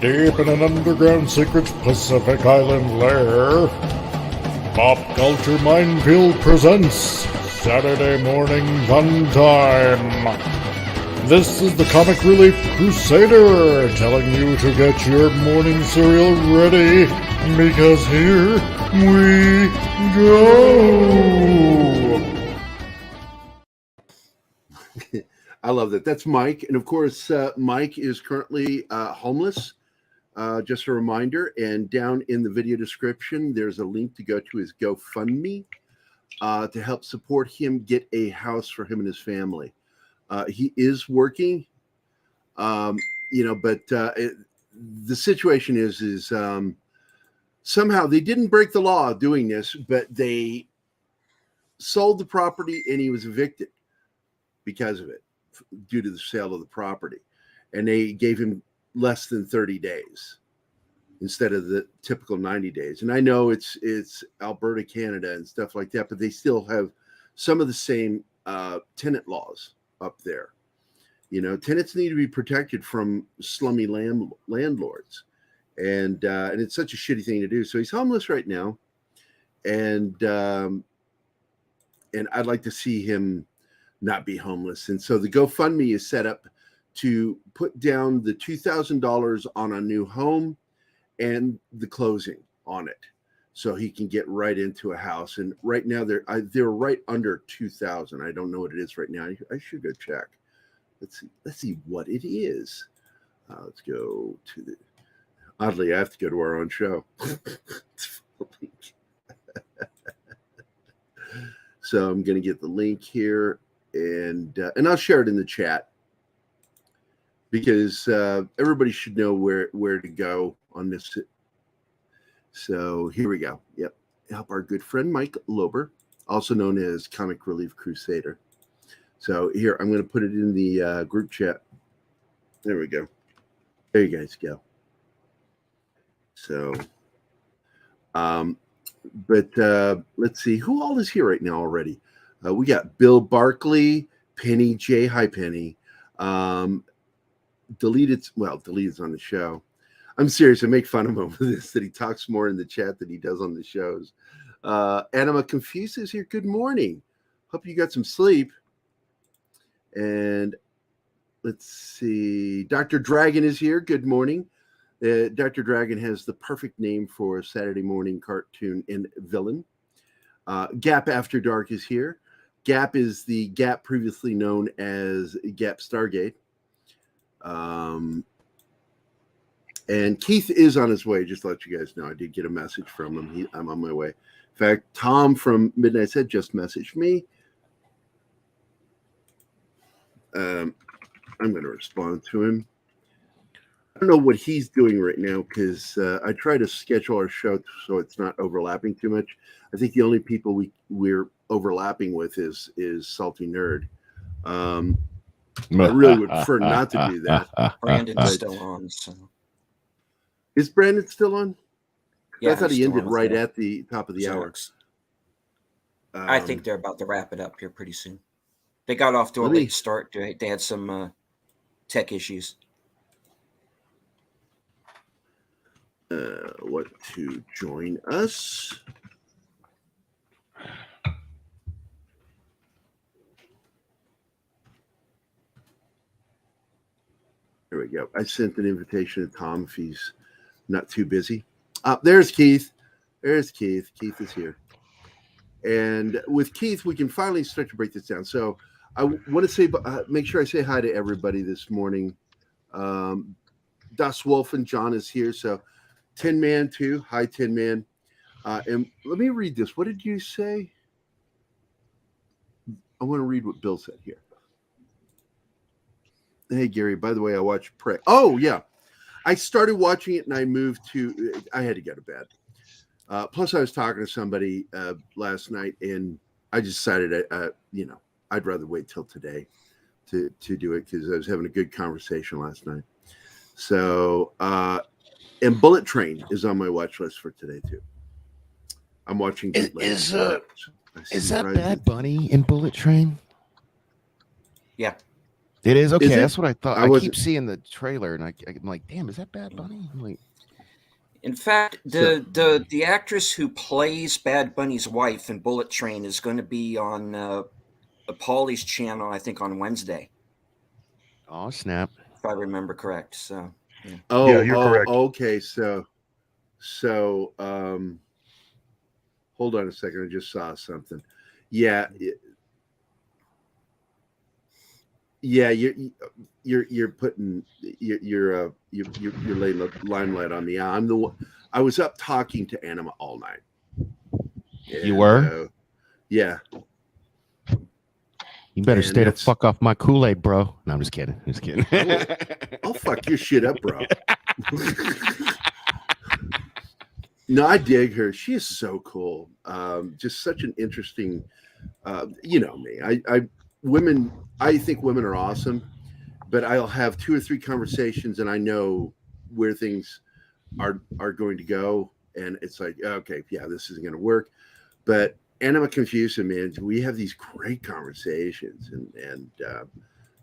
Deep in an underground secret Pacific Island lair, Pop Culture Minefield presents Saturday Morning Funtime. This is the Comic Relief Crusader telling you to get your morning cereal ready, because here we go. I love that. That's Mike. And of course, Mike is currently homeless. Just a reminder. And down in the video description, there's a link to go to his GoFundMe to help support him get a house for him and his family. He is working, but the situation is somehow they didn't break the law doing this, but they sold the property and he was evicted because of it, due to the sale of the property, and they gave him less than 30 days instead of the typical 90 days. And I know it's Alberta, Canada and stuff like that, but they still have some of the same tenant laws up there. You know, tenants need to be protected from slummy landlords, and it's such a shitty thing to do. So he's homeless right now, and I'd like to see him not be homeless. And so the GoFundMe is set up to put down the $2,000 on a new home and the closing on it, so he can get right into a house. And right now they're right under 2,000. I don't know what it is right now. I should go check. Let's see what it is. Let's go to the. Oddly, I have to go to our own show. So I'm going to get the link here. And I'll share it in the chat, because everybody should know where to go on this. So here we go. Yep. Help our good friend Mike Lorber, also known as Comic Relief Crusader. So here, I'm going to put it in the group chat. There we go. There you guys go. So, let's see who all is here right now already. We got Bill Barkley, Penny J. Hi, Penny. Deleted's on the show. I'm serious. I make fun of him over this, that he talks more in the chat than he does on the shows. Anima Confused is here. Good morning. Hope you got some sleep. And let's see. Dr. Dragon is here. Good morning. Dr. Dragon has the perfect name for a Saturday morning cartoon and villain. Gap After Dark is here. Gap is the Gap previously known as Gap Stargate. And Keith is on his way, just to let you guys know. I did get a message from him. I'm on my way. In fact, Tom from Midnight Said just messaged me. I'm going to respond to him. I don't know what he's doing right now, because I try to schedule our show so it's not overlapping too much. I think the only people we're overlapping with is Salty Nerd. I really would prefer not to do that. Brandon's still on. So. Is Brandon still on? Yeah, I thought he ended right at the top of the hour. I think they're about to wrap it up here pretty soon. They got off to a late start. They had some tech issues. What to join us? There we go. I sent an invitation to Tom if he's not too busy. There's Keith. There's Keith. Keith is here. And with Keith, we can finally start to break this down. So I want to say, make sure I say hi to everybody this morning. Das Wolf and John is here. So Tin Man too. Hi, Tin Man. And let me read this. What did you say? I want to read what Bill said here. Hey, Gary, by the way, I watched Prey. Oh, yeah. I started watching it and I had to go to bed. Plus, I was talking to somebody last night and I decided, I'd rather wait till today to do it, because I was having a good conversation last night. So, and Bullet Train is on my watch list for today, too. I'm watching. Is that Bad Bunny in Bullet Train? Yeah. It is okay. Is it? That's what I thought. I I wasn't- keep seeing the trailer, and I'm like, damn, is that Bad Bunny? I'm like, In fact, the actress who plays Bad Bunny's wife in Bullet Train is going to be on Paulie's channel, I think, on Wednesday, oh snap! if I remember correct. So, yeah. Oh, you're correct. Okay, so, hold on a second. I just saw something. Yeah, you're putting you're laying the limelight on me. I'm the one. I was up talking to Anima all night. You were? Yeah. You better And stay the that's- fuck off my Kool-Aid, bro. No, I'm just kidding. Just kidding. I'll fuck your shit up, bro. No, I dig her. She is so cool. Just such an interesting. You know me. I think women are awesome, but I'll have 2 or 3 conversations, and I know where things are going to go, and it's like, okay, yeah, this isn't going to work. But Anima Confusion, man, we have these great conversations, and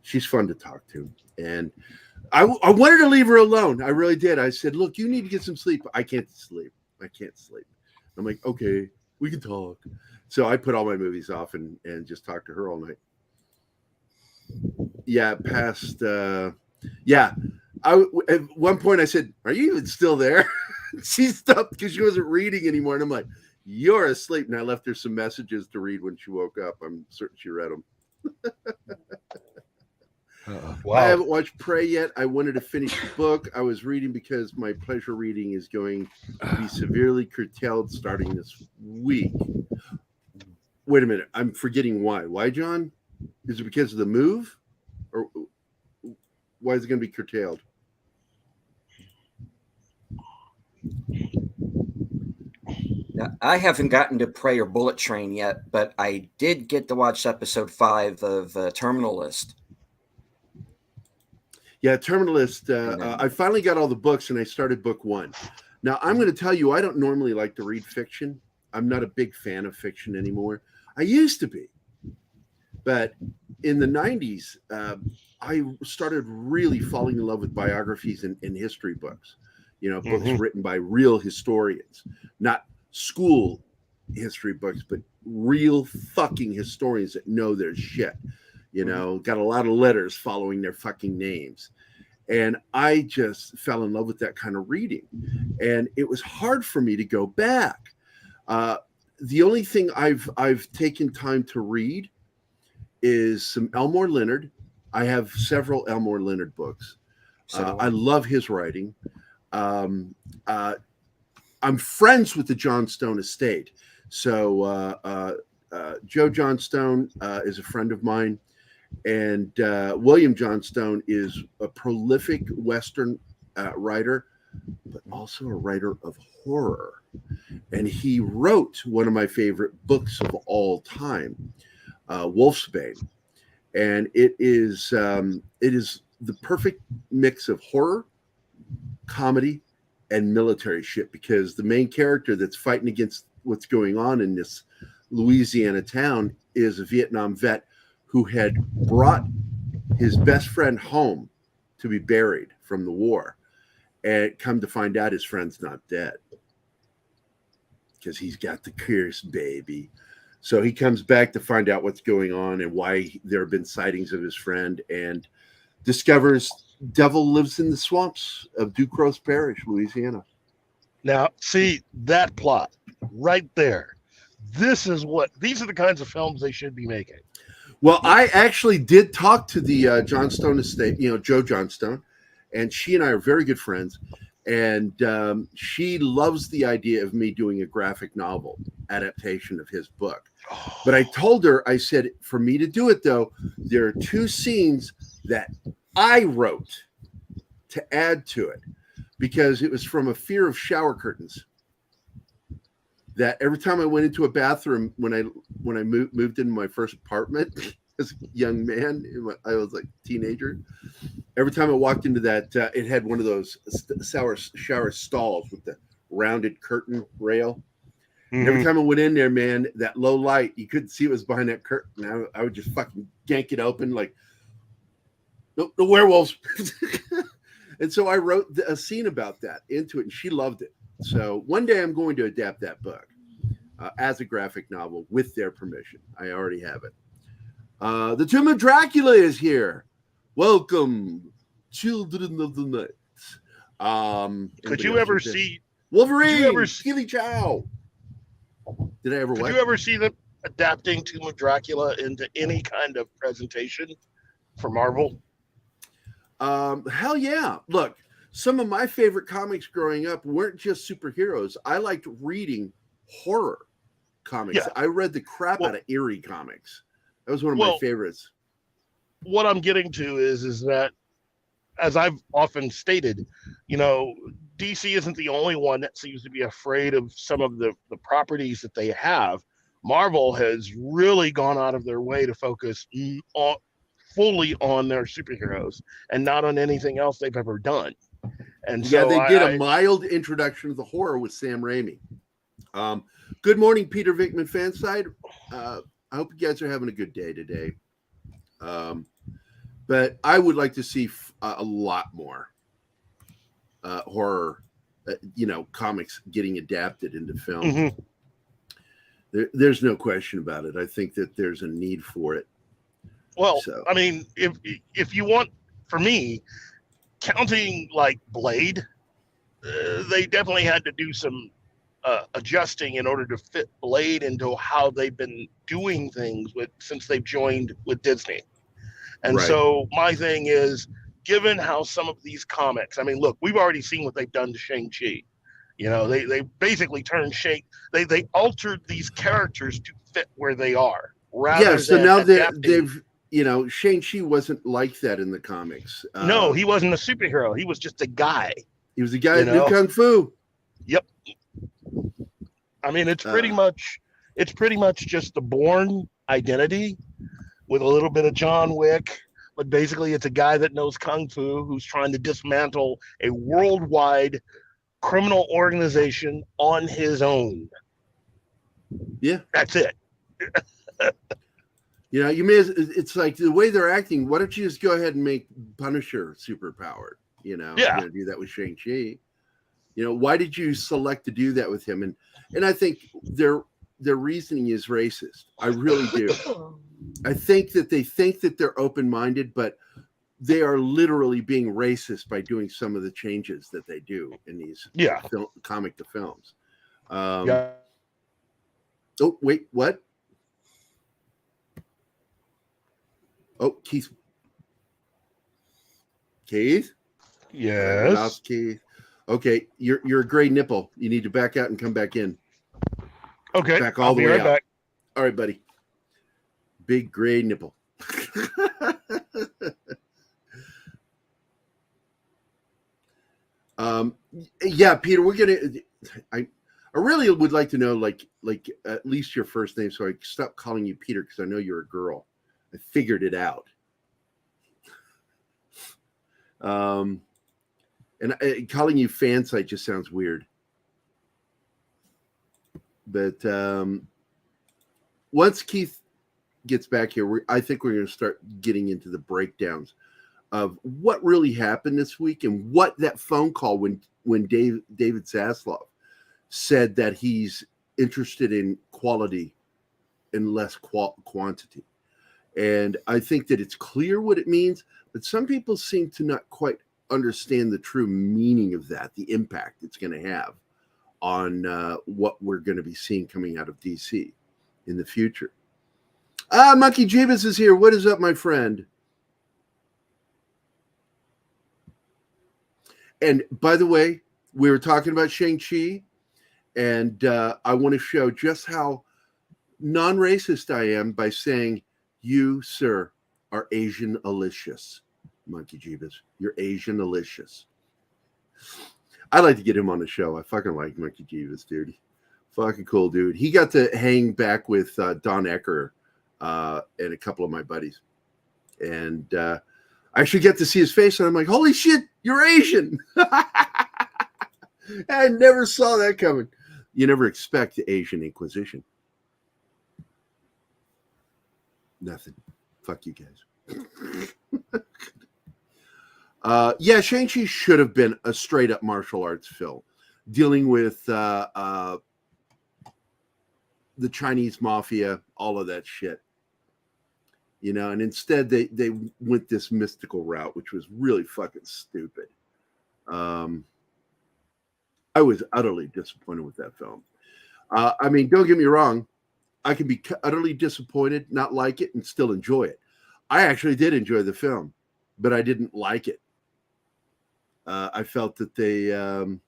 she's fun to talk to. And I wanted to leave her alone. I really did. I said, look, you need to get some sleep. I can't sleep. I'm like, okay, we can talk. So I put all my movies off and just talked to her all night. Yeah, past. At one point I said, "Are you even still there?" She stopped because she wasn't reading anymore, and I'm like, "You're asleep." And I left her some messages to read when she woke up. I'm certain she read them. Wow. I haven't watched Prey yet. I wanted to finish the book I was reading because my pleasure reading is going to be severely curtailed starting this week. Wait a minute. I'm forgetting why. Why, John? Is it because of the move? Or why is it going to be curtailed? Now, I haven't gotten to Prey or Bullet Train yet, but I did get to watch episode 5 of Terminal List. Yeah, Terminalist. I finally got all the books and I started book 1. Now, I'm going to tell you, I don't normally like to read fiction. I'm not a big fan of fiction anymore. I used to be. But in the 90s, I started really falling in love with biographies and history books. You know, books written by real historians, not school history books, but real fucking historians that know their shit. You know, got a lot of letters following their fucking names. And I just fell in love with that kind of reading. And it was hard for me to go back. The only thing I've taken time to read is some Elmore Leonard. I have several Elmore Leonard books. I love his writing. I'm friends with the Johnstone estate. So Joe Johnstone is a friend of mine. And William Johnstone is a prolific Western writer, but also a writer of horror. And he wrote one of my favorite books of all time, Wolfsbane. And it is the perfect mix of horror, comedy, and military shit, because the main character that's fighting against what's going on in this Louisiana town is a Vietnam vet who had brought his best friend home to be buried from the war, and come to find out his friend's not dead because he's got the curse, baby. So he comes back to find out what's going on and why there have been sightings of his friend, and discovers devil lives in the swamps of Ducros Parish, Louisiana. Now, see that plot right there. These are the kinds of films they should be making. Well, I actually did talk to the Johnstone estate, Joe Johnstone, and she and I are very good friends. And she loves the idea of me doing a graphic novel adaptation of his book. But I told her, I said, for me to do it, though, there are 2 scenes that I wrote to add to it, because it was from a fear of shower curtains. That every time I went into a bathroom when I moved into my first apartment as a young man, I was like a teenager. Every time I walked into that, it had one of those shower stalls with the rounded curtain rail. And every time I went in there, man, that low light, you couldn't see what was behind that curtain. I would just fucking yank it open, like, The werewolves. And so I wrote a scene about that into it, and she loved it. So one day I'm going to adapt that book as a graphic novel with their permission. I already have it. The Tomb of Dracula is here. Welcome, children of the night. Could you ever see Wolverine? Skilly Chow. Did I ever? Could you ever see them adapting Tomb of Dracula into any kind of presentation for Marvel? Hell yeah. Look, some of my favorite comics growing up weren't just superheroes. I liked reading horror comics. Yeah. I read the crap out of eerie comics. That was one of my favorites. What I'm getting to is that, as I've often stated, DC isn't the only one that seems to be afraid of some of the properties that they have. Marvel has really gone out of their way to focus fully on their superheroes and not on anything else they've ever done. And so they did a mild introduction of the horror with Sam Raimi. Good morning, Peter Vickman Fanside. I hope you guys are having a good day today. But I would like to see a lot more horror, comics getting adapted into film. Mm-hmm. There's no question about it. I think that there's a need for it. Well, I mean, if you want, for me, counting like Blade, they definitely had to do some adjusting in order to fit Blade into how they've been doing things since they've joined with Disney. And so my thing is, given how some of these comics, I mean, look, we've already seen what they've done to Shang-Chi. They basically turned they altered these characters to fit where they are. So now they've Shang-Chi wasn't like that in the comics. No, he wasn't a superhero. He was just a guy. He was a guy that knew Kung Fu. Yep. I mean, it's pretty much just the Bourne identity with a little bit of John Wick, but basically it's a guy that knows Kung Fu who's trying to dismantle a worldwide criminal organization on his own. Yeah. That's it. It's like the way they're acting. Why don't you just go ahead and make Punisher super powered? You're going to do that with Shang-Chi. Why did you select to do that with him? And I think their reasoning is racist. I really do. I think that they think that they're open-minded, but they are literally being racist by doing some of the changes that they do in these comic to films. Oh, wait, what? Oh, Keith. Keith? Yes. Keith. Okay, you're a gray nipple. You need to back out and come back in. Okay. Back all the way out. Back. All right, buddy. Big gray nipple. Peter, we're gonna. I really would like to know, like at least your first name, so I stop calling you Peter because I know you're a girl. I figured it out. And calling you Fansite just sounds weird. But once Keith gets back here, I think we're going to start getting into the breakdowns of what really happened this week and what that phone call when David Zaslav said that he's interested in quality and less quantity. And I think that it's clear what it means, but some people seem to not quite understand the true meaning of that, the impact it's going to have on what we're going to be seeing coming out of DC in the future. Monkey Jeebus is here. What is up, my friend? And by the way, we were talking about Shang-Chi, and I want to show just how non-racist I am by saying, you, sir, are Asian-alicious. Monkey Jeebus, you're Asian-alicious. I'd like to get him on the show. I fucking like Monkey Jeebus, dude. Fucking cool, dude. He got to hang back with Don Ecker and a couple of my buddies. And I actually get to see his face, and I'm like, holy shit, you're Asian. I never saw that coming. You never expect the Asian Inquisition. Nothing. Fuck you guys. Yeah, Shang-Chi should have been a straight up martial arts film dealing with the Chinese mafia, all of that shit. You know, and instead they went this mystical route, which was really fucking stupid. I was utterly disappointed with that film. I mean, don't get me wrong. I can be utterly disappointed, not like it, and still enjoy it. I actually did enjoy the film, but I didn't like it. I felt that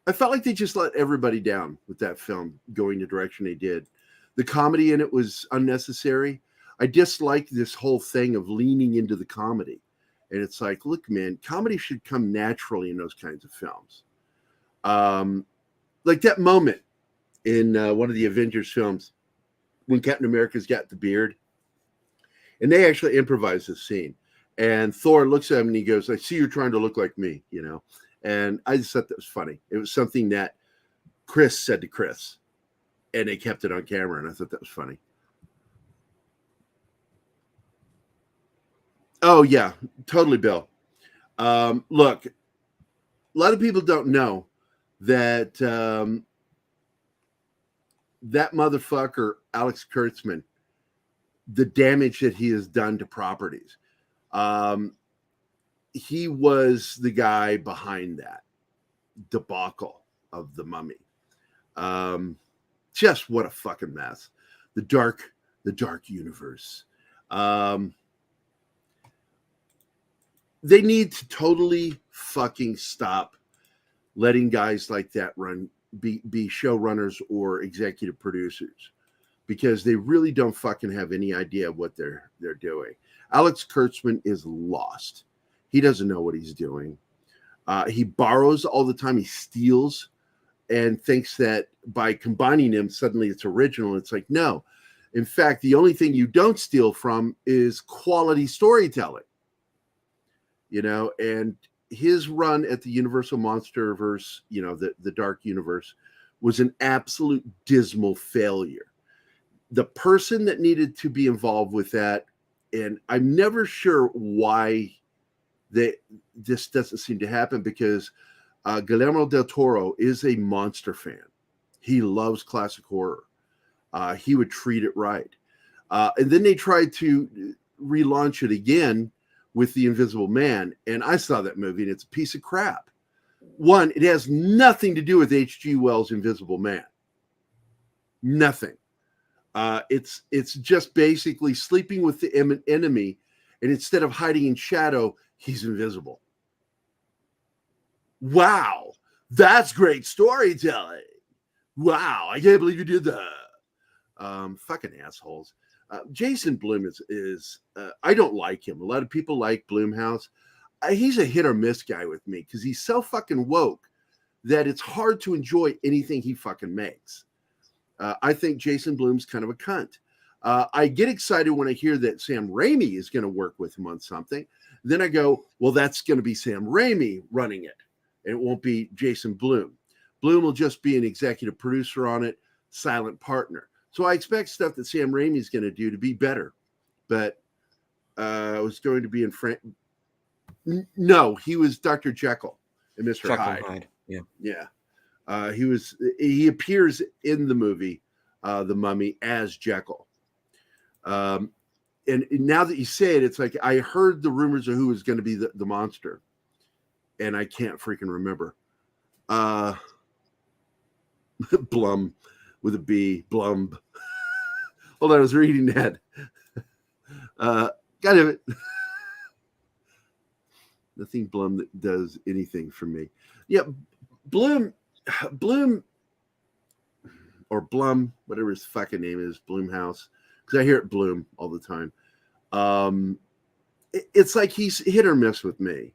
I felt like they just let everybody down with that film going the direction they did. The comedy in it was unnecessary. I disliked this whole thing of leaning into the comedy. And it's like, look, man, comedy should come naturally in those kinds of films. Like that moment in one of the Avengers films when Captain America's got the beard. And they actually improvise this scene. And Thor looks at him and he goes, I see you're trying to look like me, you know. And I just thought that was funny. It was something that Chris said to Chris. And they kept it on camera. And I thought that was funny. Oh, yeah, totally, Bill. Look, a lot of people don't know that that motherfucker, Alex Kurtzman, the damage that he has done to properties. He was the guy behind that debacle of the Mummy. Just what a fucking mess. The dark universe. They need to totally fucking stop letting guys like that be showrunners or executive producers, because they really don't fucking have any idea what they're doing. Alex Kurtzman is lost. He doesn't know what he's doing. He borrows all the time. He steals and thinks that by combining them, suddenly it's original. It's like, no. In fact, the only thing you don't steal from is quality storytelling. You know, and his run at the Universal Monsterverse, you know, the Dark Universe, was an absolute dismal failure. The person that needed to be involved with that, and I'm never sure why this doesn't seem to happen, because Guillermo del Toro is a monster fan. He loves classic horror. He would treat it right. And then they tried to relaunch it again with The Invisible Man, and I saw that movie, and it's a piece of crap. One, it has nothing to do with H.G. Wells' Invisible Man. Nothing. It's just basically sleeping with the enemy, and instead of hiding in shadow, he's invisible. Wow, that's great storytelling. Wow, I can't believe you did that. Fucking assholes. Jason Blum is I don't like him. A lot of people like Blumhouse. He's a hit or miss guy with me, because he's so fucking woke that it's hard to enjoy anything he fucking makes. I think Jason Blum's kind of a cunt. I get excited when I hear that Sam Raimi is going to work with him on something. Then I go, well, that's going to be Sam Raimi running it, and it won't be Jason Blum. Blum will just be an executive producer on it, silent partner. So I expect stuff that Sam Raimi is going to do to be better. But I was going to be in No, he was Dr. Jekyll and Mr. Hyde. Yeah. Yeah. He appears in the movie, The Mummy, as Jekyll. And now that you say it, it's like I heard the rumors of who was going to be the monster, and I can't freaking remember. Blum with a B, Blum. Hold on, I was reading that. God damn it. Nothing Blum that does anything for me. Yeah, Blum, or Blum, whatever his fucking name is, Blumhouse, because I hear it Bloom all the time. It's like he's hit or miss with me.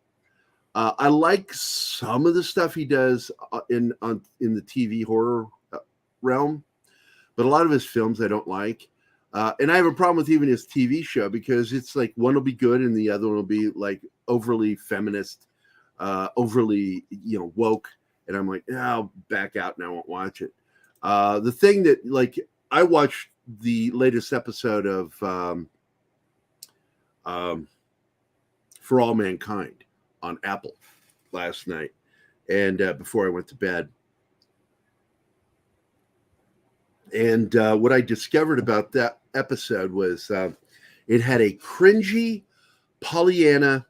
I like some of the stuff he does in the TV horror realm, but a lot of his films I don't like. And I have a problem with even his TV show, because it's like one will be good and the other one will be like overly feminist, overly, woke. And I'm like, I'll back out and I won't watch it. The thing that, like, I watched the latest episode of For All Mankind on Apple last night, and before I went to bed. And what I discovered about that episode was it had a cringy Pollyanna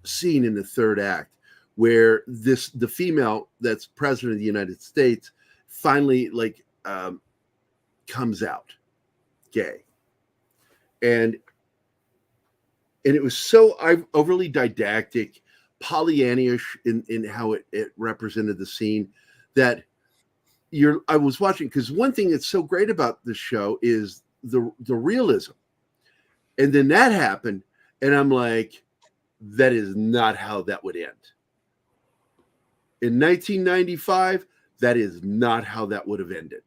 scene in the third act where the female that's president of the United States finally comes out gay, and it was so overly didactic, Pollyannish in how it represented the scene that I was watching, because one thing that's so great about the show is the realism, and then that happened, and I'm like, that is not how that would end. In 1995, that is not how that would have ended.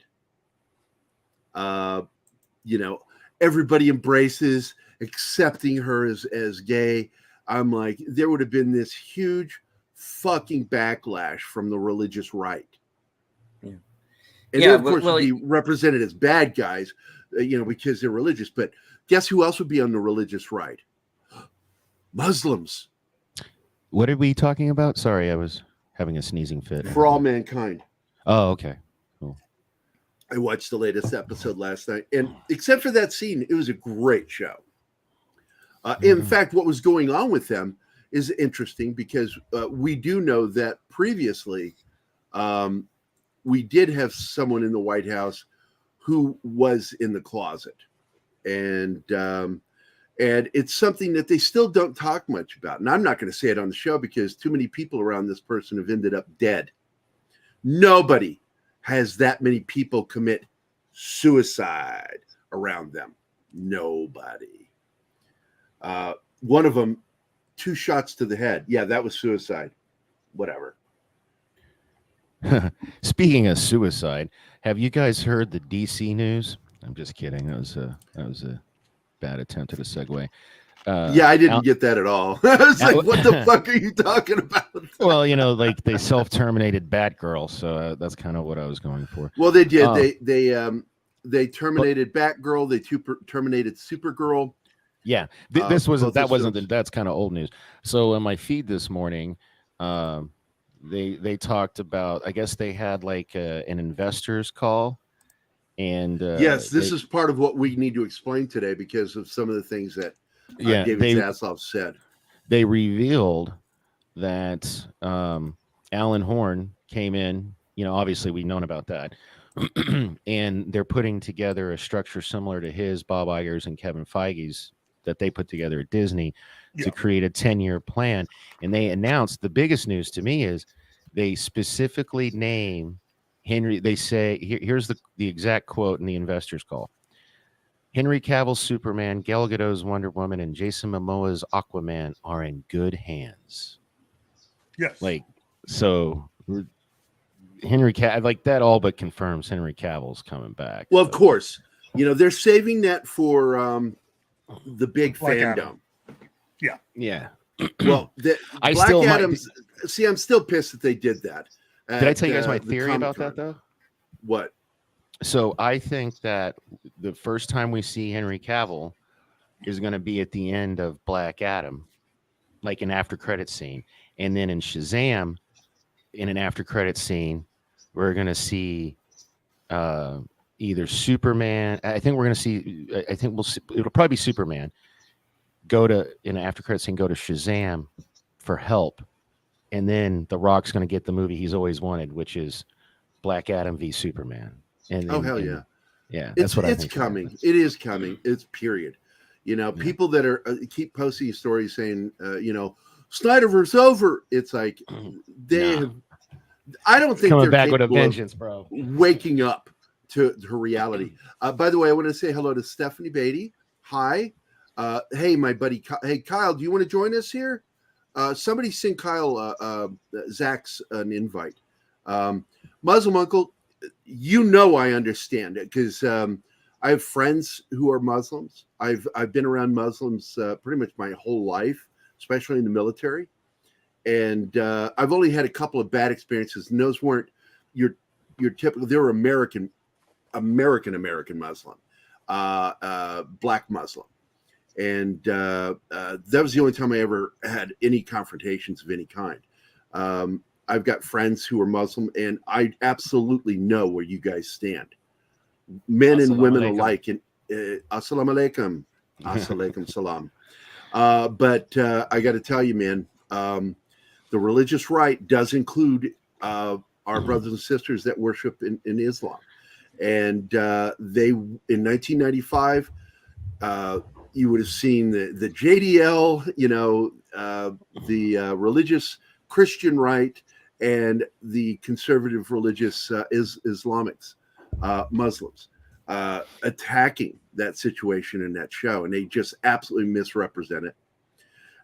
Everybody embraces accepting her as gay. I'm like, there would have been this huge fucking backlash from the religious right. Yeah. And they, of course, would be represented as bad guys, because they're religious. But guess who else would be on the religious right? Muslims. What are we talking about? Sorry, I was having a sneezing fit. For All Mankind. Oh, okay. Cool. I watched the latest episode last night, and except for that scene, it was a great show. In fact, what was going on with them is interesting, because we do know that previously we did have someone in the White House who was in the closet, and it's something that they still don't talk much about. And I'm not going to say it on the show because too many people around this person have ended up dead. Nobody has that many people commit suicide around them. Nobody. One of them, 2 shots to the head. Yeah, that was suicide. Whatever. Speaking of suicide, have you guys heard the DC news? I'm just kidding. That was a bad attempt at a segue. Yeah, I didn't get that at all. I was like, what the fuck are you talking about? Well, they self-terminated Batgirl, so that's kind of what I was going for. Well, they did. They terminated Batgirl. They terminated Supergirl. Yeah, that's kind of old news. So in my feed this morning, they talked about, I guess they had an investors call, and yes, this is part of what we need to explain today because of some of the things that David Zaslav said. They revealed that Alan Horn came in. Obviously we've known about that, and they're putting together a structure similar to Bob Iger's and Kevin Feige's that they put together at Disney to create a 10-year plan. And they announced, the biggest news to me is they specifically name Henry. They say, here's the exact quote in the investors call: Henry Cavill's Superman, Gal Gadot's Wonder Woman, and Jason Momoa's Aquaman are in good hands. Yes. So Henry Cavill, that all but confirms Henry Cavill's coming back. Well, of course, they're saving that for the big Black fandom. Adam. Yeah. Well, Black Adam's. See, I'm still pissed that they did that. Did I tell you guys my theory about that, though? What? So I think that the first time we see Henry Cavill is going to be at the end of Black Adam, like an after credit scene. And then in Shazam, in an after credit scene, we're going to see either Superman. I think it'll probably be Superman in an after credit scene, go to Shazam for help. And then The Rock's going to get the movie he's always wanted, which is Black Adam v Superman. Hell yeah. Yeah, that's what I think. It's coming. It is coming. It's period. People that are keep posting stories saying, Snyderverse over. It's like I don't think coming they're back with a vengeance, bro. Waking up to reality. By the way, I want to say hello to Stephanie Beatty. Hi. Hey, my buddy. Hey, Kyle, do you want to join us here? Somebody send Kyle Zach's an invite. Muslim Uncle, I understand it because I have friends who are Muslims. I've been around Muslims pretty much my whole life, especially in the military, and I've only had a couple of bad experiences. And those weren't your typical. They were American Muslim, black Muslim, And that was the only time I ever had any confrontations of any kind. I've got friends who are Muslim, and I absolutely know where you guys stand, men and women alike. And assalamu alaikum, assalamu salam. But I got to tell you, man, the religious right does include our brothers and sisters that worship in Islam. And they, in 1995, you would have seen the JDL, the religious Christian right and the conservative religious Islamics, Muslims, attacking that situation in that show. And they just absolutely misrepresent it.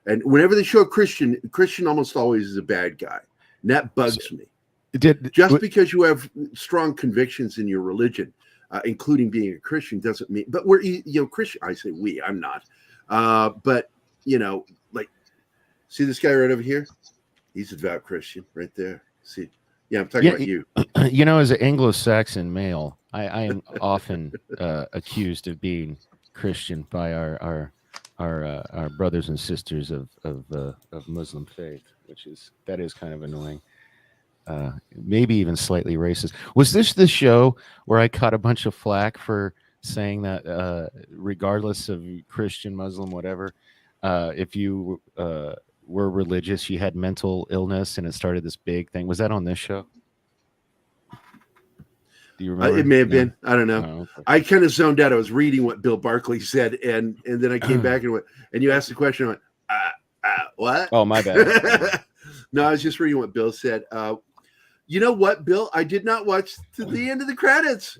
And whenever they show a Christian almost always is a bad guy. And that bugs me. Because you have strong convictions in your religion, including being a Christian, doesn't mean, but we're, Christian, I say we, I'm not. But, like, see this guy right over here? He's a devout Christian right there. See? Yeah, I'm talking about you. As an Anglo-Saxon male, I am often accused of being Christian by our brothers and sisters of Muslim faith, that is kind of annoying. Maybe even slightly racist. Was this the show where I caught a bunch of flack for saying that regardless of Christian, Muslim, whatever, if you were religious, you had mental illness, and it started this big thing? Was that on this show? Do you remember? It may have been. I don't know. Oh, okay. I kind of zoned out. I was reading what Bill Barkley said, and then I came back and went, and you asked the question. I went, what? Oh, my bad. No, I was just reading what Bill said. You know what, Bill? I did not watch to the end of the credits.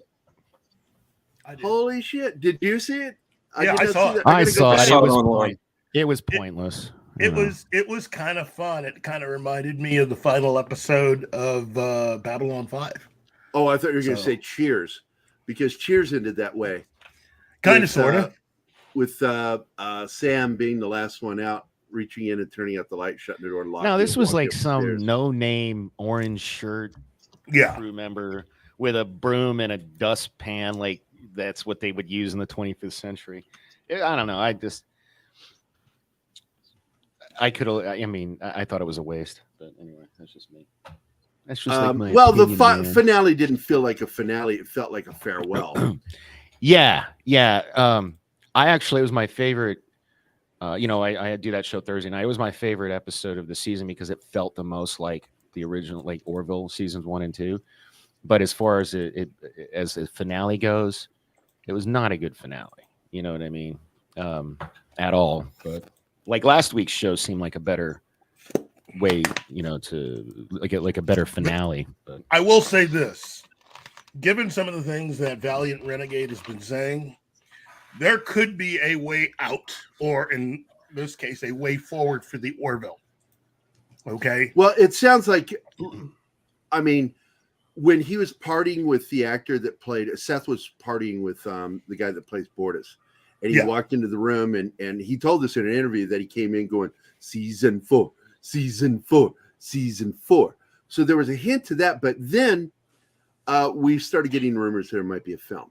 Holy shit! Did you see it? I saw it. I saw it. It was pointless. It was kind of fun. It kind of reminded me of the final episode of Babylon 5. Oh, I thought you were going to say Cheers, because Cheers ended that way. Kind of, sort of. With Sam being the last one out, reaching in and turning out the light, shutting the door, and locking. No, this was like some no-name orange shirt crew member with a broom and a dustpan. Like that's what they would use in the 25th century. I don't know. I thought it was a waste. But anyway, that's just me. That's just like my opinion, the finale didn't feel like a finale. It felt like a farewell. Yeah. It was my favorite. I do that show Thursday night. It was my favorite episode of the season because it felt the most like the original, like Orville seasons 1 and 2. But as far as as the finale goes, it was not a good finale. You know what I mean? At all. But like last week's show seemed like a better way, to like a better finale. But I will say this: given some of the things that Valiant Renegade has been saying, there could be a way out, or in this case, a way forward for the Orville. Okay. Well, it sounds like, when he was partying with the actor that played, Seth was partying with the guy that plays Bortus, and he walked into the room, and he told us in an interview that he came in going, season 4. So there was a hint to that, but then we started getting rumors there might be a film.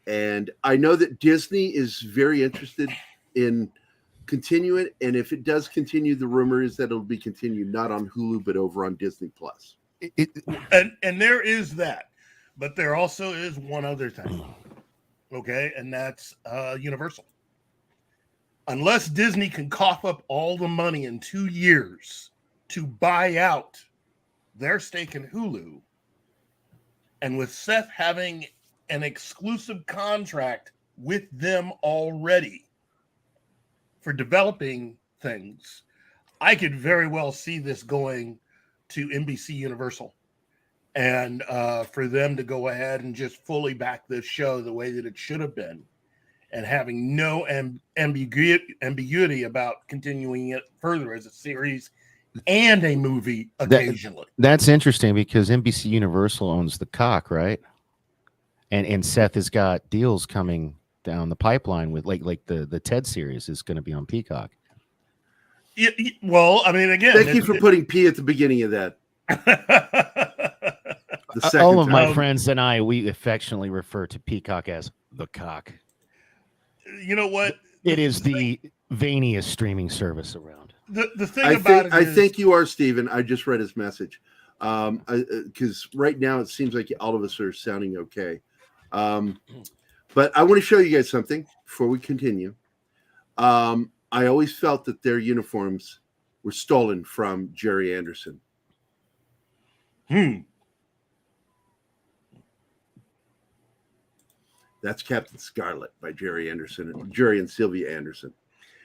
And I know that Disney is very interested in continuing, and if it does continue, the rumor is that it'll be continued not on Hulu but over on Disney Plus. And there is that, but there also is one other thing, okay, and that's Universal. Unless Disney can cough up all the money in 2 years to buy out their stake in Hulu, and with Seth having an exclusive contract with them already for developing things, I could very well see this going to NBC Universal, and for them to go ahead and just fully back this show the way that it should have been, and having no ambiguity about continuing it further as a series and a movie occasionally. That's interesting because NBC Universal owns the cock, right? And Seth has got deals coming down the pipeline with like the Ted series is going to be on Peacock. Yeah, well, again, thank you for putting P at the beginning of that. All of my friends and I, we affectionately refer to Peacock as the cock. You know what? It is the veiniest streaming service around. The thing about it I is, think you are, Stephen. I just read his message. Because right now it seems like all of us are sounding okay. But I want to show you guys something before we continue. I always felt that their uniforms were stolen from Jerry Anderson. That's Captain Scarlet by Jerry Anderson, Jerry and Sylvia Anderson.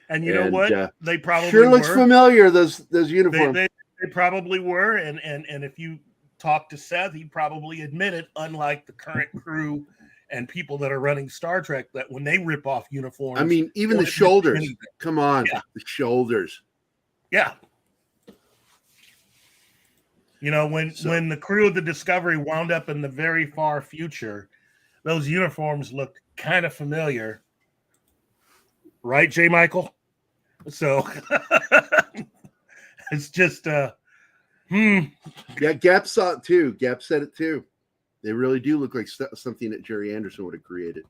And you know what? They probably sure looks were. familiar. Those uniforms. They probably were. And if you talk to Seth, he probably admitted, unlike the current crew and people that are running Star Trek, that when they rip off uniforms, I mean, even the shoulders. Come on, the shoulders. Yeah. You know, when the crew of the Discovery wound up in the very far future, those uniforms looked kind of familiar. Right, J. Michael? So it's just Yeah, Gap saw it too. Gap said it too. They really do look like something that Jerry Anderson would have created.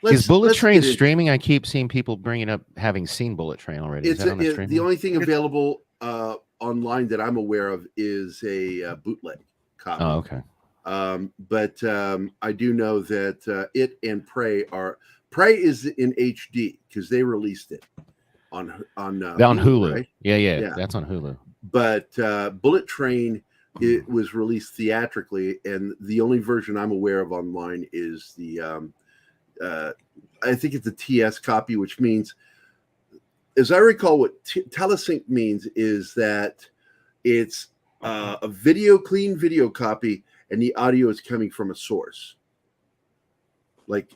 Is Bullet Train streaming? I keep seeing people bringing up having seen Bullet Train already. Is that on the streaming? The only thing available online that I'm aware of is a bootleg copy. Oh, okay. I do know that it and Prey is in HD because they released it on Hulu. Right? Yeah, that's on Hulu. But Bullet Train, it was released theatrically, and the only version I'm aware of online is the I think it's a TS copy, which means, as I recall, what telesync means is that it's a clean video copy, and the audio is coming from a source, like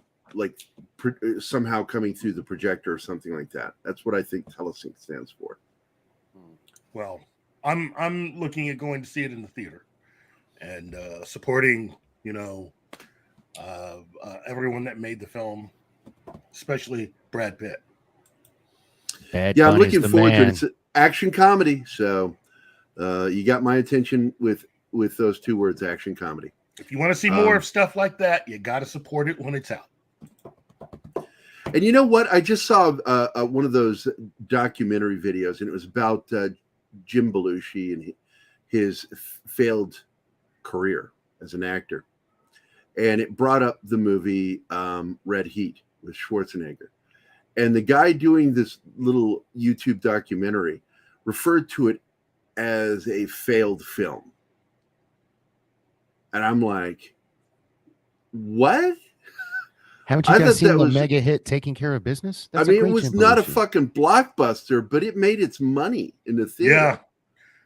somehow coming through the projector or something like that. That's what I think telesync stands for. Well, I'm looking at going to see it in the theater and supporting, everyone that made the film, especially Brad Pitt. I'm looking forward to it. It's an action comedy, so you got my attention with those two words, action comedy. If you want to see more of stuff like that, you got to support it when it's out. And you know what? I just saw one of those documentary videos, and it was about Jim Belushi and his failed career as an actor. And it brought up the movie Red Heat with Schwarzenegger. And the guy doing this little YouTube documentary referred to it as a failed film. And I'm like, what? Haven't you guys seen the mega hit Taking Care of Business? That's it was not a fucking blockbuster, but it made its money in the theater. Yeah.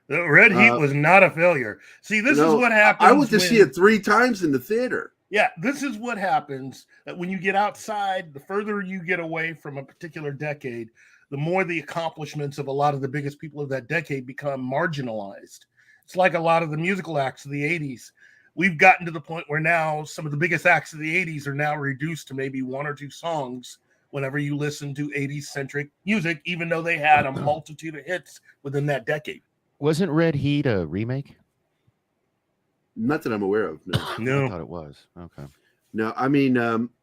The Red Heat was not a failure. See, this is what happens. I went to see it 3 times in the theater. Yeah, this is what happens that when you get outside, the further you get away from a particular decade, the more the accomplishments of a lot of the biggest people of that decade become marginalized. It's like a lot of the musical acts of the 80s. We've gotten to the point where now some of the biggest acts of the 80s are now reduced to maybe 1 or 2 songs whenever you listen to 80s-centric music, even though they had a multitude of hits within that decade. Wasn't Red Heat a remake? Not that I'm aware of. No. I thought it was. Okay. No, I mean,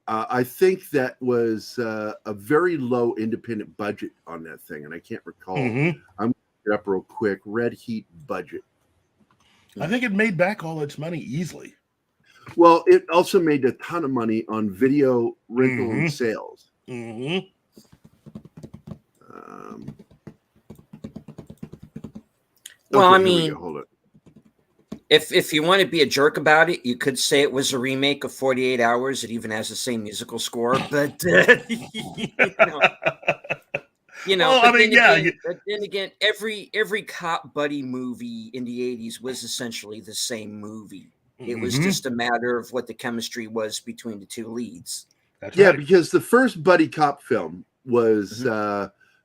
I think that was a very low independent budget on that thing, and I can't recall. I'm going to get it up real quick. Red Heat budget. I think it made back all its money easily. Well, it also made a ton of money on video rental and sales. Well, I mean, if you want to be a jerk about it, you could say it was a remake of 48 Hours. It even has the same musical score, but but then again, every cop buddy movie in the 80s was essentially the same movie. It was just a matter of what the chemistry was between the 2 leads. That's right. Because the first buddy cop film was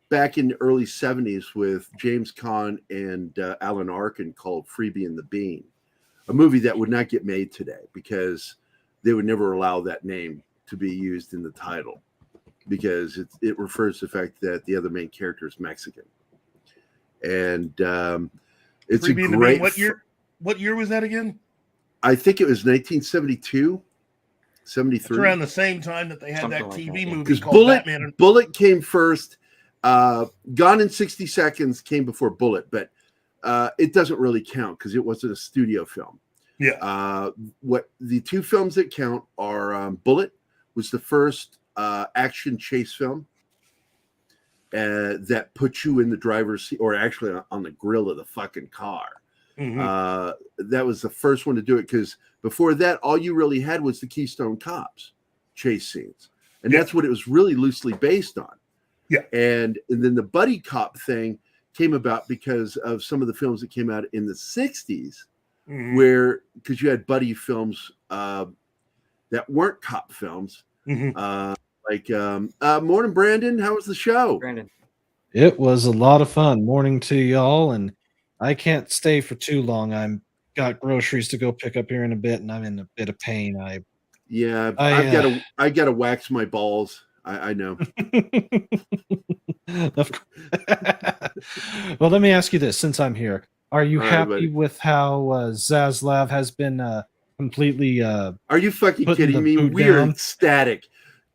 back in the early 70s with James Caan and Alan Arkin, called Freebie and the Bean, a movie that would not get made today because they would never allow that name to be used in the title, because it refers to the fact that the other main character is Mexican. And it's Freebie a great... What year was that again? I think it was 1972. 73. It's around the same time that they had Something that like TV that, yeah. movie Because called Bullet, Batman. And Bullet came first. Gone in 60 Seconds came before Bullet, but it doesn't really count because it wasn't a studio film. yeah, What the two films that count are Bullet was the first action chase film that put you in the driver's seat, or actually on the grill of the fucking car. That was the first one to do it, because before that, all you really had was the Keystone Cops chase scenes, and that's what it was really loosely based on. Yeah, and then the buddy cop thing came about because of some of the films that came out in the 60s, where, because you had buddy films that weren't cop films, like Morning, Brandon. How was the show? Brandon. It was a lot of fun. Morning to y'all, and I can't stay for too long. I'm got groceries to go pick up here in a bit, and I'm in a bit of pain. I gotta wax my balls. I know. Well, let me ask you this: since I'm here, are you All right, happy buddy. with how Zaslav has been completely? Are you fucking putting kidding the me? boot We're down? ecstatic.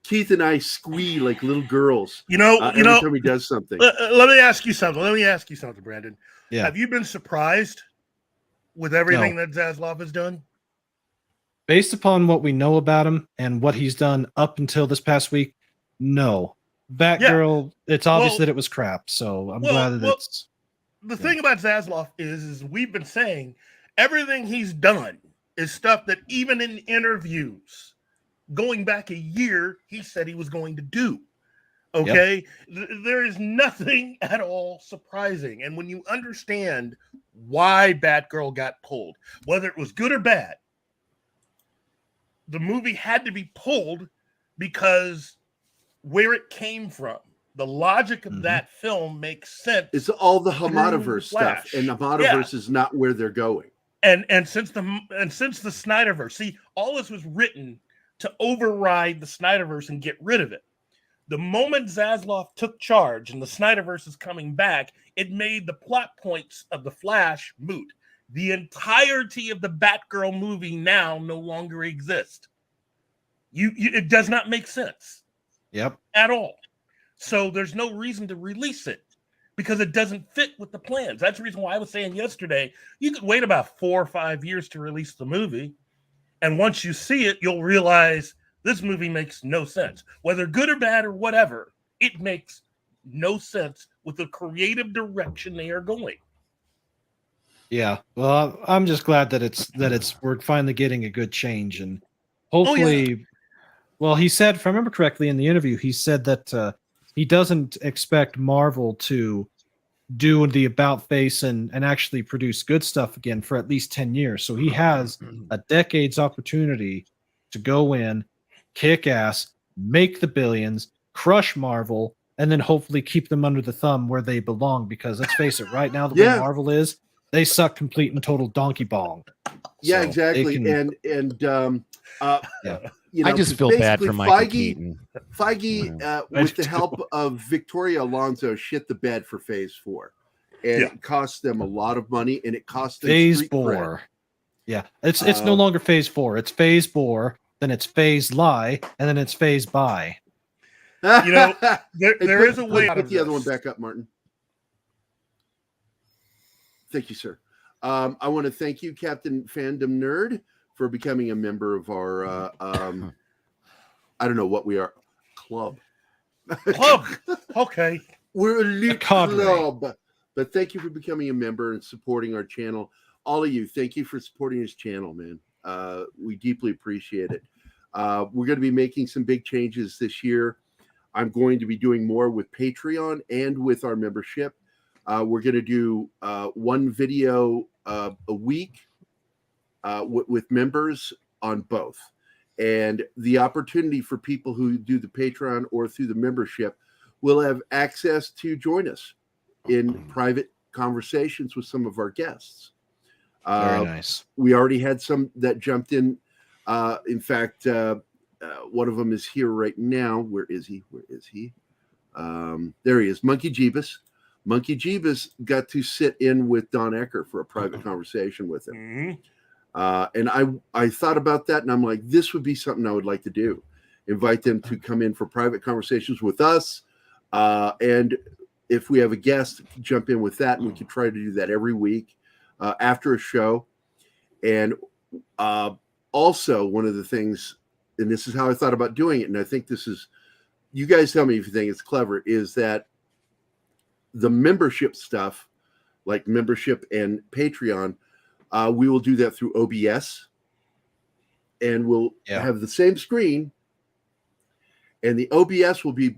Keith and I squee like little girls. you know, every time he does something. Let me ask you something. Brandon. Yeah. Have you been surprised with everything that Zaslav has done? Based upon what we know about him and what he's done up until this past week, no. Batgirl, it's obvious that it was crap. So I'm glad that it's. The thing about Zaslav is we've been saying everything he's done is stuff that even in interviews going back a year, he said he was going to do. Okay? There is nothing at all surprising. And when you understand why Batgirl got pulled, whether it was good or bad, the movie had to be pulled because where it came from, the logic of that film makes sense. It's all the Hamadaverse stuff, and the Hamadaverse is not where they're going. And since the Snyderverse, see, all this was written to override the Snyderverse and get rid of it. The moment Zaslav took charge and the Snyderverse is coming back, it made the plot points of the Flash moot. The entirety of the Batgirl movie now no longer exists. It does not make sense. Yep. At all. So there's no reason to release it because it doesn't fit with the plans. That's the reason why I was saying yesterday, you could wait about 4 or 5 years to release the movie. And once you see it, you'll realize this movie makes no sense. Whether good or bad or whatever, it makes no sense with the creative direction they are going. Yeah. Well, I'm just glad that we're finally getting a good change, and hopefully, well, he said, if I remember correctly in the interview, he said that he doesn't expect Marvel to do the about face and actually produce good stuff again for at least 10 years. So he has a decade's opportunity to go in, kick ass, make the billions, crush Marvel, and then hopefully keep them under the thumb where they belong. Because let's face it, right now, the way Marvel is, they suck complete and total donkey bong. Yeah, So exactly. I just feel bad for Michael Keaton. Feige, with the help of Victoria Alonso, shit the bed for Phase 4, and it cost them a lot of money, and it cost them Phase 4. Yeah, it's no longer Phase 4. It's Phase 4, then it's Phase Lie, and then it's Phase Buy. You know, there is a way out Put of the other one this. back up, Martin. Thank you, sir. I want to thank you, Captain Fandom Nerd, for becoming a member of our I don't know what we are, club. Okay. We're elite club. But thank you for becoming a member and supporting our channel. All of you, thank you for supporting this channel, man. We deeply appreciate it. We're going to be making some big changes this year. I'm going to be doing more with Patreon and with our membership. We're going to do one video a week with members on both. And the opportunity for people who do the Patreon or through the membership will have access to join us in private conversations with some of our guests. Very nice. We already had some that jumped in. In fact, one of them is here right now. Where is he? There he is. Monkey Jeebus. Monkey Jeebus got to sit in with Don Ecker for a private conversation with him. And I thought about that, and I'm like, this would be something I would like to do. Invite them to come in for private conversations with us. And if we have a guest, jump in with that, and we can try to do that every week after a show. And also, one of the things, and this is how I thought about doing it, and I think this is, you guys tell me if you think it's clever, is that the membership stuff, like membership and Patreon, we will do that through OBS, and we'll have the same screen, and the OBS will be,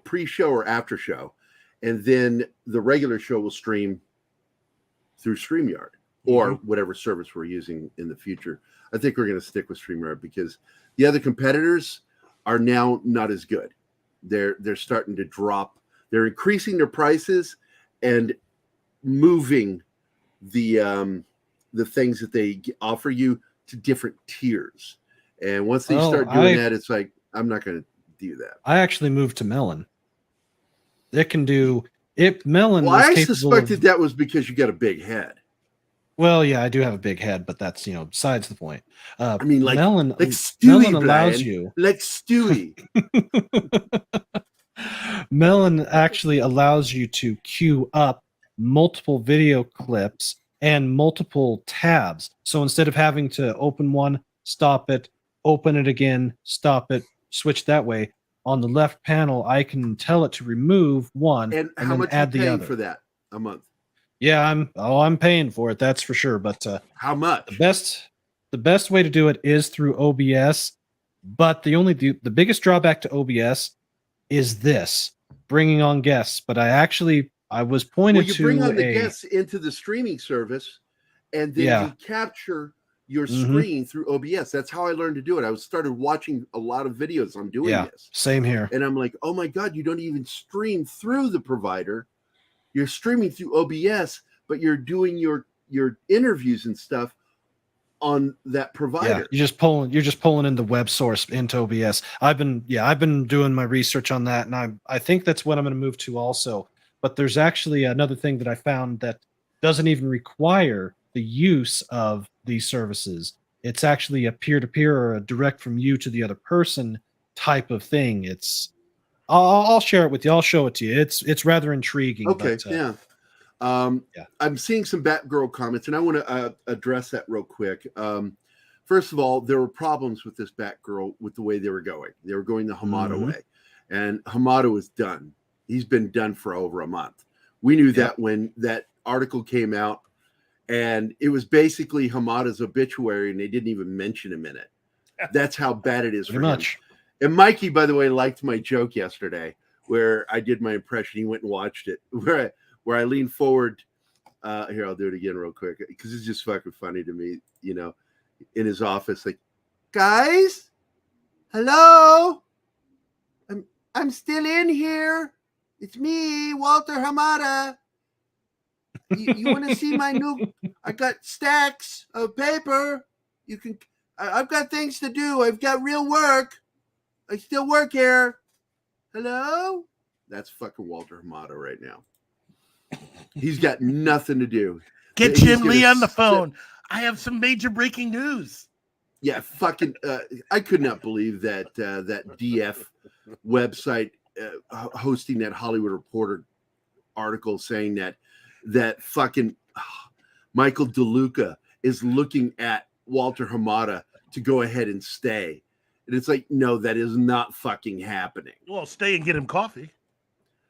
pre-show or after show, and then the regular show will stream through StreamYard or whatever service we're using in the future. I think we're going to stick with StreamYard because the other competitors are now not as good. They're starting to drop. They're increasing their prices and moving the things that they offer you to different tiers. And once they start doing that, it's like, I'm not going to do that. I actually moved to Melon. It can do it. Melon. Well, I suspected that was because you got a big head. Well, yeah, I do have a big head, but that's besides the point. I mean, like Melon, like Stewie, Melon allows you, like Stewie. Melon actually allows you to queue up multiple video clips and multiple tabs. So instead of having to open one, stop it, open it again, stop it, switch that way, on the left panel, I can tell it to remove one and how then much add you the paying other for that a month? Yeah, I'm paying for it, that's for sure. But how much? The best way to do it is through OBS. But the biggest drawback to OBS is this: bringing on guests. But I was pointed to bring on the guests into the streaming service, and then you capture your screen through OBS. That's how I learned to do it. I started watching a lot of videos on doing this. Same here. And I'm like, oh my God, you don't even stream through the provider. You're streaming through OBS, but you're doing your interviews and stuff on that provider. Yeah, you're just pulling in the web source into OBS. I've been doing my research on that, and I think that's what I'm going to move to also. But there's actually another thing that I found that doesn't even require the use of these services. It's actually a peer-to-peer or a direct from you to the other person type of thing. I'll share it with you. I'll show it to you. It's rather intriguing. Okay, I'm seeing some Batgirl comments, and I want to address that real quick. First of all, there were problems with this Batgirl with the way they were going. They were going the Hamada way, and Hamada was done. He's been done for over a month. We knew that when that article came out, and it was basically Hamada's obituary, and they didn't even mention him in it. That's how bad it is for him. And Mikey, by the way, liked my joke yesterday where I did my impression. He went and watched it, where I leaned forward. Here, I'll do it again real quick because it's just fucking funny to me, in his office, like, guys, hello, I'm still in here. It's me, Walter Hamada. You want to see my new? I got stacks of paper. You can. I've got things to do. I've got real work. I still work here. Hello? That's fucking Walter Hamada right now. He's got nothing to do. Get Jim Lee on the phone. I have some major breaking news. Yeah, fucking. I could not believe that that DF website hosting that Hollywood Reporter article saying that fucking Michael DeLuca is looking at Walter Hamada to go ahead and stay. And it's like, no, that is not fucking happening. Well, stay and get him coffee.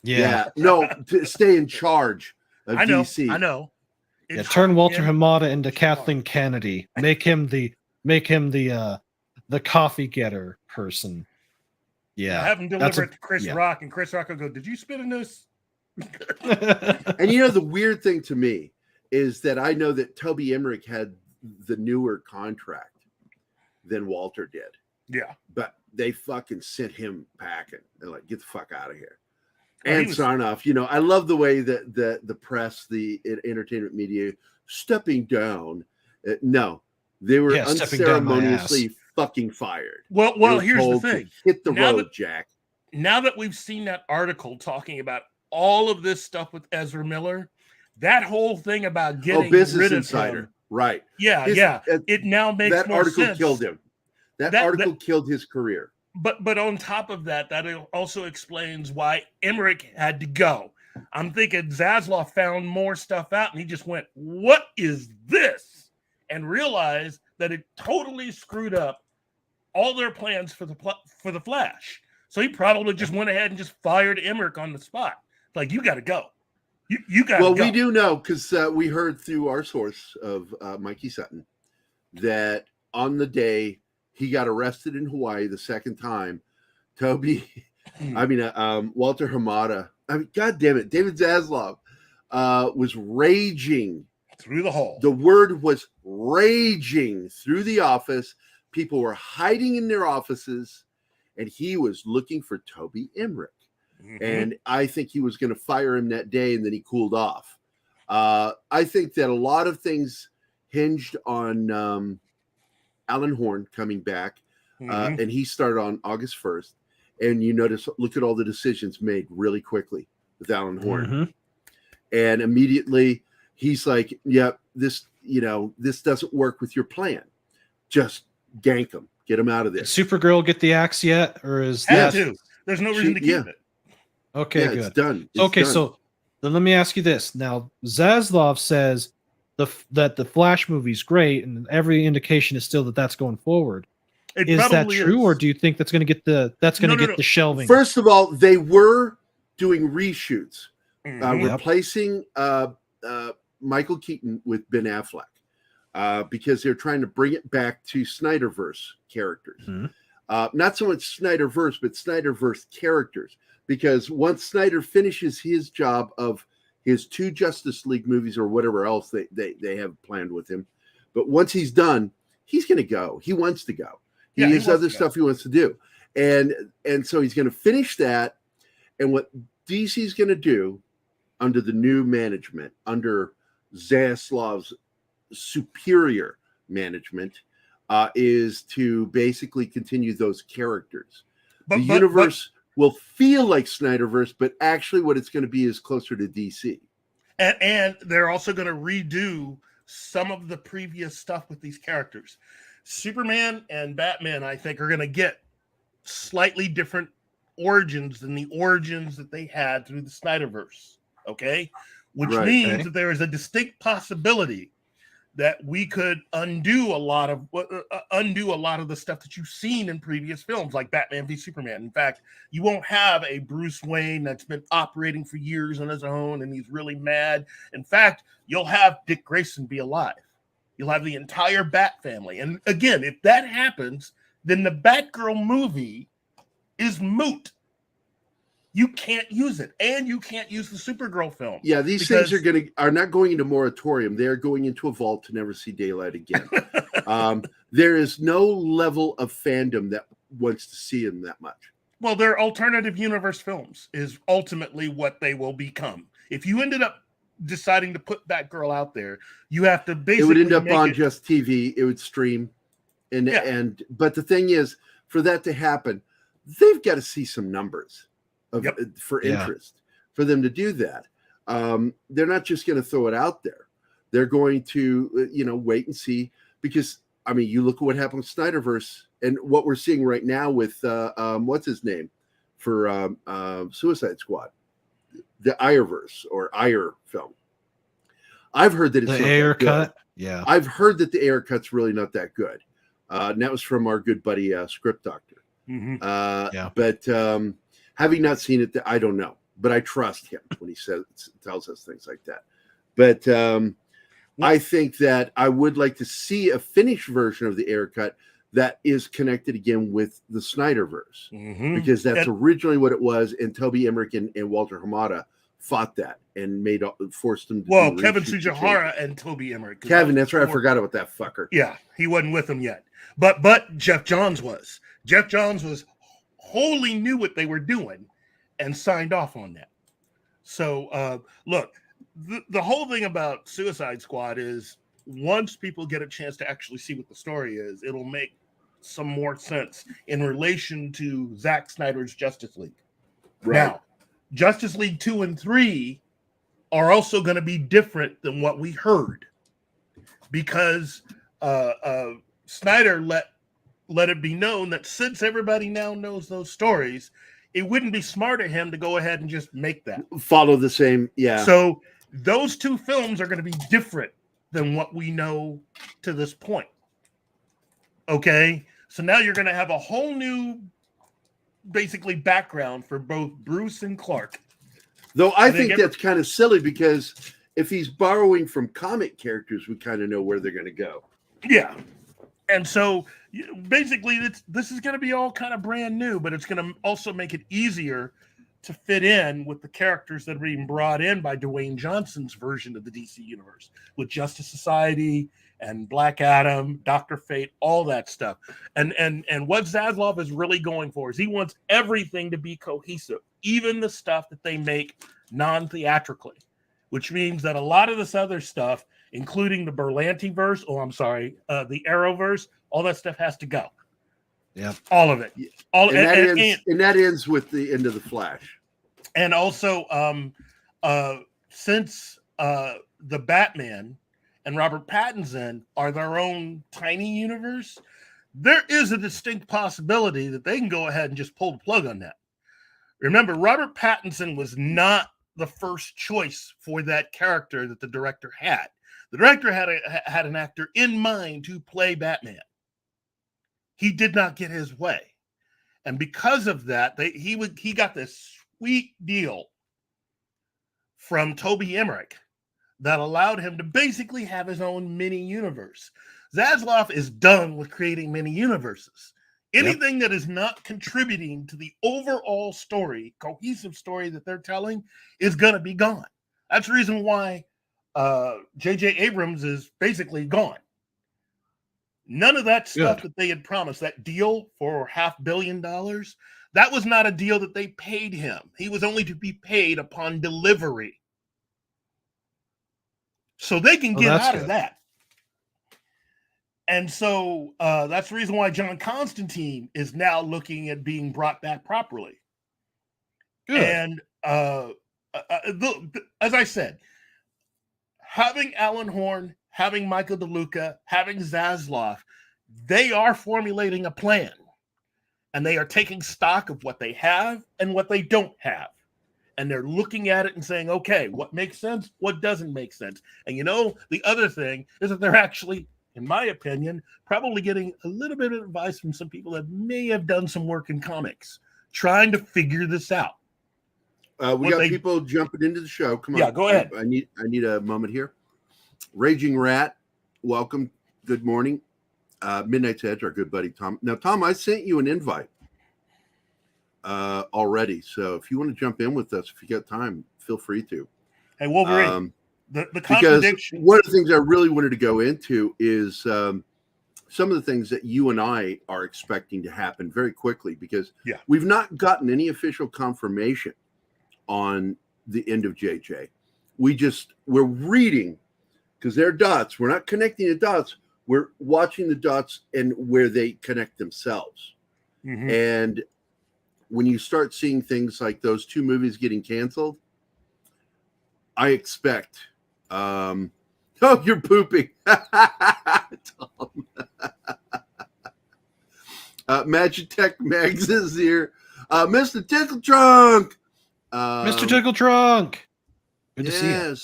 Yeah. No, to stay in charge of DC. I know. Turn Walter Hamada into Kathleen Kennedy. Make him the coffee getter person. Yeah. Have him deliver it to Chris Rock, and Chris Rock will go, "Did you spit in this?" And the weird thing to me is that I know that Toby Emmerich had the newer contract than Walter did. Yeah. But they fucking sent him packing. They're like, get the fuck out of here. And Sarnoff, I love the way that the press, the entertainment media, stepping down. No, they were unceremoniously fucking fired. Well, here's the thing. Hit the road, Jack. Now that we've seen that article talking about all of this stuff with Ezra Miller, that whole thing about getting Business rid of Insider. him. Right. Yeah, it now makes that more article sense. killed him. That article killed his career. But on top of that, that also explains why Emmerich had to go. I'm thinking Zaslav found more stuff out, and he just went, "What is this?" and realized that it totally screwed up all their plans for the Flash. So he probably just went ahead and just fired Emmerich on the spot. Like, you got to go. You got to go. Well, we do know because we heard through our source of Mikey Sutton that on the day he got arrested in Hawaii the second time, Walter Hamada, God damn it, David Zaslav was raging through the hall. The word was raging through the office. People were hiding in their offices, and he was looking for Toby Emmerich. And I think he was going to fire him that day, and then he cooled off. I think that a lot of things hinged on Alan Horn coming back, and he started on August 1st. And you notice, look at all the decisions made really quickly with Alan Horn. And immediately he's like, "Yep, this doesn't work with your plan. Just gank him, get him out of there." Did Supergirl get the axe yet, or is that? There's no reason to keep it. Okay, good. It's done. So then let me ask you this. Now, Zaslav says that the Flash movie's great, and every indication is still that that's going forward. Is that true, or do you think that's going to get the shelving? First of all, they were doing reshoots, replacing Michael Keaton with Ben Affleck, because they're trying to bring it back to Snyderverse characters. Not so much Snyderverse, but Snyderverse characters. Because once Snyder finishes his job of his 2 Justice League movies or whatever else they have planned with him, but once he's done, he's going to go. He wants to go. He has other stuff he wants to do. And so he's going to finish that. And what DC's going to do under the new management, under Zaslav's superior management, is to basically continue those characters. The universe will feel like Snyderverse, but actually what it's going to be is closer to DC. And they're also going to redo some of the previous stuff with these characters. Superman and Batman, I think, are going to get slightly different origins than the origins that they had through the Snyderverse. Okay? Which means that there is a distinct possibility that we could undo a lot of the stuff that you've seen in previous films, like Batman v Superman. In fact, you won't have a Bruce Wayne that's been operating for years on his own and he's really mad. In fact, you'll have Dick Grayson be alive. You'll have the entire Bat family. And again, if that happens, then the Batgirl movie is moot. You can't use it, and you can't use the Supergirl film. Yeah, these things are not going into moratorium. They're going into a vault to never see daylight again. There is no level of fandom that wants to see them that much. Well, they're alternative universe films is ultimately what they will become. If you ended up deciding to put Batgirl out there, you have to basically. It would end up on just TV. It would stream, but the thing is, for that to happen, they've got to see some numbers. For interest, for them to do that. They're not just going to throw it out there. They're going to, wait and see. Because, you look at what happened with Snyderverse and what we're seeing right now with, what's his name for Suicide Squad, the Ayerverse or Ayer film. I've heard that it's the Ayer cut. Yeah, I've heard that the Ayer cut's really not that good. And that was from our good buddy Script Doctor. But having not seen it, I don't know, but I trust him when he tells us things like that. But I think that I would like to see a finished version of the Ayer cut that is connected again with the Snyderverse, because that's originally what it was. And Toby Emmerich and Walter Hamada fought that and forced them to. Well, Kevin Tsujihara and Toby Emmerich. Kevin, that's right. I forgot about that fucker. Yeah, he wasn't with them yet, but Jeff Johns was. Jeff Johns was. Wholly knew what they were doing and signed off on that. So, look, the whole thing about Suicide Squad is once people get a chance to actually see what the story is, it'll make some more sense in relation to Zack Snyder's Justice League. Right. Now, Justice League 2 and 3 are also going to be different than what we heard. because Snyder let it be known that since everybody now knows those stories, it wouldn't be smart of him to go ahead and just make that. Follow the same, yeah. So those two films are going to be different than what we know to this point. Okay? So now you're going to have a whole new, basically, background for both Bruce and Clark. Though I think that's kind of silly because if he's borrowing from comic characters, we kind of know where they're going to go. Yeah. And so basically this is going to be all kind of brand new, but it's going to also make it easier to fit in with the characters that are being brought in by Dwayne Johnson's version of the DC universe with Justice Society and Black Adam, Dr. Fate, all that stuff. And what Zaslav is really going for is he wants everything to be cohesive, even the stuff that they make non-theatrically, which means that a lot of this other stuff, including the Berlanti verse, the Arrowverse, all that stuff has to go. Yeah, all of it. And that ends with the end of the Flash. And also, since the Batman and Robert Pattinson are their own tiny universe, there is a distinct possibility that they can go ahead and just pull the plug on that. Remember, Robert Pattinson was not the first choice for that character that the director had. The director had an actor in mind to play Batman. He did not get his way. And because of that, he got this sweet deal from Toby Emmerich that allowed him to basically have his own mini universe. Zaslav is done with creating mini universes. Anything that is not contributing to the overall story, cohesive story that they're telling, is going to be gone. That's the reason why J.J. Abrams is basically gone. None of that stuff that they had promised, that deal for $500 million, that was not a deal that they paid him. He was only to be paid upon delivery. So they can get out of that. And so that's the reason why John Constantine is now looking at being brought back properly. Good. And as I said, having Alan Horn, having Michael DeLuca, having Zaslav, they are formulating a plan. And they are taking stock of what they have and what they don't have. And they're looking at it and saying, okay, what makes sense? What doesn't make sense? And the other thing is that they're actually, in my opinion, probably getting a little bit of advice from some people that may have done some work in comics, trying to figure this out. We got people jumping into the show. Come on. Yeah, go ahead. I need a moment here. Raging Rat, welcome. Good morning. Midnight's Edge, our good buddy Tom. Now, Tom, I sent you an invite already. So if you want to jump in with us, if you got time, feel free to. Hey, Wolverine. The contradiction. Because one of the things I really wanted to go into is some of the things that you and I are expecting to happen very quickly, because we've not gotten any official confirmation on the end of JJ. We're reading, because they're dots. We're not connecting the dots. We're watching the dots and where they connect themselves. Mm-hmm. And when you start seeing things like those two movies getting canceled, I expect you're pooping. Tom. Magitech Mags is here. Mr. Tickle Trunk. Mr. Tickle Trunk. Good to see you.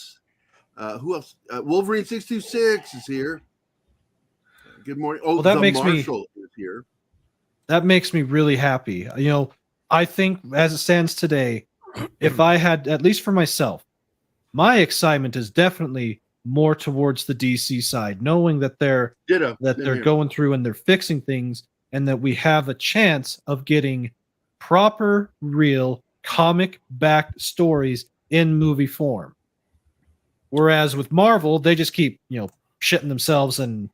Who else? Wolverine 626 is here. Good morning. Oh, well, that makes Marshall is here. That makes me really happy. I think as it stands today, if I had, at least for myself, my excitement is definitely more towards the DC side, knowing that they're going through and they're fixing things, and that we have a chance of getting proper, real comic-backed stories in movie form. Whereas with Marvel, they just keep shitting themselves, and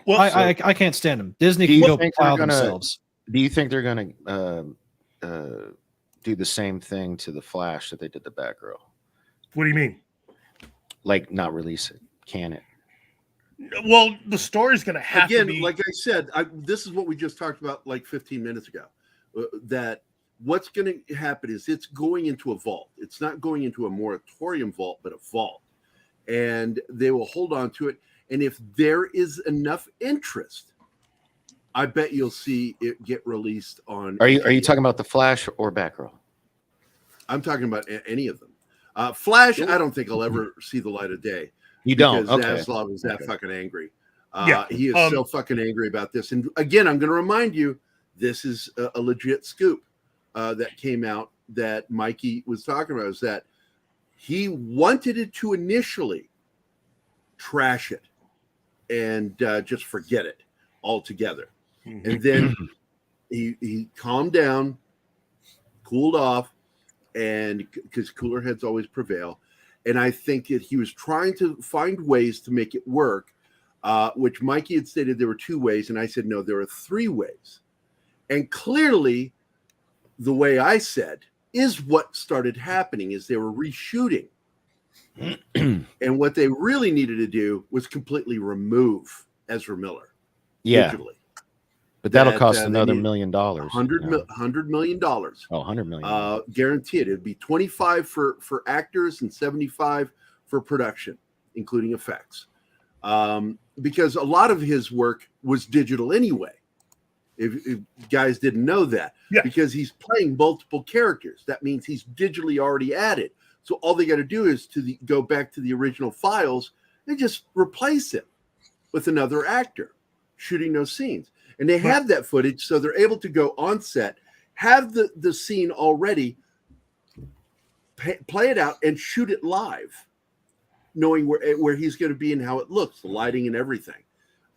I can't stand them. Disney can go pile themselves. Do you think they're going to do the same thing to the Flash that they did to Batgirl? What do you mean? Like not release it? Can it? Well, the story's going to have to be. Like I said, this is what we just talked about like 15 minutes ago. That what's going to happen is it's going into a vault. It's not going into a moratorium vault, but a vault. and they will hold on to it. And if there is enough interest, I bet you'll see it get released on. Are you talking about the Flash or Batgirl? I'm talking about any of them. Flash, I don't think I'll ever see the light of day. You don't? Because Okay. Zaslav is that fucking angry. Yeah. He is so fucking angry about this. And again, I'm going to remind you, this is a legit scoop that came out that Mikey was talking about, is that he wanted it to initially trash it and just forget it altogether. Mm-hmm. And then he calmed down, cooled off, and because cooler heads always prevail. And I think that he was trying to find ways to make it work, which Mikey had stated there were 2 ways. And I said, no, there are 3 ways. And clearly, the way I said is what started happening is they were reshooting. And what they really needed to do was completely remove Ezra Miller. Yeah. Digitally. But that'll cost another $1 million. $100 million. Oh, $100 million. Guaranteed. It'd be 25 for actors and 75 for production, including effects. Because a lot of his work was digital anyway. If guys didn't know that. Yeah. Because he's playing multiple characters. That means he's digitally already added. So all they got to do is go back to the original files and just replace him with another actor shooting those scenes. And they have that footage, so they're able to go on set, have the scene already, play it out, and shoot it live, knowing where he's going to be and how it looks, the lighting and everything.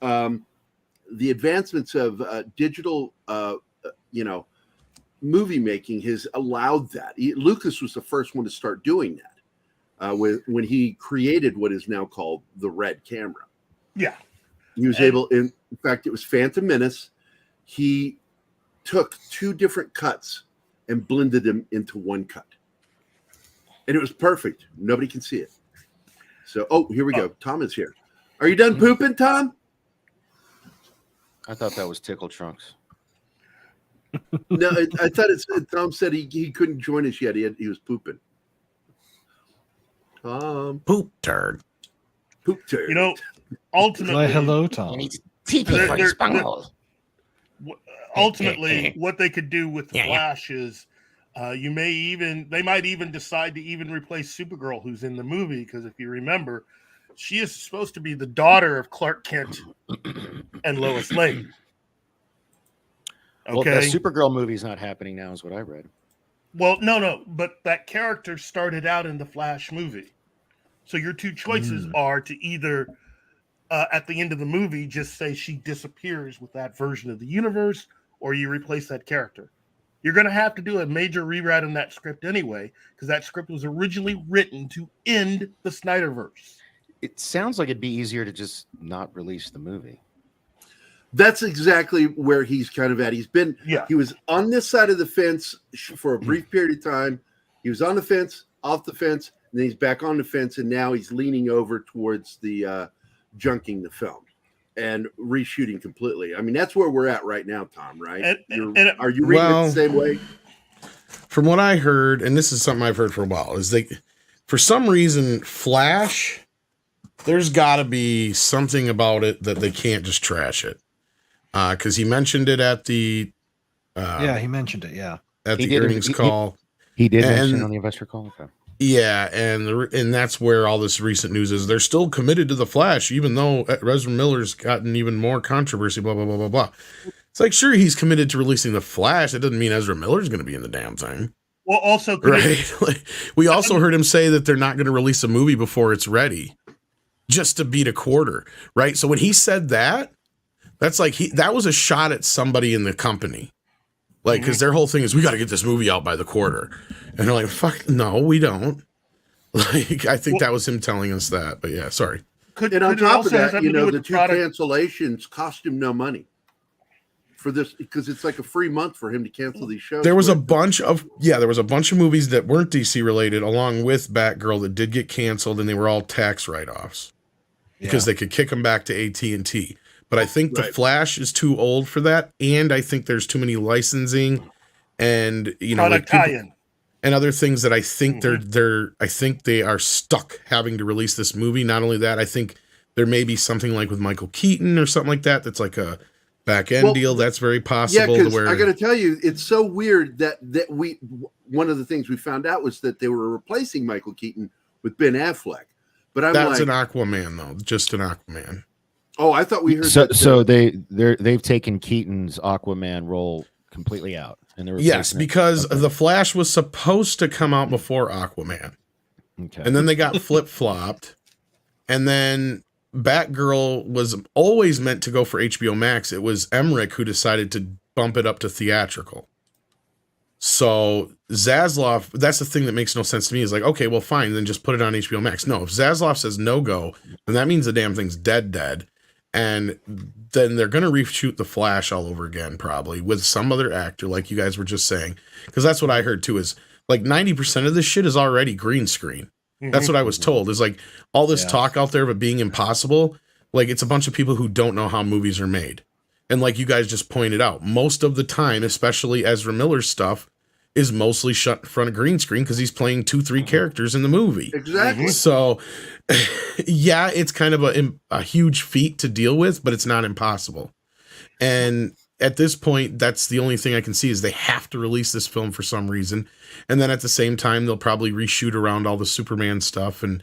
The advancements of digital, movie making has allowed that. Lucas was the first one to start doing that when he created what is now called the Red camera. Yeah. He was able, in fact, it was Phantom Menace. He took 2 different cuts and blended them into one cut. And it was perfect. Nobody can see it. So, here we go. Tom is here. Are you done pooping, Tom? I thought that was Tickle Trunks. No, I thought Tom said he couldn't join us yet. He was pooping. Tom. Poop turd. Poop turd. Ultimately, hello, Tom. Ultimately, what they could do with the Flash is they might even decide to even replace Supergirl, who's in the movie, because if you remember, she is supposed to be the daughter of Clark Kent and Lois Lane. Okay. Well, the Supergirl movie's not happening now, is what I read. Well, no, but that character started out in the Flash movie. So your 2 choices are to either at the end of the movie just say she disappears with that version of the universe, or you replace that character. You're going to have to do a major rewrite on that script anyway, because that script was originally written to end the Snyderverse. It sounds like it'd be easier to just not release the movie. That's exactly where he's kind of at. He was on this side of the fence for a brief period of time. He was on the fence, off the fence, and then he's back on the fence, and now he's leaning over towards the junking the film and reshooting completely. I mean, that's where we're at right now, Tom, right? Are you reading it the same way? From what I heard, and this is something I've heard for a while, is for some reason, Flash, there's got to be something about it that they can't just trash it. Because he mentioned it at the he mentioned it. Yeah, at the earnings call. He did mention on the investor call. Okay. Yeah, and that's where all this recent news is. They're still committed to the Flash, even though Ezra Miller's gotten even more controversy. Blah blah blah blah blah. It's like, sure, he's committed to releasing the Flash. It doesn't mean Ezra Miller's going to be in the damn thing. Well, also, right? We also heard him say that they're not going to release a movie before it's ready, just to beat a quarter, right? So when he said that. That's like that was a shot at somebody in the company. Like, because their whole thing is, we got to get this movie out by the quarter. And they're like, fuck, no, we don't. Like, I think that was him telling us that. But yeah, sorry. And on top of that, the 2 cancellations cost him no money for this, because it's like a free month for him to cancel these shows. There was a bunch of movies that weren't DC related, along with Batgirl, that did get canceled, and they were all tax write-offs because they could kick them back to AT&T. But I think the Flash is too old for that, and I think there's too many licensing and and other things that I think I think they are stuck having to release this movie. Not only that, I think there may be something like with Michael Keaton or something like that. That's like a back end deal. That's very possible. Yeah, because I got to tell you, it's so weird that one of the things we found out was that they were replacing Michael Keaton with Ben Affleck. But that's an Aquaman though, just an Aquaman. Oh, I thought we heard so they've taken Keaton's Aquaman role completely out, and yes, because The Flash was supposed to come out before Aquaman, and then they got flip flopped, and then Batgirl was always meant to go for HBO Max. It was Emmerich who decided to bump it up to theatrical. So Zaslav, that's the thing that makes no sense to me, is like, okay, well, fine, then just put it on HBO Max. No, if Zaslav says no go, then that means the damn thing's dead. And then they're going to reshoot The Flash all over again, probably with some other actor, like you guys were just saying. Because that's what I heard too, is like 90% of this shit is already green screen. That's what I was told, is like all this talk out there of it being impossible. Like it's a bunch of people who don't know how movies are made. And like you guys just pointed out, most of the time, especially Ezra Miller's stuff, is mostly shut in front of green screen because he's playing 2-3 characters in the movie. Exactly. So, yeah, it's kind of a huge feat to deal with, but it's not impossible. And at this point, that's the only thing I can see is they have to release this film for some reason. And then at the same time, they'll probably reshoot around all the Superman stuff and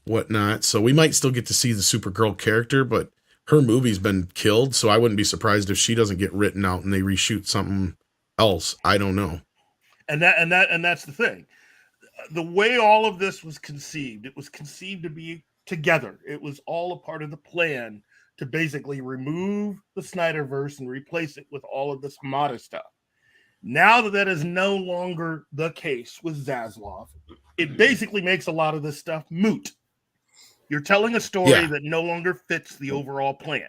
whatnot. So we might still get to see the Supergirl character, but her movie's been killed. So I wouldn't be surprised if she doesn't get written out and they reshoot something else. I don't know. And that's the thing. The way all of this was conceived, it was conceived to be together. It was all a part of the plan to basically remove the Snyderverse and replace it with all of this Hamada stuff. Now that is no longer the case with Zaslav, it basically makes a lot of this stuff moot. You're telling a story that no longer fits the overall plan.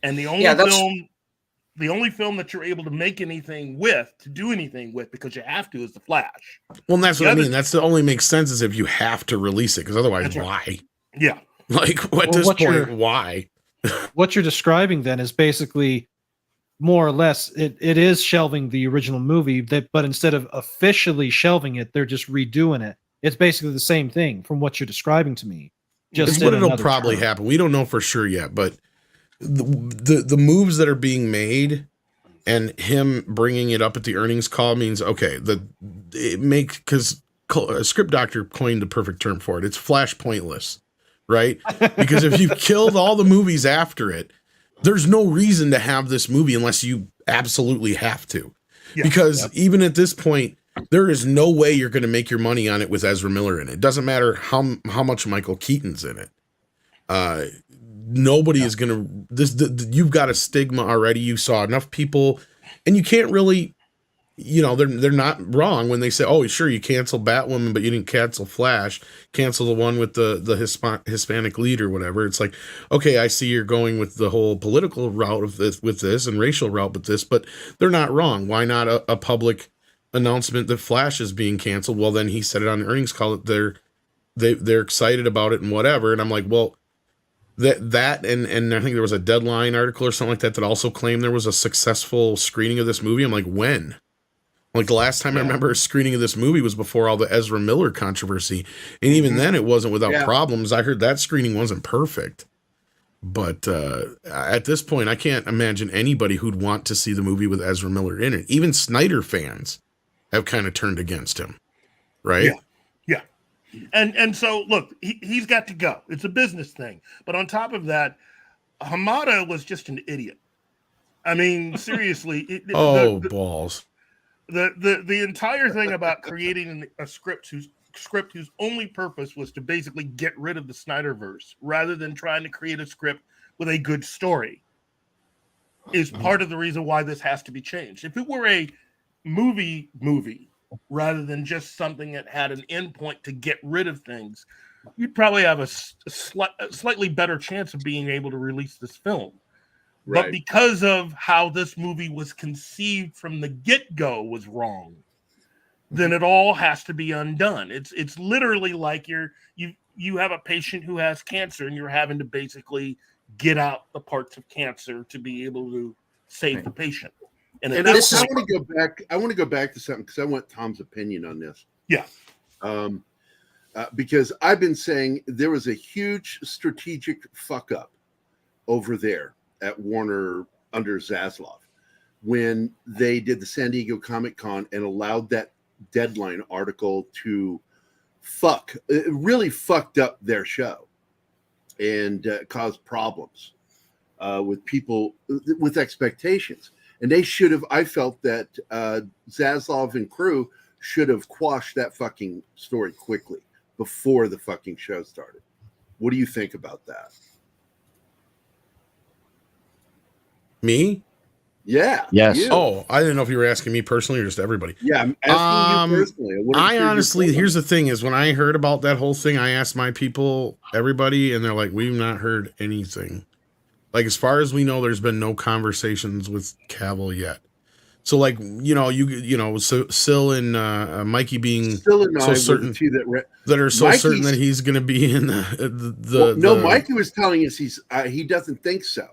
And the only film that you're able to make anything with, to do anything with, because you have to, is The Flash. Well, and that's what I mean. That's the only makes sense is if you have to release it, because otherwise, why? Yeah. Like, at this point, why? What you're describing then is basically more or less it is shelving the original movie, but instead of officially shelving it, they're just redoing it. It's basically the same thing from what you're describing to me. Just what it'll probably happen. We don't know for sure yet, but the moves that are being made and him bringing it up at the earnings call means, okay, because a script doctor coined the perfect term for it. It's flash pointless, right? Because if you've killed all the movies after it, there's no reason to have this movie unless you absolutely have to. Because even at this point, there is no way you're going to make your money on it with Ezra Miller in it. It doesn't matter how much Michael Keaton's in it. Nobody is going to, you've got a stigma already. You saw enough people, and you can't really, they're not wrong when they say, oh, sure, you canceled Batwoman, but you didn't cancel Flash, cancel the one with the Hispanic lead or whatever. It's like, okay, I see you're going with the whole political route of this with this and racial route with this, but they're not wrong. Why not a public announcement that Flash is being canceled? Well, then he said it on the earnings call that they're excited about it and whatever. And I'm like, well, that and I think there was a Deadline article or something like that also claimed there was a successful screening of this movie. I'm like, when? Like the last time I remember a screening of this movie was before all the Ezra Miller controversy. And even then it wasn't without problems. I heard that screening wasn't perfect. But at this point, I can't imagine anybody who'd want to see the movie with Ezra Miller in it. Even Snyder fans have kind of turned against him. Right? Yeah. And so, look, he's got to go. It's a business thing. But on top of that, Hamada was just an idiot. I mean, seriously. Balls. The entire thing about creating a script whose only purpose was to basically get rid of the Snyderverse rather than trying to create a script with a good story is part of the reason why this has to be changed. If it were a movie rather than just something that had an endpoint to get rid of things, you'd probably have a slightly better chance of being able to release this film. Right. But because of how this movie was conceived from the get-go was wrong, then it all has to be undone. It's literally like you have a patient who has cancer and you're having to basically get out the parts of cancer to be able to save the patient. And I want to go back. I want to go back to something because I want Tom's opinion on this. Yeah. Because I've been saying there was a huge strategic fuck up over there at Warner under Zaslav when they did the San Diego Comic Con and allowed that Deadline article to it really fucked up their show and caused problems with people with expectations. And they should have, I felt that Zaslav and crew should have quashed that fucking story quickly before the fucking show started. What do you think about that? Me? Yeah. Yes. You. Oh, I didn't know if you were asking me personally or just everybody. Yeah, I'm asking you personally. I honestly, here's the thing is when I heard about that whole thing, I asked my people, everybody, and they're like, we've not heard anything. Like, as far as we know, there's been no conversations with Cavill yet. So, like, so Sil and Mikey being so certain that are so certain that he's going to be in Mikey was telling us he doesn't think so.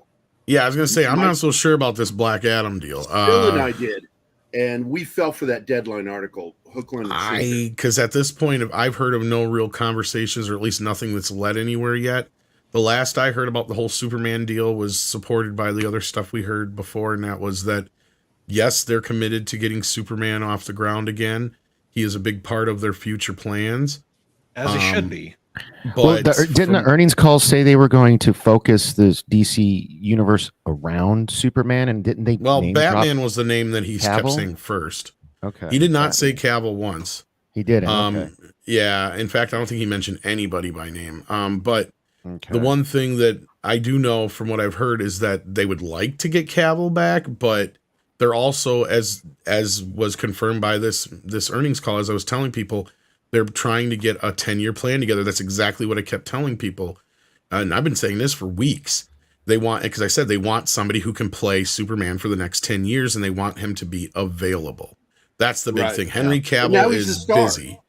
Yeah, I was going to say, I'm not so sure about this Black Adam deal. Sil and I did, and we fell for that Deadline article, hook, line, and sinker. Because at this point, I've heard of no real conversations, or at least nothing that's led anywhere yet. The last I heard about the whole Superman deal was supported by the other stuff we heard before, and that was that, yes, they're committed to getting Superman off the ground again. He is a big part of their future plans. As he should be. But didn't the earnings calls say they were going to focus this DC universe around Superman, and didn't they? Well, Batman was the name that he kept Cavill? Saying first. Okay. He did not say Cavill once. He did. Okay. Yeah. In fact, I don't think he mentioned anybody by name. But the one thing that I do know from what I've heard is that they would like to get Cavill back, but they're also, as was confirmed by this earnings call, as I was telling people, they're trying to get a 10-year plan together. That's exactly what I kept telling people. And I've been saying this for weeks. They want, because I said they want somebody who can play Superman for the next 10 years, and they want him to be available. That's the big thing. Henry Cavill is busy.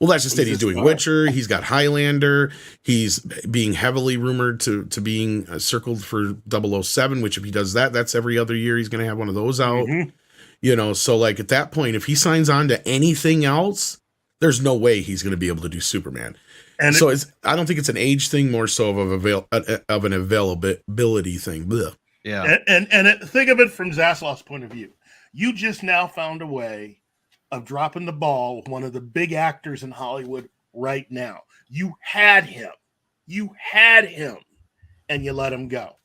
Well, that's just it. He's doing Witcher. He's got Highlander. He's being heavily rumored to being circled for 007, which if he does that, that's every other year he's going to have one of those out. Mm-hmm. So like at that point, if he signs on to anything else, there's no way he's going to be able to do Superman. And so I don't think it's an age thing, more so of an availability thing. Blech. Yeah. And think of it from Zaslav's point of view. You just now found a way of dropping the ball with one of the big actors in Hollywood right now. You had him, and you let him go.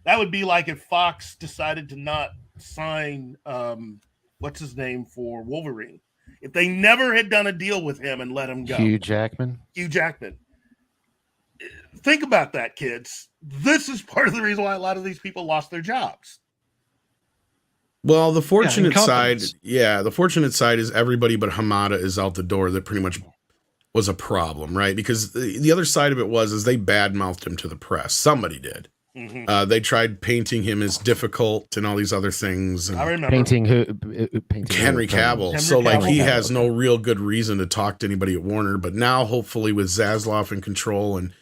That would be like if Fox decided to not sign, what's his name, for Wolverine. If they never had done a deal with him and let him go. Hugh Jackman. Think about that, kids. This is part of the reason why a lot of these people lost their jobs. Well, the fortunate side is everybody but Hamada is out the door. That pretty much was a problem, right? Because the other side of it is they badmouthed him to the press. Somebody did. Mm-hmm. They tried painting him as difficult and all these other things. And I remember painting Henry Cavill. He has no real good reason to talk to anybody at Warner. But now, hopefully, with Zaslav in control, and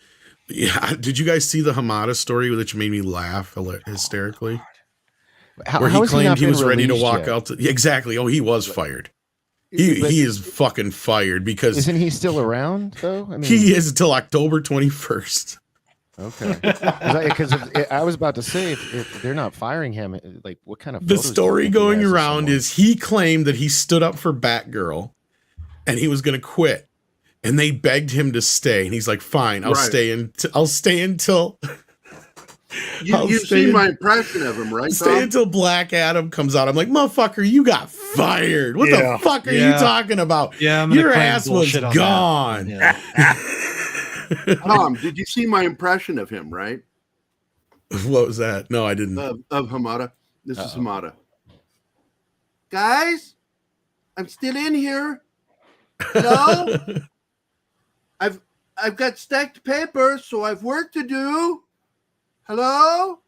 did you guys see the Hamada story, which made me laugh hysterically? Where he claimed he was ready to walk out. Exactly. Oh, he was fired. He is fucking fired because isn't he still around though? I mean, he is until October 21st. Okay, because I was about to say if they're not firing him, like what kind of the story going around is he claimed that he stood up for Batgirl and he was going to quit, and they begged him to stay, and he's like, "Fine, I'll stay until." You've seen my impression of him, right? Stay until Black Adam comes out. I'm like, motherfucker, you got fired. What the fuck are you talking about? Yeah, your ass was gone. Yeah. Tom, did you see my impression of him, right? What was that? No, I didn't. Of Hamada. This is Hamada. Guys, I'm still in here. Hello? I've got stacked paper, so I've work to do. Hello?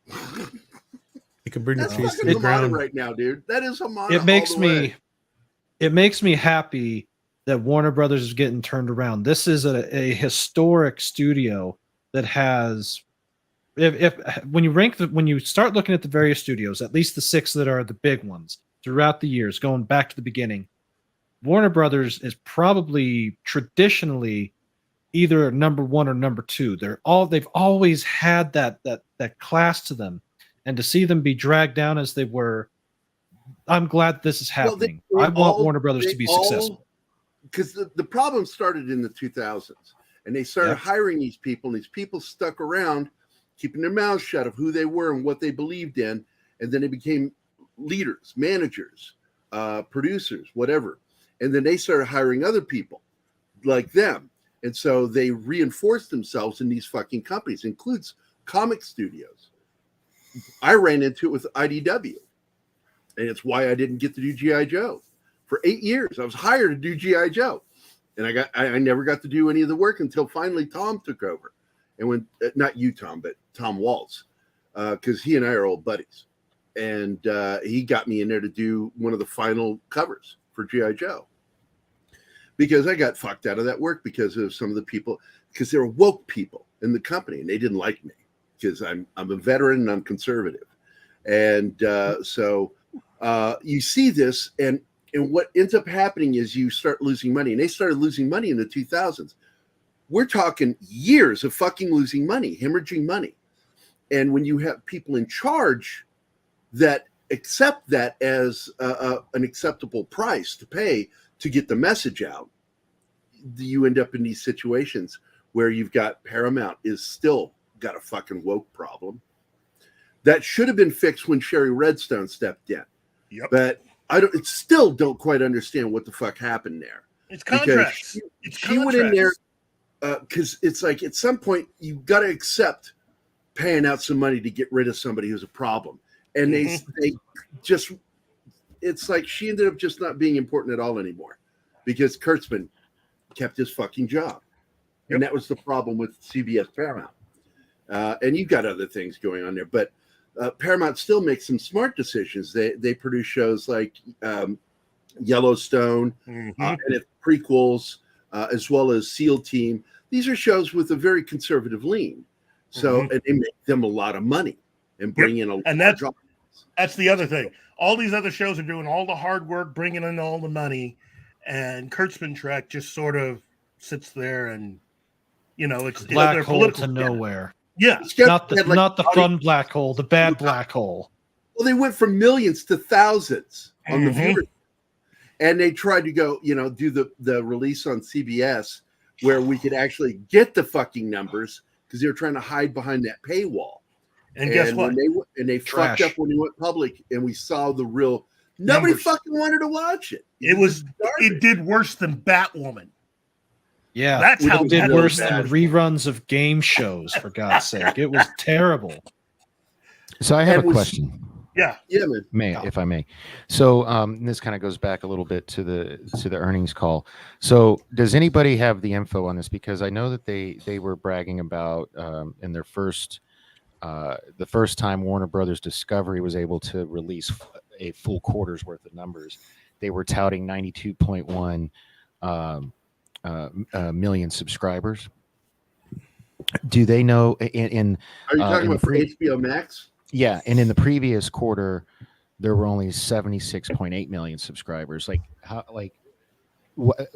You can bring That's the face to fucking the ground right now, dude. That is Hamada. It makes me happy that Warner Brothers is getting turned around. This is a historic studio that has, when you start looking at the various studios, at least the 6 that are the big ones, throughout the years, going back to the beginning, Warner Brothers is probably traditionally either number one or number two. They've always had that class to them, and to see them be dragged down as they were, I'm glad this is happening. I want Warner Brothers to be successful. Because the problem started in the 2000s, and they started hiring these people, and these people stuck around, keeping their mouths shut of who they were and what they believed in, and then they became leaders, managers, producers, whatever. And then they started hiring other people like them. And so they reinforced themselves in these fucking companies, includes comic studios. I ran into it with IDW, and it's why I didn't get to do G.I. Joe. For 8 years, I was hired to do G.I. Joe, and I never got to do any of the work until finally Tom took over. And when, not you, Tom, but Tom Waltz, because he and I are old buddies. And he got me in there to do one of the final covers for G.I. Joe. Because I got fucked out of that work because of some of the people, because they were woke people in the company, and they didn't like me because I'm a veteran and I'm conservative. And so you see this, and what ends up happening is you start losing money. And they started losing money in the 2000s. We're talking years of fucking losing money, hemorrhaging money. And when you have people in charge that accept that as an acceptable price to pay to get the message out, you end up in these situations where you've got Paramount is still got a fucking woke problem that should have been fixed when Sherry Redstone stepped in. Yep. But still don't quite understand what the fuck happened there. It's contracts. She went in there because it's like at some point you got to accept paying out some money to get rid of somebody who's a problem. And they just, it's like she ended up just not being important at all anymore because Kurtzman kept his fucking job. Yep. And that was the problem with CBS Paramount. And you've got other things going on there, but Paramount still makes some smart decisions. They produce shows like Yellowstone and its prequels, as well as SEAL Team. These are shows with a very conservative lean. So and they make them a lot of money and bring in a lot of jobs. That's the other thing. All these other shows are doing all the hard work, bringing in all the money, and Kurtzman Trek just sort of sits there and, it's black hole to nowhere. Yeah, not the fun black hole, the bad black hole. Well, they went from millions to thousands on the viewers, and they tried to go, do the release on CBS where we could actually get the fucking numbers because they were trying to hide behind that paywall. And guess what? They fucked up when they went public, and we saw the real. Nobody fucking wanted to watch it. It did worse than Batwoman. Yeah, that's how it did worse than reruns of game shows. For God's sake, it was terrible. So I have a question. Yeah, man. If I may. So this kind of goes back a little bit to the earnings call. So does anybody have the info on this? Because I know that they were bragging about in their the first time Warner Brothers Discovery was able to release a full quarter's worth of numbers, they were touting 92.1 million subscribers. Do they know? Are you talking about for HBO Max? Yeah, and in the previous quarter, there were only 76.8 million subscribers. What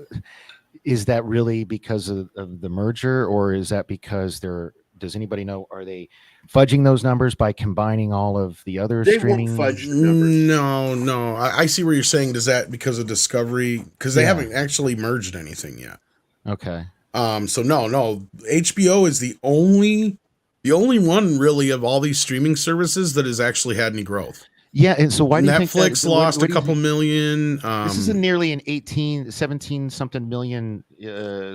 is that really because of the merger, or is that because does anybody know? Are they fudging those numbers by combining all of the other streaming? Won't fudge the numbers. No. I see where you're saying. Is that because of Discovery? Because they haven't actually merged anything yet. Okay. So no. HBO is the only one really of all these streaming services that has actually had any growth. Yeah, and so why do you think Netflix lost a couple million? This is nearly an 17 something million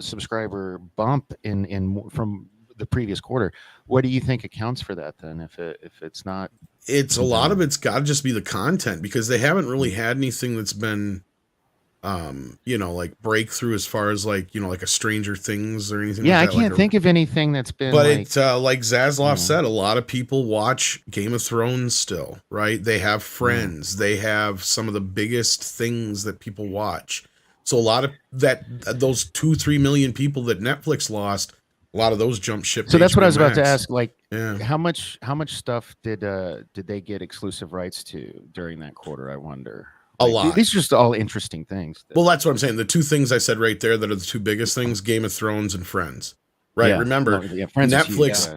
subscriber bump in from the previous quarter. What do you think accounts for that then? If it's not, it's a lot of it's got to just be the content because they haven't really had anything that's been, like breakthrough as far as like a Stranger Things or anything. Yeah, like I can't think of anything that's been. But it's like Zaslav said, a lot of people watch Game of Thrones still, right? They have Friends. They have some of the biggest things that people watch. So a lot of those 2-3 million people that Netflix lost. A lot of those jump ship. So that's what I was about to ask. How much stuff did they get exclusive rights to during that quarter? I wonder. A lot. These are just all interesting things. Well, that's what I'm saying. The two things I said right there that are the two biggest things: Game of Thrones and Friends. Right? Yeah. Remember, Friends is Netflix.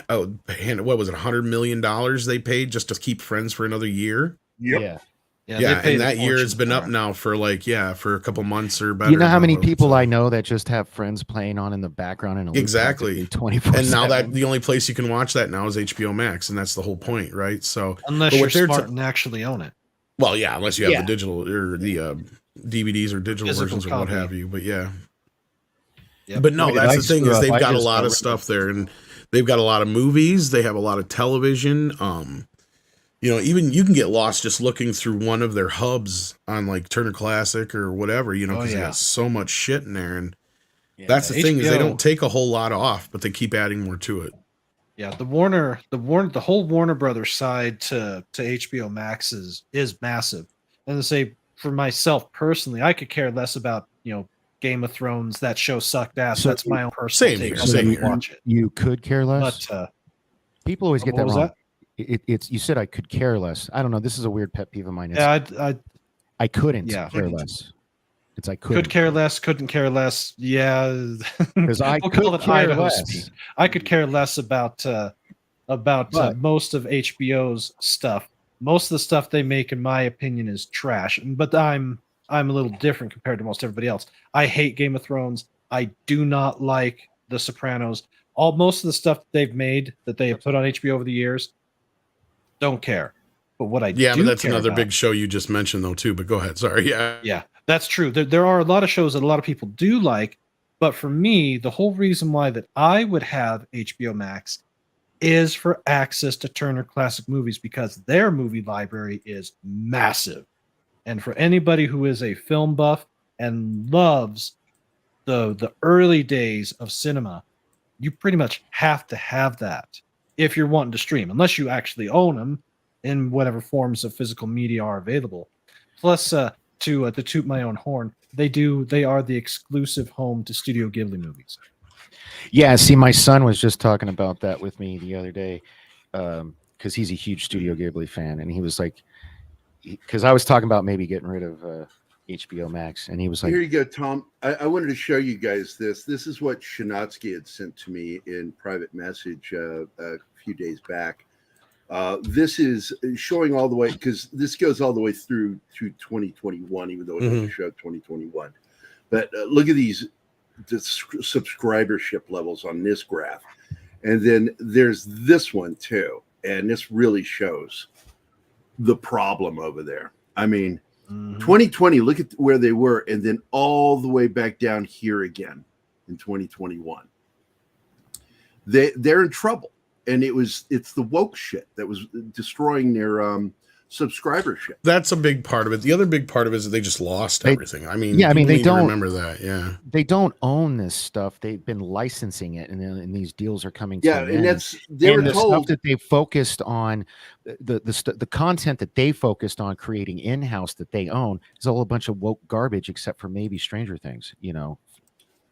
huge, What was it? $100 million they paid just to keep Friends for another year. Yep. Yeah, they and paid a that year it's been fortune up for it. now for for a couple months or better. You know how many now, people so- I know that just have Friends playing on in the background and Exactly. 24/7. And now that the only place you can watch that now is HBO Max, and that's the whole point, right? So Unless but you're what they're smart and actually own it. well, yeah, unless you have the digital or the DVDs or digital Physical versions or what copy. have you. But yeah. Yep. But no, Wait, did that's I the thing screw is up? they've I got a just lot of got stuff there, and they've got a lot of movies. They have a lot of television. Even you can get lost just looking through one of their hubs on like Turner Classic or whatever, because they got so much shit in there. And that's the thing is they don't take a whole lot off, but they keep adding more to it. Yeah, the whole Warner Brothers side to HBO Max is massive. And to say for myself personally, I could care less about Game of Thrones. That show sucked ass. So That's my own personal same take. here, I'll same never here. watch it. You could care less. But people always get what that was wrong. It's you said I could care less. I don't know. This is a weird pet peeve of mine. It's, yeah, I couldn't yeah. care less. It's I could care less, couldn't care less. Yeah, because I We'll call could it care Idaho less. speak. I could care less about most of HBO's stuff. Most of the stuff they make, in my opinion, is trash. But I'm a little different compared to most everybody else. I hate Game of Thrones. I do not like The Sopranos. Most of the stuff they've made that they have put on HBO over the years, don't care. But what I Yeah, do but that's care another about, big show you just mentioned though too. But go ahead. Sorry. Yeah, that's true. There are a lot of shows that a lot of people do like, but for me, the whole reason why that I would have HBO Max is for access to Turner Classic Movies, because their movie library is massive. And for anybody who is a film buff and loves the early days of cinema, you pretty much have to have that if you're wanting to stream, unless you actually own them in whatever forms of physical media are available. Plus, to toot my own horn, they are the exclusive home to Studio Ghibli movies. Yeah, see, my son was just talking about that with me the other day, because he's a huge Studio Ghibli fan, and he was like, because I was talking about maybe getting rid of HBO Max, and he was like, "Here you go, Tom. I wanted to show you guys this. This is what Shinatsky had sent to me in private message a few days back. This is showing all the way, because this goes all the way through to 2021, even though it doesn't show 2021. But look at these subscribership levels on this graph, and then there's this one too, and this really shows the problem over there. I mean, 2020, look at where they were, and then all the way back down here again in 2021. They're in trouble, and it's the woke shit that was destroying their subscribership. That's a big part of it. The other big part of it is that they just lost everything. I mean, they don't remember that. Yeah, they don't own this stuff. They've been licensing it, and these deals are coming. Yeah, to and they were told stuff that they focused on, the content that they focused on creating in-house that they own is all a bunch of woke garbage, except for maybe Stranger Things.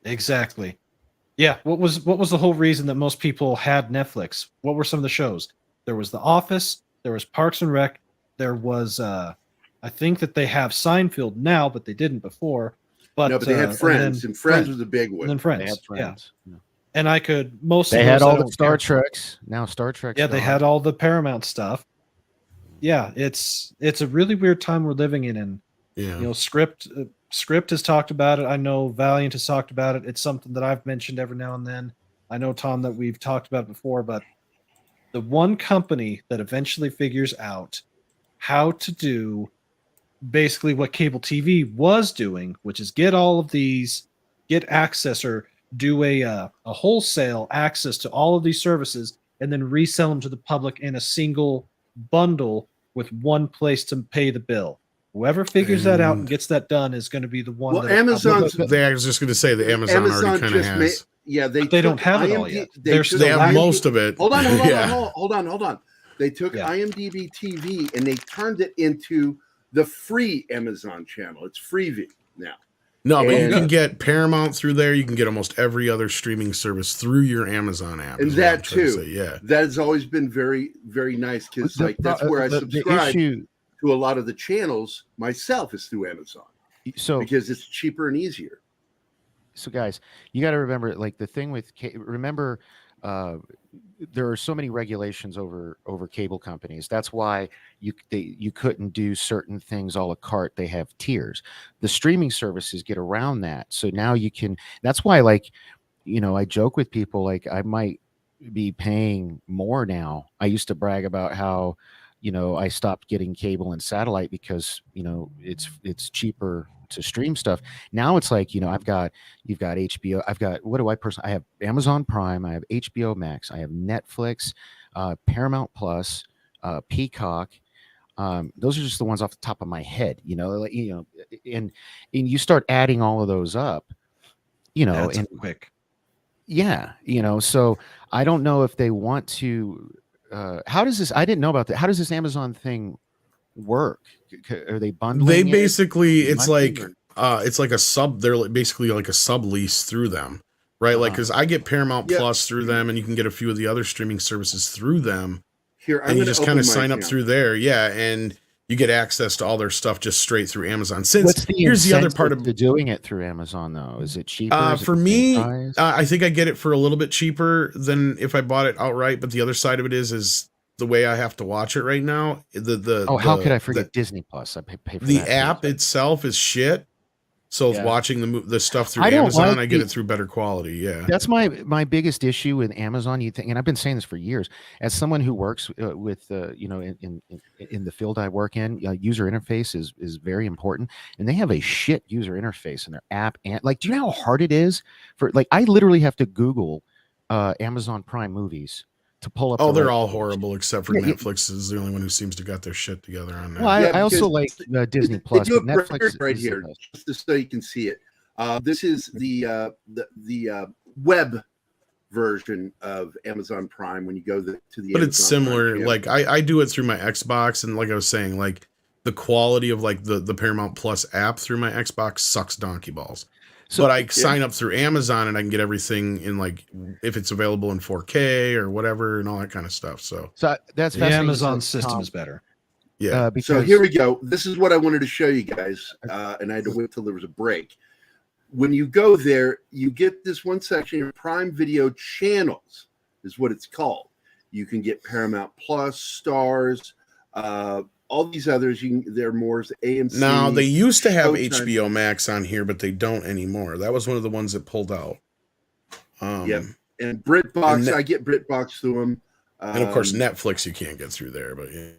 Exactly. Yeah. What was the whole reason that most people had Netflix? What were some of the shows? There was The Office. There was Parks and Rec. There was, I think that they have Seinfeld now, but they didn't before. But they had Friends, and Friends was a big one. And then Friends. They had Friends. Yeah. And I could They had all the Star Treks. Now Star Trek. Yeah, they had all the Paramount stuff. Yeah, it's a really weird time we're living in, and Script has talked about it. I know Valiant has talked about it. It's something that I've mentioned every now and then. I know, Tom, that we've talked about it before, but the one company that eventually figures out how to do basically what cable TV was doing, which is get access or do a wholesale access to all of these services and then resell them to the public in a single bundle with one place to pay the bill. Whoever figures that out and gets that done is going to be the one. Well, Amazon's. I was just going to say the Amazon already kind of has. They don't have it all yet. They have most of it. Hold on. They took IMDb TV and they turned it into the free Amazon channel. It's Freevee now. No, but you can get Paramount through there. You can get almost every other streaming service through your Amazon app. And that too. Yeah, that has always been very, very nice because that's where I subscribe. to a lot of the channels myself is through Amazon. So because it's cheaper and easier. So guys, you got to remember, like the thing with remember, there are so many regulations over cable companies. That's why you couldn't do certain things a la carte. They have tiers. The streaming services get around that, so now you can. That's why, like, I joke with people like I might be paying more now. I used to brag about how, I stopped getting cable and satellite because it's cheaper to stream stuff. Now it's like, you've got HBO. I have Amazon Prime, I have HBO Max, I have Netflix, Paramount Plus, Peacock. Those are just the ones off the top of my head, and you start adding all of those up, That's and quick. yeah, so I don't know if they want to. How does this? I didn't know about that. How does this Amazon thing work? Are they bundling? They it? basically, it's like Or- it's like a sub. They're basically like a sublease through them, right? Like, because I get Paramount Plus through them, and you can get a few of the other streaming services through them. Here, and you just kind of sign up through there, and you get access to all their stuff just straight through Amazon. Here's the other part of doing it through Amazon, though. Is it cheaper? For me, I think I get it for a little bit cheaper than if I bought it outright. But the other side of it is the way I have to watch it right now. How could I forget Disney Plus? I pay for the that app itself is shit. So watching the stuff through I don't Amazon, like I get it through better quality. Yeah, that's my biggest issue with Amazon. You think, and I've been saying this for years, as someone who works with in the field I work in, user interface is very important, and they have a shit user interface in their app. And like, do you know how hard it is for I literally have to Google Amazon Prime movies to pull up. Oh, they're all horrible except for Netflix is the only one who seems to got their shit together on there. Well, I also like Disney Plus, but Netflix right here, just so you can see it. This is the web version of Amazon Prime when you go to the. But Amazon it's similar. Prime like I do it through my Xbox, and like I was saying, like the quality of like the Paramount Plus app through my Xbox sucks donkey balls. But I sign up through Amazon and I can get everything in if it's available in 4K or whatever and all that kind of stuff. So that's the Amazon system is better. Yeah. So here we go. This is what I wanted to show you guys, and I had to wait till there was a break. When you go there, you get this one section, Prime Video Channels is what it's called. You can get Paramount Plus, Stars, all these others. There are more AMC. Now they used to have HBO Max on here, but they don't anymore. That was one of the ones that pulled out. Yep. And BritBox, I get BritBox through them. And of course, Netflix you can't get through there, but yeah.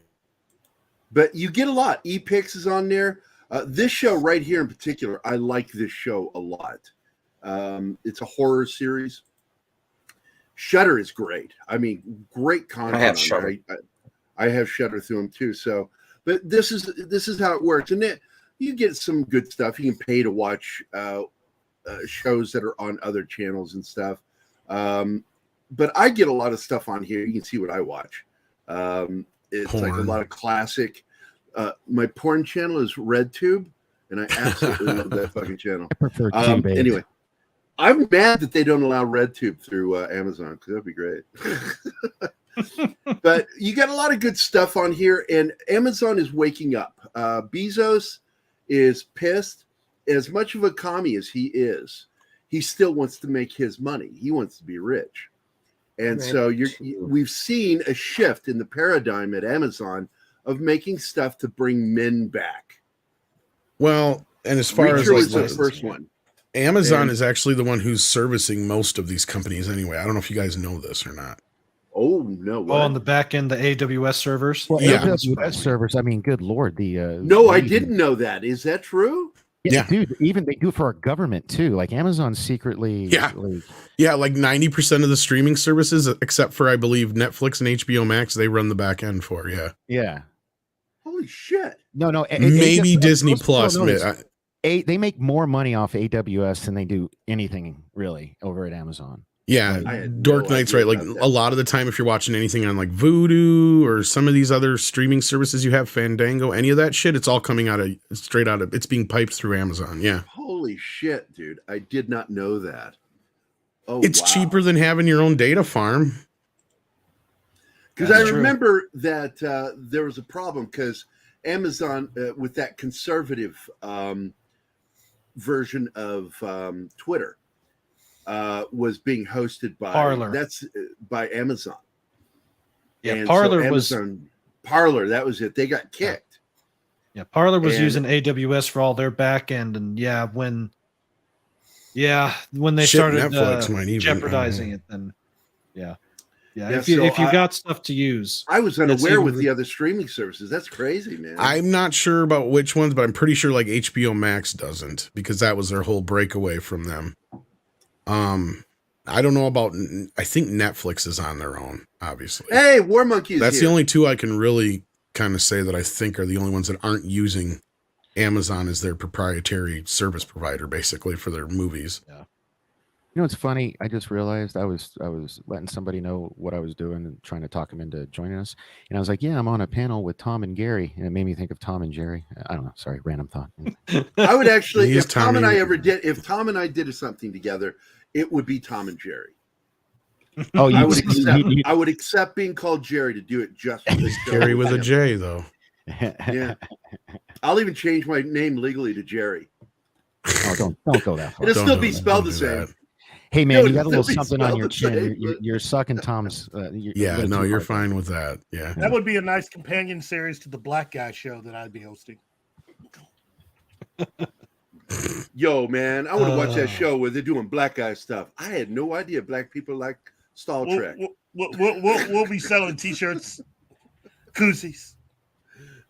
But you get a lot. ePix is on there. This show right here in particular, I like this show a lot. It's a horror series. Shudder is great. I mean, great content. I have Shudder. I have Shudder through them too. So, but this is how it works, and you get some good stuff. You can pay to watch shows that are on other channels and stuff. But I get a lot of stuff on here. You can see what I watch. It's porn. Like a lot of classic. My porn channel is RedTube, and I absolutely love that fucking channel. I prefer anyway, I'm mad that they don't allow RedTube through Amazon because that'd be great. But you got a lot of good stuff on here, and Amazon is waking up. Bezos is pissed. As much of a commie as he is, he still wants to make his money. He wants to be rich. And so we've seen a shift in the paradigm at Amazon of making stuff to bring men back. Well, and as far as like the first one, Amazon is actually the one who's servicing most of these companies anyway. I don't know if you guys know this or not. Oh no! What? On the back end, the AWS servers. Well, AWS servers. I mean, good lord, no, I didn't know that. Is that true? Yeah, dude. Even they do it for our government too. Like Amazon secretly. Yeah, like 90% of the streaming services, except for I believe Netflix and HBO Max, they run the back end for. Yeah. Holy shit! No. Maybe Disney Plus. They make more money off AWS than they do anything really over at Amazon. Yeah, Dork Knight's right. Like a lot of the time, if you're watching anything on like Vudu or some of these other streaming services, you have Fandango, any of that shit, it's all coming straight out of. It's being piped through Amazon. Yeah. Holy shit, dude! I did not know that. Oh, it's cheaper than having your own data farm. Because I remember that there was a problem because Amazon with that conservative version of Twitter was being hosted by Parler. That's by Amazon. Yeah, and Parler so was Amazon, Parler. That was it. They got kicked. Yeah, Parler was And- using AWS for all their back end, and when they Shit, started Netflix might even, jeopardizing it, then yeah. Yeah, If you so got stuff to use, I was That's unaware even with re- the other streaming services. That's crazy, man. I'm not sure about which ones, but I'm pretty sure like HBO Max doesn't, because that was their whole breakaway from them. I don't know about. I think Netflix is on their own, obviously. Hey, War Monkey is That's here. the only two I can really kind of say that I think are the only ones that aren't using Amazon as their proprietary service provider, basically, for their movies. You know, it's funny. I just realized I was letting somebody know what I was doing and trying to talk him into joining us. And I was like, "Yeah, I'm on a panel with Tom and Gary," and it made me think of Tom and Jerry. I don't know. Sorry, random thought. I would actually, He's if Tom and Tommy- I ever did, if Tom and I did something together, it would be Tom and Jerry. Oh, I would accept. I would accept being called Jerry to do it just for this show. Gary with a J, though. Yeah, I'll even change my name legally to Jerry. Oh, don't go that far. It'll Don't still do be that. spelled Don't the do same. that. Hey man, No, you got a little nothing something on your spelled the chin. same, You're, but- you're sucking Tom's. Yeah, no, you're fine with that. Yeah. That would be a nice companion series to the Black Guy show that I'd be hosting. Yo, man, I want to watch that show where they're doing black guy stuff. I had no idea black people like Star Trek. We'll be selling T-shirts, koozies.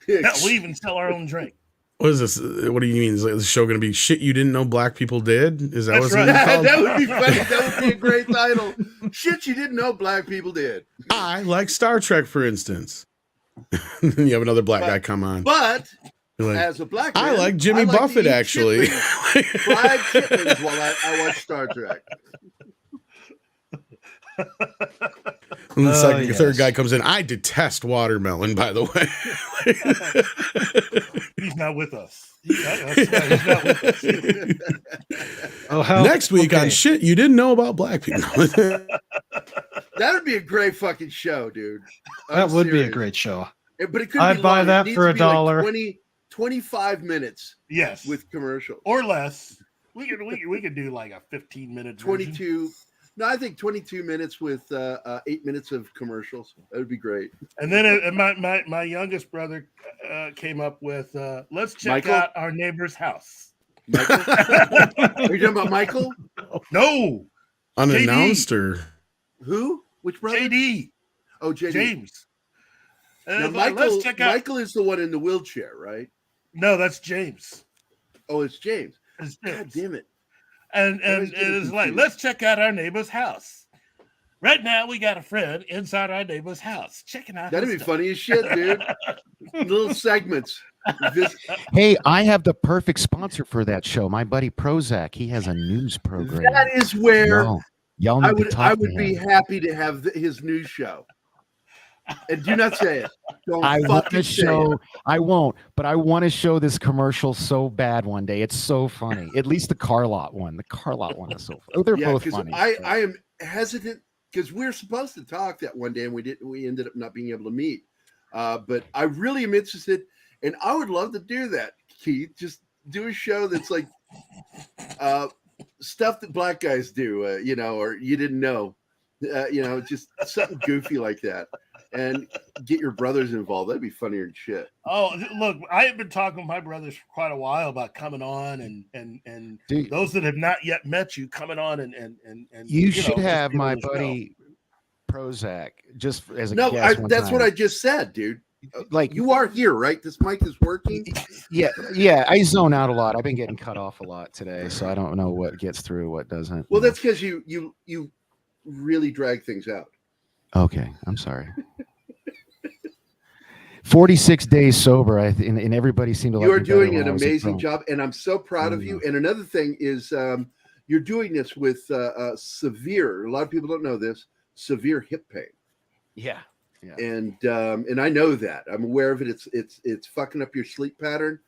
Hell, we even sell our own drink. What is this? What do you mean? Is the show going to be shit you didn't know black people did? Is that That's what's right. going to be called? That would be funny. That would be a great title. Shit you didn't know black people did. I like Star Trek, for instance. You have another black guy come on. But You're like, as a black I man, like Jimmy to Buffett, eat actually. chitlins, fried chitlins while I watch Star Trek. And the third yes. guy comes in. I detest watermelon, by the way. He's not with us. He's not with us. Next week on shit you didn't know about black people. That would be a great fucking show, dude. That would be a serious. great show. But it could I'd be buy long. It that needs for to be like $1. 25 minutes Yes, with commercials. or less. We could do like a 15-minute 22. No, I think 22 minutes with 8 minutes of commercials. That would be great. And then my youngest brother came up with let's check Michael? out our neighbor's house. Michael? Are you talking about Michael? No, Unannounced or Who? Which brother? JD Oh, JD. James. Now, Let's Michael, check out. Michael is the one in the wheelchair, right? No, that's James. Oh, it's James. It's God James. damn it. And always it getting is like, confused. let's check out our neighbor's house. Right now, we got a friend inside our neighbor's house checking out. That'd be his stuff. funny as shit, dude. Little segments. Hey, I have the perfect sponsor for that show. My buddy Prozac. He has a news program. That is where Y'all I need to would talk to be him. happy to have his news show. And do not say it. Don't I want fucking to say show. it. I won't, but I want to show this commercial so bad one day. It's so funny. At least the car lot one. The car lot one is so. Oh, they're Yeah, both because funny. I am hesitant because we were supposed to talk that one day and we didn't. We ended up not being able to meet. But I really am interested, and I would love to do that, Keith. Just do a show that's like stuff that black guys do, or you didn't know, just something goofy like that, and get your brothers involved. That'd be funnier than shit. Oh, look, I have been talking with my brothers for quite a while about coming on, and Dude, those that have not yet met you coming on, and you should just have being on my the show. buddy Prozac just as a No, guest. one that's what time. I just said, dude. like. You are here, right? This mic is working. Yeah. I zone out a lot. I've been getting cut off a lot today, so I don't know what gets through, what doesn't. Well, that's because you really drag things out. Okay. I'm sorry. 46 days sober, and everybody seemed to like You are me better doing when an I was a amazing drunk. job, and I'm so proud of you. And another thing is, you're doing this with severe. A lot of people don't know this severe hip pain, Yeah. and I know that. I'm aware of it. It's fucking up your sleep pattern.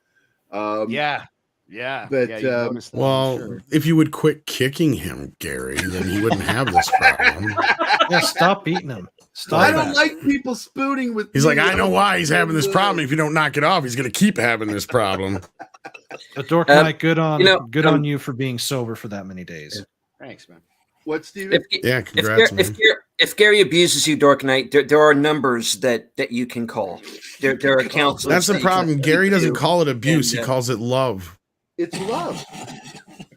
Yeah. Yeah. But, you noticed that, I'm Well, sure. if you would quit kicking him, Gary, then he wouldn't have this problem. Yeah, stop beating him. Stop I don't that. like people spooning with He's me. like, I know why he's having this Good. problem. If you don't knock it off, he's going to keep having this problem. But Dork Mike, good on on you for being sober for that many days. Thanks, man. What, Steven? Yeah, congrats, man. If Gary abuses you, Dork Knight, there are numbers that you can call. There are counselors. That's the problem. Gary doesn't call it abuse. And, He calls it love. It's love.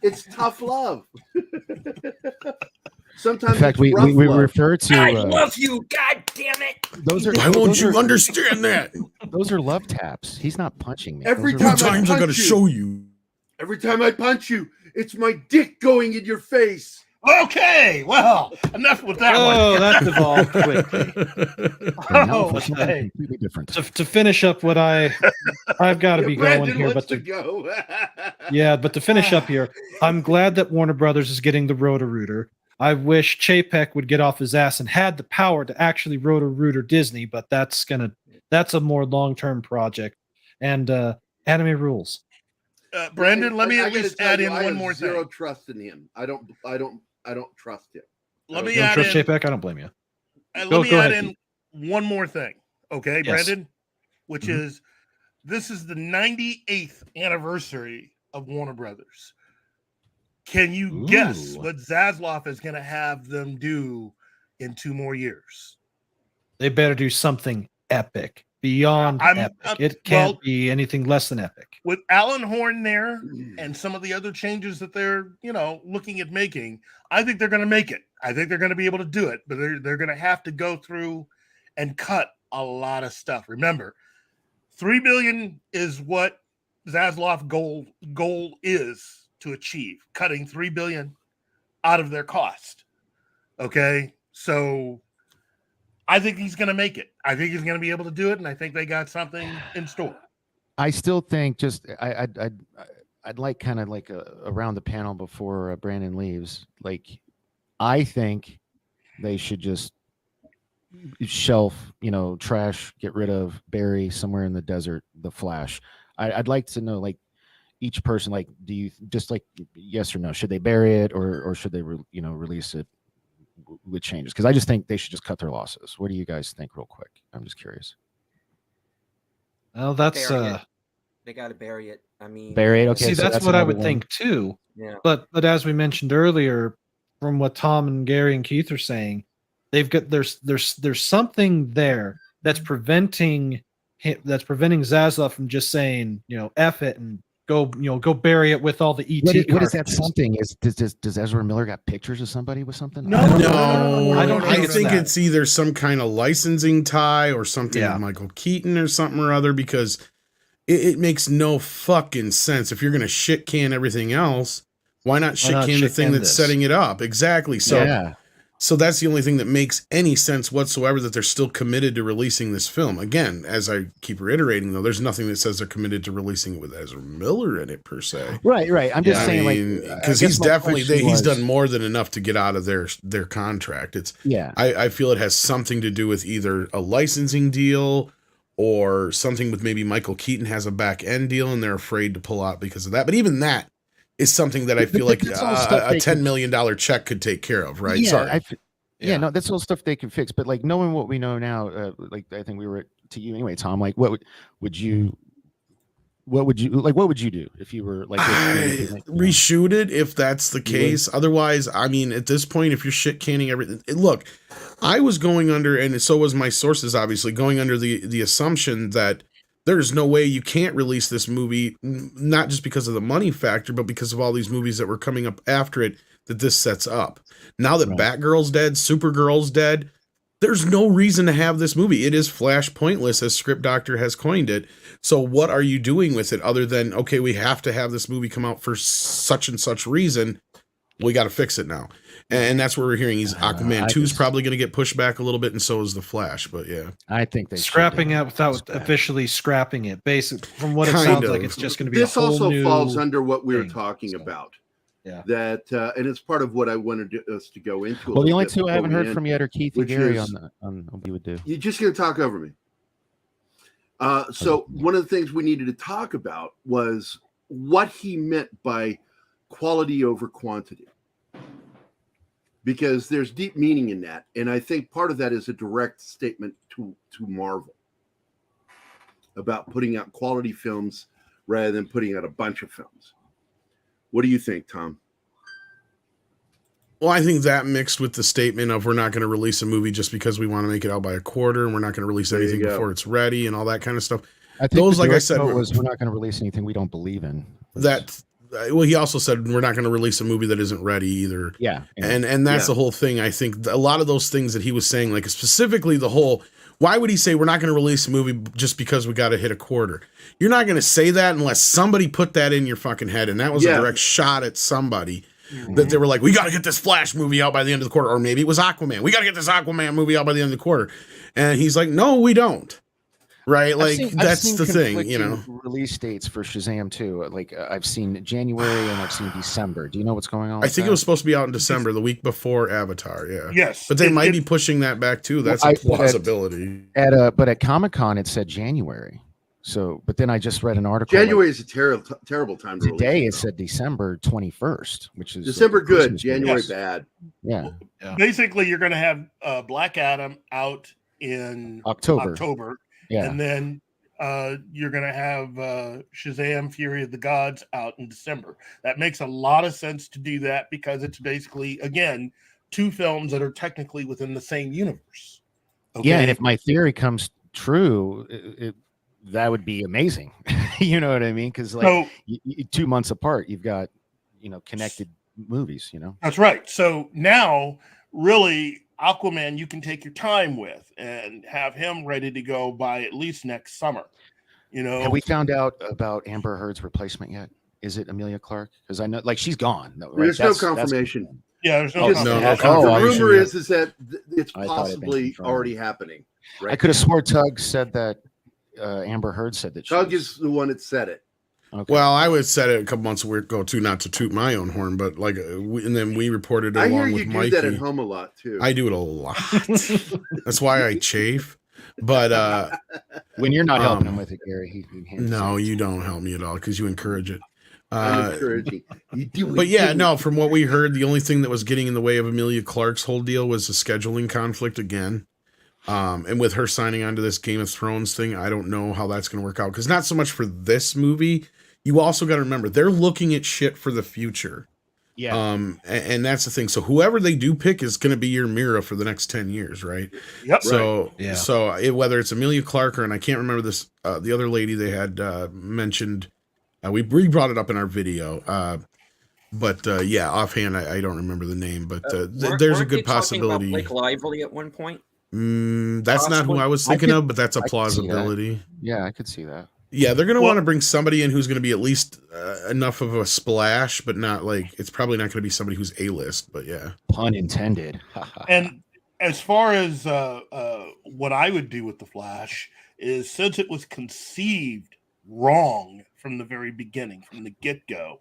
It's tough love. Sometimes In fact, it's we rough love. refer to. I love you. God damn it. Those are. Why won't those you are- understand that? Those are love taps. He's not punching me. Every Those are How time many love times I got to punch you. show you? Every time I punch you, it's my dick going in your face. Okay, well, enough with that one. Oh, that devolved quickly. taps. And now Oh, it's something okay. completely different. To finish up what I've got to be Brandon going here, wants but to go. yeah, but to finish up here, I'm glad that Warner Brothers is getting the Roto-Rooter. I wish Chapek would get off his ass and had the power to actually Roto-Rooter Disney, but that's a more long-term project. And anime rules. Brandon, let me I at gotta least tell add you, in I one have more zero thing. trust in him. I don't trust him. Let me You don't add trust in. Chapek? I don't blame you. Let Go me add ahead, in one more thing, okay, Yes. Brandon? Which Mhm. is this is the 98th anniversary of Warner Brothers. Can you guess Ooh. what Zaslav is going to have them do in 2 more years? They better do something epic, beyond I'm- epic. It can't be anything less than epic. With Alan Horn there and some of the other changes that they're, looking at making, I think they're going to make it. I think they're going to be able to do it, but they're going to have to go through and cut a lot of stuff. Remember, $3 billion is what Zaslav goal is to achieve, cutting $3 billion out of their cost. Okay, so I think he's going to make it. I think he's going to be able to do it, and I think they got something in store. I still think I'd like kind of like around the panel before Brandon leaves. Like, I think they should just shelf, trash, get rid of, bury somewhere in the desert, the Flash. I'd like to know, like, each person, like, do you just like yes or no? Should they bury it or should they release it with changes? Because I just think they should just cut their losses. What do you guys think, real quick? I'm just curious. Well, that's They got to bury it. I mean, Bury it. Okay, see, so that's what I another would one. think too. Yeah. But as we mentioned earlier, from what Tom and Gary and Keith are saying, they've got there's something there that's preventing Zaslav from just saying, F it and go bury it with all the ET. What is that cartridges. something? Does Ezra Miller got pictures of somebody with something? No. I don't think I it's think that. it's either some kind of licensing tie or something Yeah. with Michael Keaton or something or other, because it makes no fucking sense. If you're going to shit can everything else, why not shit can the thing that's setting it up? Exactly. So, Yeah. so that's the only thing that makes any sense whatsoever, that they're still committed to releasing this film. Again, as I keep reiterating, though, there's nothing that says they're committed to releasing it with Ezra Miller in it per se. Right. I'm just I saying, mean, like, because he's definitely he's done more than enough to get out of their contract. It's Yeah. I feel it has something to do with either a licensing deal or something with maybe Michael Keaton has a back end deal and they're afraid to pull out because of that. But even that is something that I feel like that's all stuff a they $10 can- million check could take care of, right? Yeah, Sorry. no, that's all stuff they can fix. But like, knowing what we know now, like, I think we were to you anyway, Tom. Like, what would you do if you were like reshoot it if that's the case? Otherwise, I mean, at this point, if you're shit canning everything, look, I was going under, and so was my sources, obviously, going under the assumption that there's no way you can't release this movie, not just because of the money factor, but because of all these movies that were coming up after it that this sets up. Now that Batgirl's dead, Supergirl's dead, there's no reason to have this movie. It is Flash pointless, as Script Doctor has coined it. So what are you doing with it other than, okay, we have to have this movie come out for such and such reason. We got to fix it now. And that's what we're hearing. Aquaman 2 is probably going to get pushed back a little bit, and so is The Flash. But yeah. I think they scrapping it without officially scrapping it. Basically, from what it sounds like, it's just going to be This a whole also new falls under what we were thing, talking about. Yeah. That and it's part of what I wanted us to go into. Well, the only two I haven't heard from yet are Keith and which Gary is- on what you would do. You're just going to talk over me. So one of the things we needed to talk about was what he meant by quality over quantity, because there's deep meaning in that, and I think part of that is a direct statement to Marvel about putting out quality films rather than putting out a bunch of films. What do you think, Tom? Well, I think that mixed with the statement of we're not going to release a movie just because we want to make it out by a quarter, and we're not going to release anything before it's ready, and all that kind of stuff. I think those, like I said, we're not going to release anything we don't believe in. Well, he also said we're not going to release a movie that isn't ready either. Yeah. And that's the whole thing. I think a lot of those things that he was saying, like specifically the whole, why would he say we're not going to release a movie just because we got to hit a quarter? You're not going to say that unless somebody put that in your fucking head. And that was a direct shot at somebody that they were like, we got to get this Flash movie out by the end of the quarter. Or maybe it was Aquaman. We got to get this Aquaman movie out by the end of the quarter. And he's like, no, we don't. Right, like that's the thing, you know. Release dates for Shazam too. Like I've seen January and I've seen December. Do you know what's going on? I think it was supposed to be out in December, the week before Avatar. Yeah. Yes, but they might be pushing that back too. That's a plausibility. But at Comic-Con it said January. So, but then I just read an article. January is a terrible time to today. It said December 21st, which is December good, January bad. Yeah. Basically, you're going to have Black Adam out in October. Yeah. And then you're going to have Shazam Fury of the Gods out in December. That makes a lot of sense to do that because it's basically, again, two films that are technically within the same universe. Okay? Yeah, and if my theory comes true, that would be amazing. You know what I mean? Because like 2 months apart, you've got, connected movies, That's right. So now, really, Aquaman you can take your time with and have him ready to go by at least next summer. Have we found out about Amber Heard's replacement yet? Is it Emilia Clarke? Because I know, like, she's gone. Right? There's no confirmation. There's no confirmation. The rumor is that it's possibly already happening. Right? I could have swore Tug said that. Amber Heard said that. Tug is the one that said it. Okay. Well, I would said it a couple months ago too, not to toot my own horn, but like, and then we reported it along with Mikey. I hear you do that at home a lot too. I do it a lot. That's why I chafe. But when you're not helping him with it, Gary, no, you don't help me at all because you encourage it. I'm encouraging. You do it. But yeah, no. From what we heard, the only thing that was getting in the way of Emilia Clarke's whole deal was the scheduling conflict again. And with her signing on to this Game of Thrones thing, I don't know how that's going to work out. Because not so much for this movie, you also got to remember they're looking at shit for the future. Yeah. And that's the thing. So whoever they do pick is going to be your Mira for the next 10 years, right? Yep. So whether it's Emilia Clarke and I can't remember this, the other lady they had mentioned, we brought it up in our video. But offhand, I don't remember the name. But there's a good possibility. Blake Lively at one point. That's not who I was thinking of, but that's a plausibility. Yeah, I could see that. Yeah, they're going to want to bring somebody in who's going to be at least enough of a splash, but not like it's probably not going to be somebody who's A-list. But yeah, pun intended. And as far as what I would do with the Flash is, since it was conceived wrong from the very beginning, from the get-go,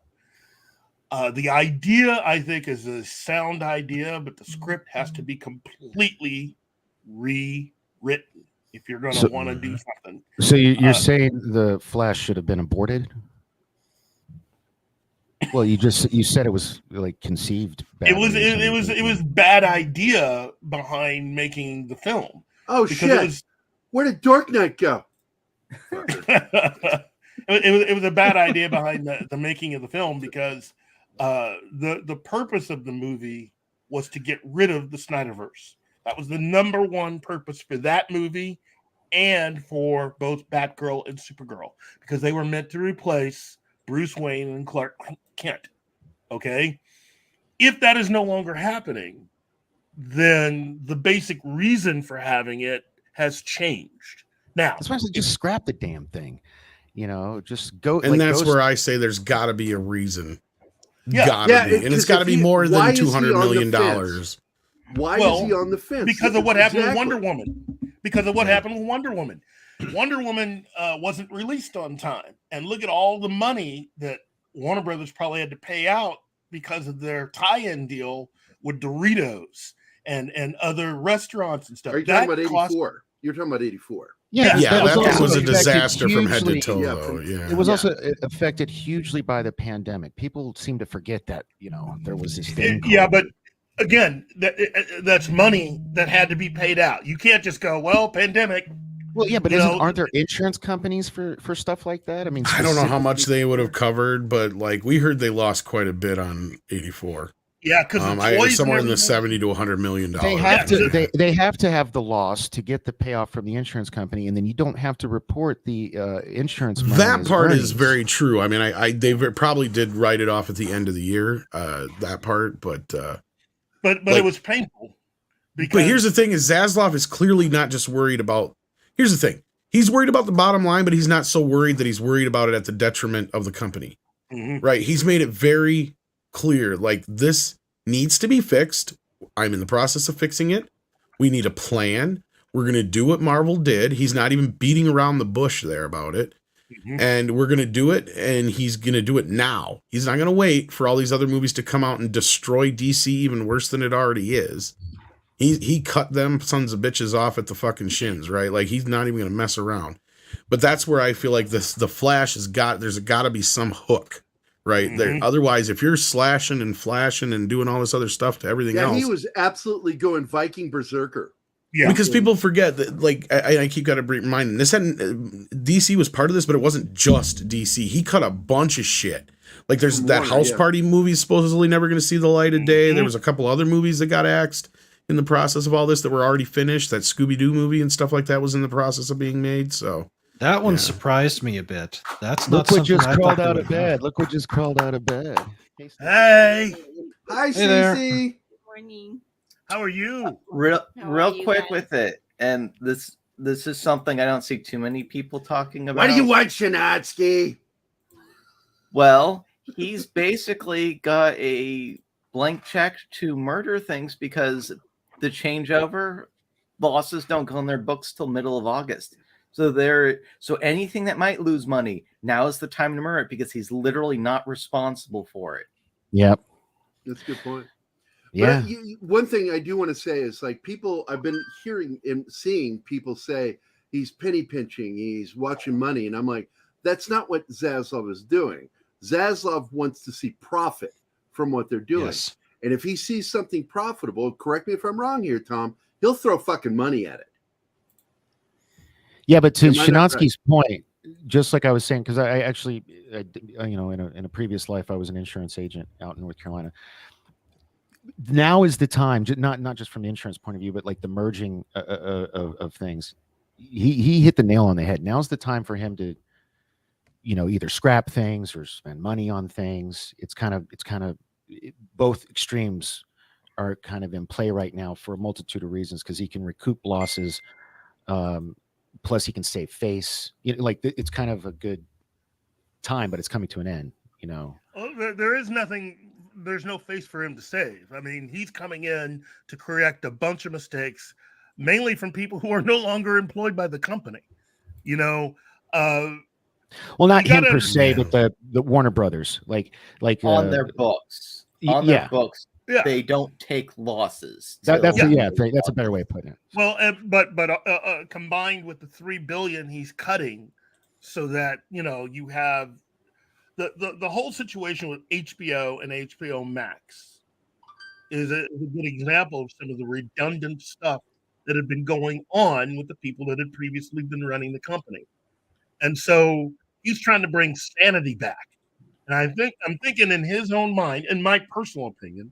the idea I think is a sound idea, but the script has to be completely rewritten if you're going to want to do something. So you're saying the Flash should have been aborted? Well, you said it was like conceived badly. It was bad idea behind making the film. Oh shit! Where did Dark Knight go? it was a bad idea behind the making of the film because the purpose of the movie was to get rid of the Snyderverse. That was the number one purpose for that movie and for both Batgirl and Supergirl, because they were meant to replace Bruce Wayne and Clark Kent. Okay? If that is no longer happening, then the basic reason for having it has changed. Now, that's why I said just scrap the damn thing. Just go. And that's where I say there's got to be a reason. Gotta be. And it's got to be more than $200 million. Why is he on the fence? Because of what happened with Wonder Woman. Because of what happened with Wonder Woman. Wonder Woman wasn't released on time. And look at all the money that Warner Brothers probably had to pay out because of their tie-in deal with Doritos and other restaurants and stuff. Are you talking about 84? You're talking about 84. Yeah, Yeah, that also thing was a affected disaster from head to hugely- toe, Yeah, though. Yeah. It was also affected hugely by the pandemic. People seem to forget that, there was this thing. Yeah, called- but again, that's money that had to be paid out. You can't just go, well, pandemic. Well, yeah, but you know, aren't there insurance companies for stuff like that? I mean, I don't know how much specifically- they would have covered, but like we heard they lost quite a bit on 84. Yeah, because I was somewhere in the 70 to 100 million They dollars. have to. They have to have the loss to get the payoff from the insurance company, and then you don't have to report the insurance money. That as part is earnings. very true. I mean, they probably did write it off at the end of the year. That part, but it was painful. But here's the thing: is Zaslav is clearly not just worried about. Here's the thing: he's worried about the bottom line, but he's not so worried that he's worried about it at the detriment of the company. Mhm. Right? He's made it very clear, like this needs to be fixed. I'm in the process of fixing it. We need a plan. We're going to do what Marvel did. He's not even beating around the bush there about it. And we're going to do it, and he's going to do it now. He's not going to wait for all these other movies to come out and destroy DC even worse than it already is. He cut them sons of bitches off at the fucking shins, right? Like, he's not even going to mess around. But that's where I feel like the Flash there's got to be some hook. Right there. Otherwise, if you're slashing and flashing and doing all this other stuff to everything else, he was absolutely going Viking berserker. Yeah, because people forget that. Like I keep got to remind this hadn't DC was part of this, but it wasn't just DC. He cut a bunch of shit. Like there's that House Party movie supposedly never going to see the light of day. There was a couple other movies that got axed in the process of all this that were already finished. That Scooby-Doo movie and stuff like that was in the process of being made. So. That one surprised me a bit. That's not Look what something just I crawled thought out they of would have. bed. Look what just crawled out of bed. Hey, hi, Hey there. Cece. Morning. how are you? How Real are you quick guys? with it, and this is something I don't see too many people talking about. What do you want, Shanatsky? Well, he's basically got a blank check to murder things because the changeover losses don't go in their books till middle of August. So anything that might lose money, now is the time to murder it because he's literally not responsible for it. Yep. That's a good point. Yeah. But one thing I do want to say is like people, I've been hearing and seeing people say he's penny pinching, he's watching money. And I'm like, that's not what Zaslav is doing. Zaslav wants to see profit from what they're doing. Yes. And if he sees something profitable, correct me if I'm wrong here, Tom, he'll throw fucking money at it. Yeah, but to Am I not Shinatsky's point, just like I was saying, because I actually, in a previous life, I was an insurance agent out in North Carolina. Now is the time, not just from the insurance point of view, but like the merging of things. He hit the nail on the head. Now's the time for him to, either scrap things or spend money on things. It's kind of both extremes are kind of in play right now for a multitude of reasons because he can recoup losses. Plus, he can save face. It's kind of a good time, but it's coming to an end. Well, there is nothing. There's no face for him to save. I mean, he's coming in to correct a bunch of mistakes, mainly from people who are no longer employed by the company. Well, not You him gotta per se, but the Warner Brothers, like On their books. On yeah. their books. Yeah. They don't take losses. That's Yeah. that's a better way of putting it. Well, but combined with the $3 billion he's cutting, so that you have the whole situation with HBO and HBO Max is a good example of some of the redundant stuff that had been going on with the people that had previously been running the company, and so he's trying to bring sanity back. And I'm thinking in his own mind, in my personal opinion,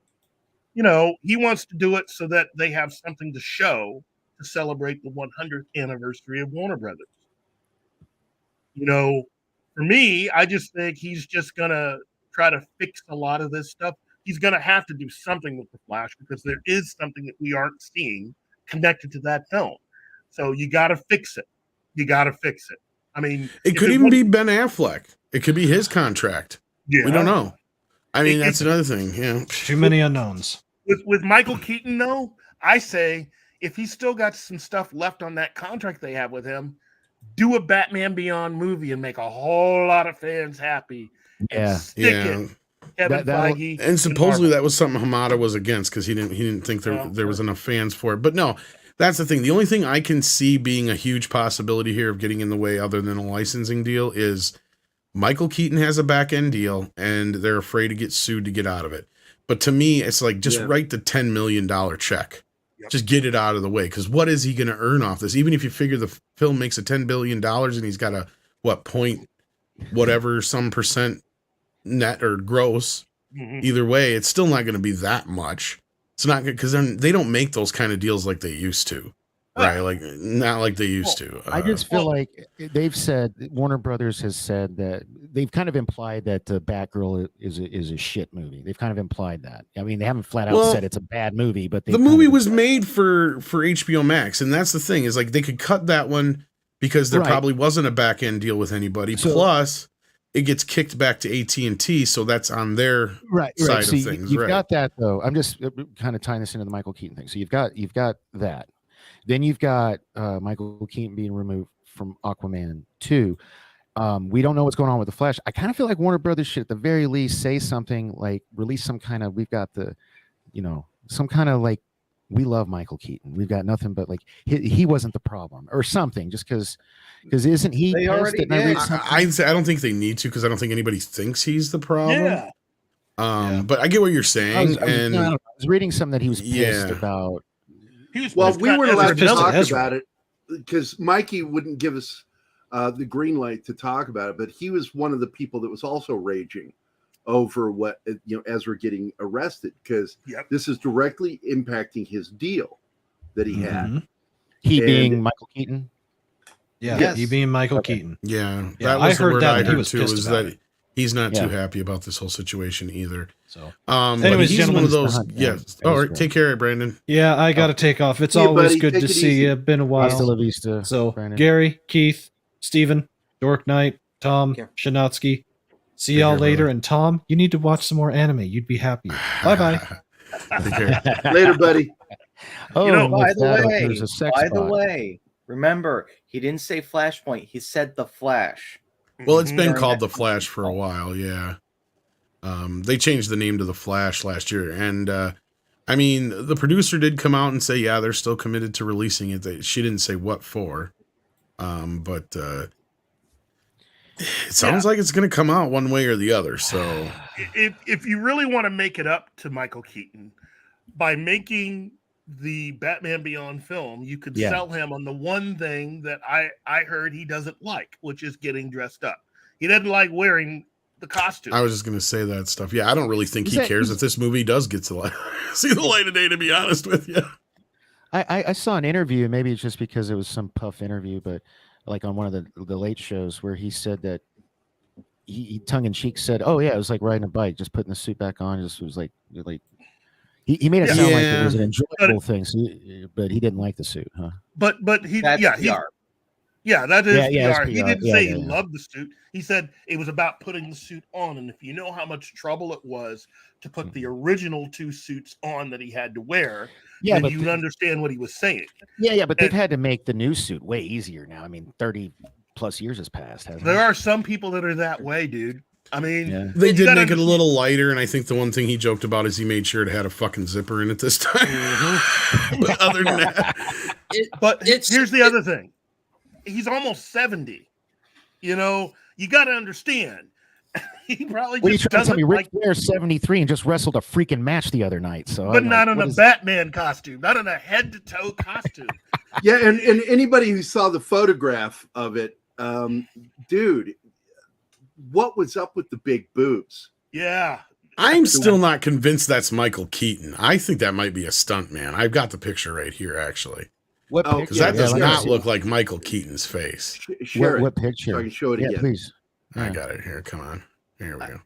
he wants to do it so that they have something to show to celebrate the 100th anniversary of Warner Brothers. For me, I just think he's just going to try to fix a lot of this stuff. He's going to have to do something with the Flash because there is something that we aren't seeing connected to that film. So you got to fix it. I mean, it could even be Ben Affleck. It could be his contract. Yeah. We don't know. I mean, It- that's another thing. Yeah. Too many unknowns. With Michael Keaton, though, I say if he's still got some stuff left on that contract they have with him, do a Batman Beyond movie and make a whole lot of fans happy. And Yeah. stick Yeah. it. Kevin That'll- Feige. And supposedly Marvel. that was something Hamada was against because he didn't think there was enough fans for it. But no, That's the thing. The only thing I can see being a huge possibility here of getting in the way other than a licensing deal is Michael Keaton has a back end deal and they're afraid to get sued to get out of it. But to me, it's like, just write the $10 million check. Yep. Just get it out of the way. Because what is he going to earn off this? Even if you figure the film makes a $10 billion and he's got a, point whatever, some percent net or gross, either way, it's still not going to be that much. It's not good because they don't make those kind of deals like they used to, right? Like not like they used to. I just feel like they've said, Warner Brothers has said that they've kind of implied that Batgirl is a shit movie. They've kind of implied that. I mean, they haven't flat out said it's a bad movie, but the movie was made for HBO Max, and that's the thing is like they could cut that one because there probably wasn't a back end deal with anybody. Plus, it gets kicked back to AT&T, so that's on their side of things. You've got that though. I'm just kind of tying this into the Michael Keaton thing. So you've got that. Then you've got Michael Keaton being removed from Aquaman 2. We don't know what's going on with the Flash. I kind of feel like Warner Brothers should at the very least say something like release some kind of, we've got the, some kind of like, we love Michael Keaton. We've got nothing but like he wasn't the problem or something. Just because isn't he? They already did. I don't think they need to because I don't think anybody thinks he's the problem. Yeah. But I get what you're saying. I was reading something that he was pissed about. We weren't allowed to talk about it because Mikey wouldn't give us the green light to talk about it. But he was one of the people that was also raging over what Ezra getting arrested because this is directly impacting his deal that he had. He being Michael Keaton. Yeah, he being Michael Keaton. Yeah, that was I heard that I heard too. Was that he's not too happy about this whole situation either. So, anyways, he's one of those. All right, take care, Brandon. Yeah, I got to take off. It's always good to see you. Been a while. Hasta la vista, so, Brandon. Gary, Keith, Steven, Dork Knight, Tom, Shanatsky. See y'all later. And Tom, you need to watch some more anime. You'd be happy. Bye bye. Take care. Later, buddy. By the way, remember, he didn't say Flashpoint. He said The Flash. Well, it's been called The Flash for a while, yeah. They changed the name to The Flash last year. And, I mean, the producer did come out and say, they're still committed to releasing it. She didn't say what for. But it sounds like it's going to come out one way or the other. So if you really want to make it up to Michael Keaton, by making the Batman Beyond film, you could sell him on the one thing that I heard he doesn't like, which is getting dressed up. He doesn't like wearing the costume. I was just going to say that stuff. Yeah, I don't really think he cares if this movie does get to see the light of day, to be honest with you. I saw an interview, maybe it's just because it was some puff interview, but like on one of the late shows where he said that he tongue-in-cheek said, oh yeah, it was like riding a bike, just putting the suit back on, just was like he made it sound like it was an enjoyable thing, but he didn't like the suit, huh? But he that is PR. He didn't say he loved the suit. He said it was about putting the suit on, and if you know how much trouble it was to put the original two suits on that he had to wear, then you'd understand what he was saying. But they've had to make the new suit way easier now. I mean, 30 plus years has passed, hasn't it? There are some people that are that way, dude. I mean, they did make it a little lighter, and I think the one thing he joked about is he made sure it had a fucking zipper in it this time. But other than that, here's the other thing: he's almost 70. You got to understand. He probably just doesn't Ric Flair's 73 and just wrestled a freaking match the other night. So, but not in a Batman costume, not in a head to toe costume. And anybody who saw the photograph of it, dude. What was up with the big boobs? Yeah. I'm still not convinced that's Michael Keaton. I think that might be a stunt man. I've got the picture right here, actually. What picture? Because that does not look like Michael Keaton's face. What picture? So I can show it again. Please. I got it here. Come on. Here we go.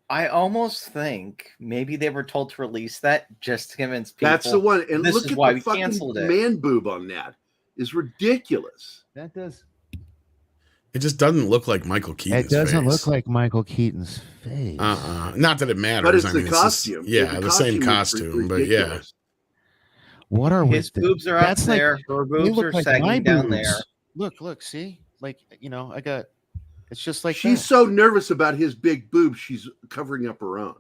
I almost think maybe they were told to release that just to convince people. That's the one. And this look is at why the we fucking canceled it. Man boob on that is ridiculous. That does. It just doesn't look like Michael Keaton's face. It doesn't look like Michael Keaton's face. Not that it matters. But it's the costume. The same costume, but yeah. What are his boobs are up there? Her boobs are sagging down there. Look, see? Like, I got, it's just like she's so nervous about his big boobs, she's covering up her own.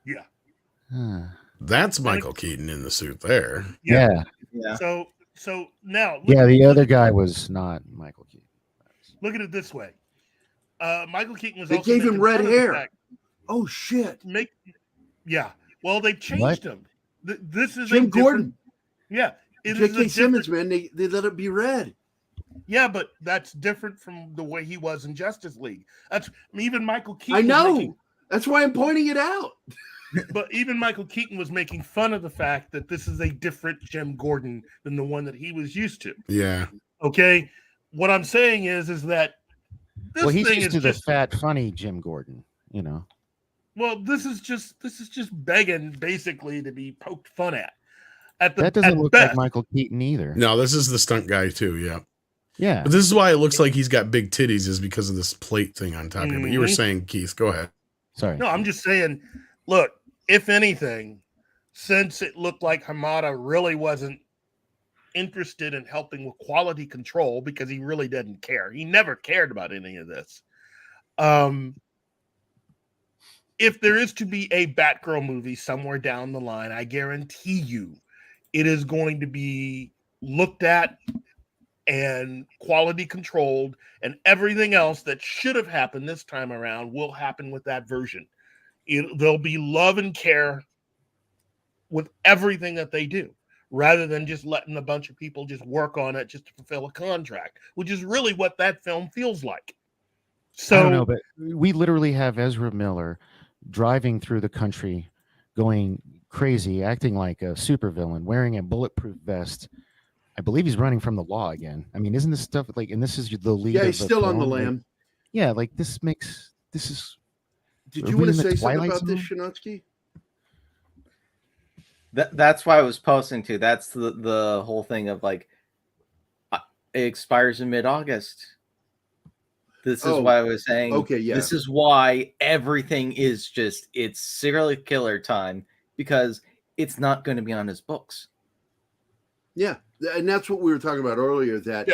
Yeah. That's Michael Keaton in the suit there. Yeah. Yeah. So So now, Yeah, the other guy was not Michael Keaton. Look at it this way. Michael Keaton was They also gave him making red fun of the hair. fact- Oh shit! Yeah. Well, they changed him. This is Jim a different. Gordon. Yeah. It is a J.K. Simmons, different- man, they let it be red. Yeah, but that's different from the way he was in Justice League. That's even Michael Keaton. I know. was making- That's why I'm pointing it out. But even Michael Keaton was making fun of the fact that this is a different Jim Gordon than the one that he was used to. Yeah. Okay. What I'm saying is that this Well, he's thing used is to the just fat, funny Jim Gordon. this is just begging basically to be poked fun at. That doesn't look like Michael Keaton either. No, this is the stunt guy too. Yeah. Yeah. But this is why it looks like he's got big titties, is because of this plate thing on top here. But you were Mhm. saying, Keith, go ahead. Sorry. No, I'm just saying, look, if anything, since it looked like Hamada really wasn't interested in helping with quality control because he really didn't care. He never cared about any of this. If there is to be a Batgirl movie somewhere down the line, I guarantee you it is going to be looked at and quality controlled, and everything else that should have happened this time around will happen with that version. There'll be love and care with everything that they do, rather than just letting a bunch of people just work on it just to fulfill a contract, which is really what that film feels like. So I don't know, but we literally have Ezra Miller driving through the country, going crazy, acting like a supervillain, wearing a bulletproof vest. I believe he's running from the law again. I mean, isn't this stuff like? And this is the lead. Yeah, of he's the still on the film, like- lam. yeah, like this is. Did Are you we want to in the say something Twilight about this, Zone? Shinotsky? That's why I was posting to. That's the whole thing of like it expires in mid-August. This is why I was saying. Okay, yeah. This is why everything is just it's serial killer time, because it's not going to be on his books. Yeah, and that's what we were talking about earlier. That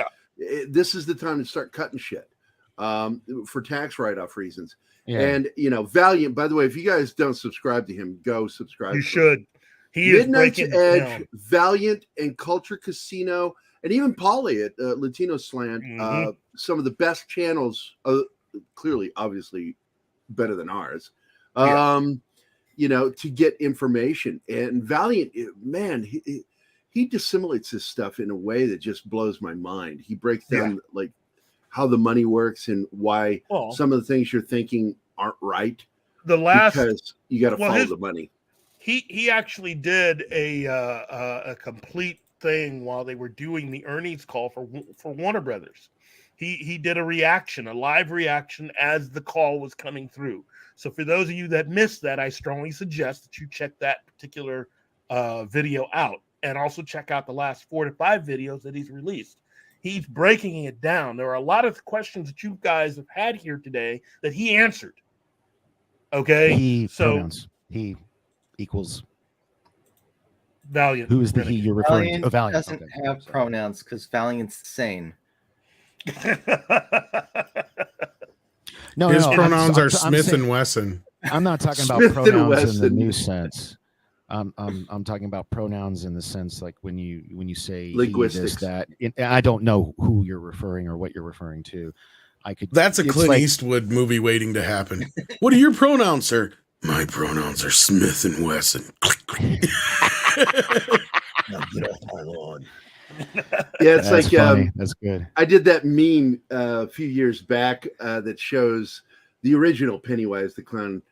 this is the time to start cutting shit for tax write-off reasons. Yeah. And Valiant. By the way, if you guys don't subscribe to him, go subscribe. you should. He is Midnight's breaking Edge, down. Valiant, and Culture Casino, and even Polly at Latino Slant. Some of the best channels, clearly, obviously, better than ours. To get information. And Valiant, man, he dissimulates this stuff in a way that just blows my mind. He breaks down like how the money works and why some of the things you're thinking aren't right. Because you got to follow the money. He actually did a complete thing while they were doing the earnings call for Warner Brothers. He did a live reaction as the call was coming through. So for those of you that missed that, I strongly suggest that you check that particular video out, and also check out the last 4 to 5 videos that he's released. He's breaking it down. There are a lot of questions that you guys have had here today that he answered. Okay, Pronouns. He equals Valiant. Who is the he you're referring to? Valiant doesn't have pronouns because Valiant's sane. His pronouns are Smith and Wesson. I'm not talking about pronouns in the new sense. I'm talking about pronouns in the sense like when you say linguistics. He, this, that. I don't know who you're referring or what you're referring to. That's a Clint Eastwood movie waiting to happen. What are your pronouns, sir? My pronouns are Smith and Wesson. Now get off my lawn. Yeah, it's that's like funny. That's good. I did that meme a few years back that shows the original Pennywise the clown,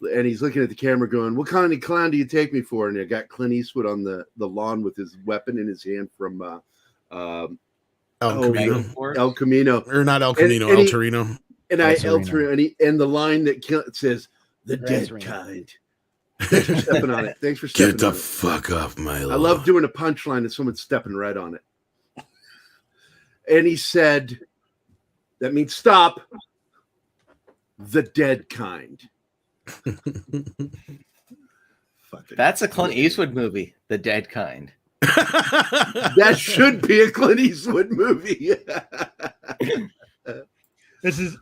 and he's looking at the camera going, "What kind of clown do you take me for?" And I got Clint Eastwood on the lawn with his weapon in his hand from El Camino. El Camino, or not El Camino, El Torino. And El Torino, and the line that says, "The dead kind." Thanks for stepping on it. Thanks for stepping on it. Get the fuck off my lawn. I love doing a punchline and someone stepping right on it. And he said, that means stop. The dead kind. That's a Clint Eastwood movie, The Dead Kind. That should be a Clint Eastwood movie.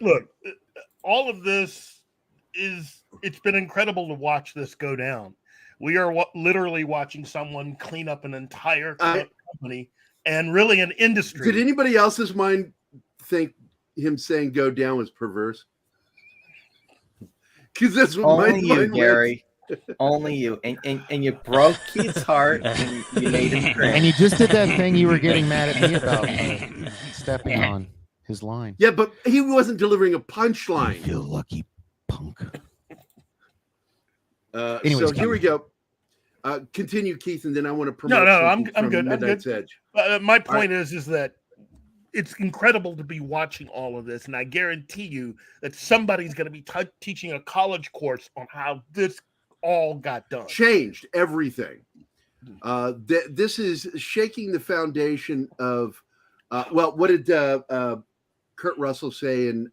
Look, all of this it's been incredible to watch this go down. We are literally watching someone clean up an entire company and really an industry. Did anybody else's mind think him saying "go down" was perverse? Because that's what Only my you, mind Gary. Only you. And you broke Keith's heart and you made him cringe. And you just did that thing you were getting mad at me about stepping on his line. Yeah, but he wasn't delivering a punchline. You feel lucky, punk. So here we go. Continue, Keith, and then I want to promote. No, something I'm from good. Midnight's Edge. My point is that it's incredible to be watching all of this, and I guarantee you that somebody's going to be teaching a college course on how this all got done. Changed everything. This is shaking the foundation of. Well, what did Kurt Russell say in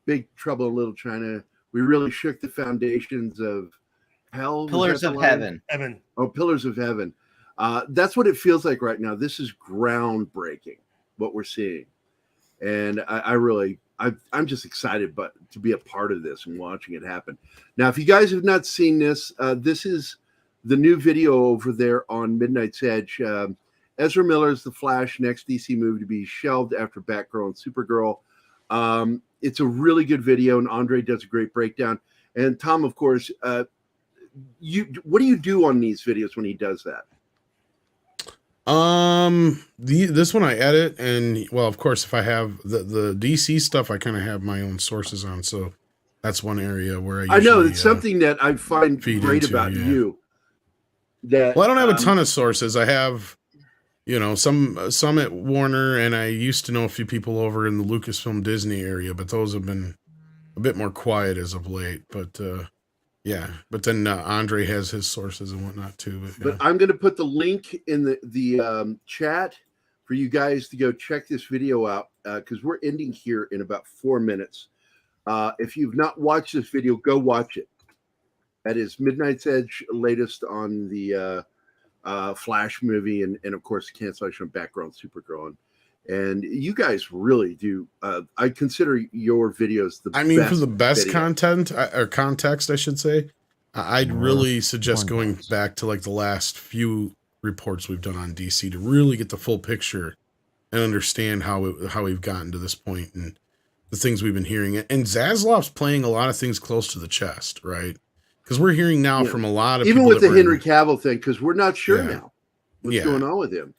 Big Trouble in Little China? We really shook the foundations of hell. Pillars of Heaven. Oh, Pillars of Heaven. That's what it feels like right now. This is groundbreaking, what we're seeing. And I'm just excited to be a part of this and watching it happen. Now, if you guys have not seen this, this is the new video over there on Midnight's Edge. Ezra Miller's The Flash, next DC movie to be shelved after Batgirl and Supergirl. It's a really good video, and Andre does a great breakdown. And Tom, of course, what do you do on these videos when he does that? This one I edit, and well, of course, if I have the DC stuff, I kind of have my own sources on, so that's one area where I know it's something that I find great about you. That I don't have a ton of sources. I have, some at Warner, and I used to know a few people over in the Lucasfilm Disney area, but those have been a bit more quiet as of late. But yeah, but then Andre has his sources and whatnot too. But I'm going to put the link in the chat for you guys to go check this video out because we're ending here in about 4 minutes. If you've not watched this video, go watch it. That is Midnight's Edge, latest on the Flash movie, and of course the cancellation of Batgirl and Supergirl. And you guys really do. I consider your videos the best for the best video. content or context, I should say. I'd really suggest going back to like the last few reports we've done on DC to really get the full picture and understand how we've gotten to this point and the things we've been hearing. And Zaslav's playing a lot of things close to the chest, right? Because we're hearing now from a lot of even people with the Henry Cavill thing, because we're not sure now what's going on with him.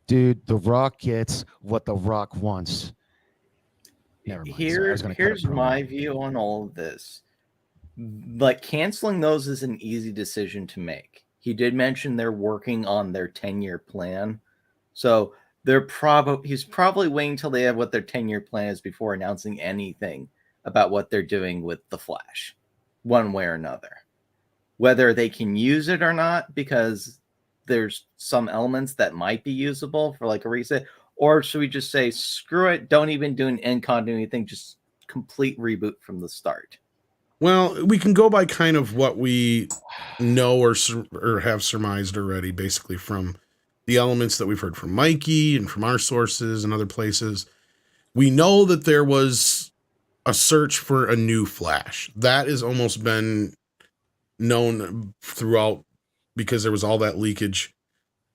Dude, The Rock gets what The Rock wants. Never mind. Here's my view on all of this. Like, canceling those is an easy decision to make. He did mention they're working on their 10-year plan. So he's probably waiting till they have what their 10-year plan is before announcing anything about what they're doing with The Flash, one way or another. Whether they can use it or not, because there's some elements that might be usable for like a reset, or should we just say, screw it, don't even do an end continuity thing, just complete reboot from the start? Well, we can go by kind of what we know or have surmised already, basically from the elements that we've heard from Mikey and from our sources and other places. We know that there was a search for a new Flash. That has almost been known throughout because there was all that leakage.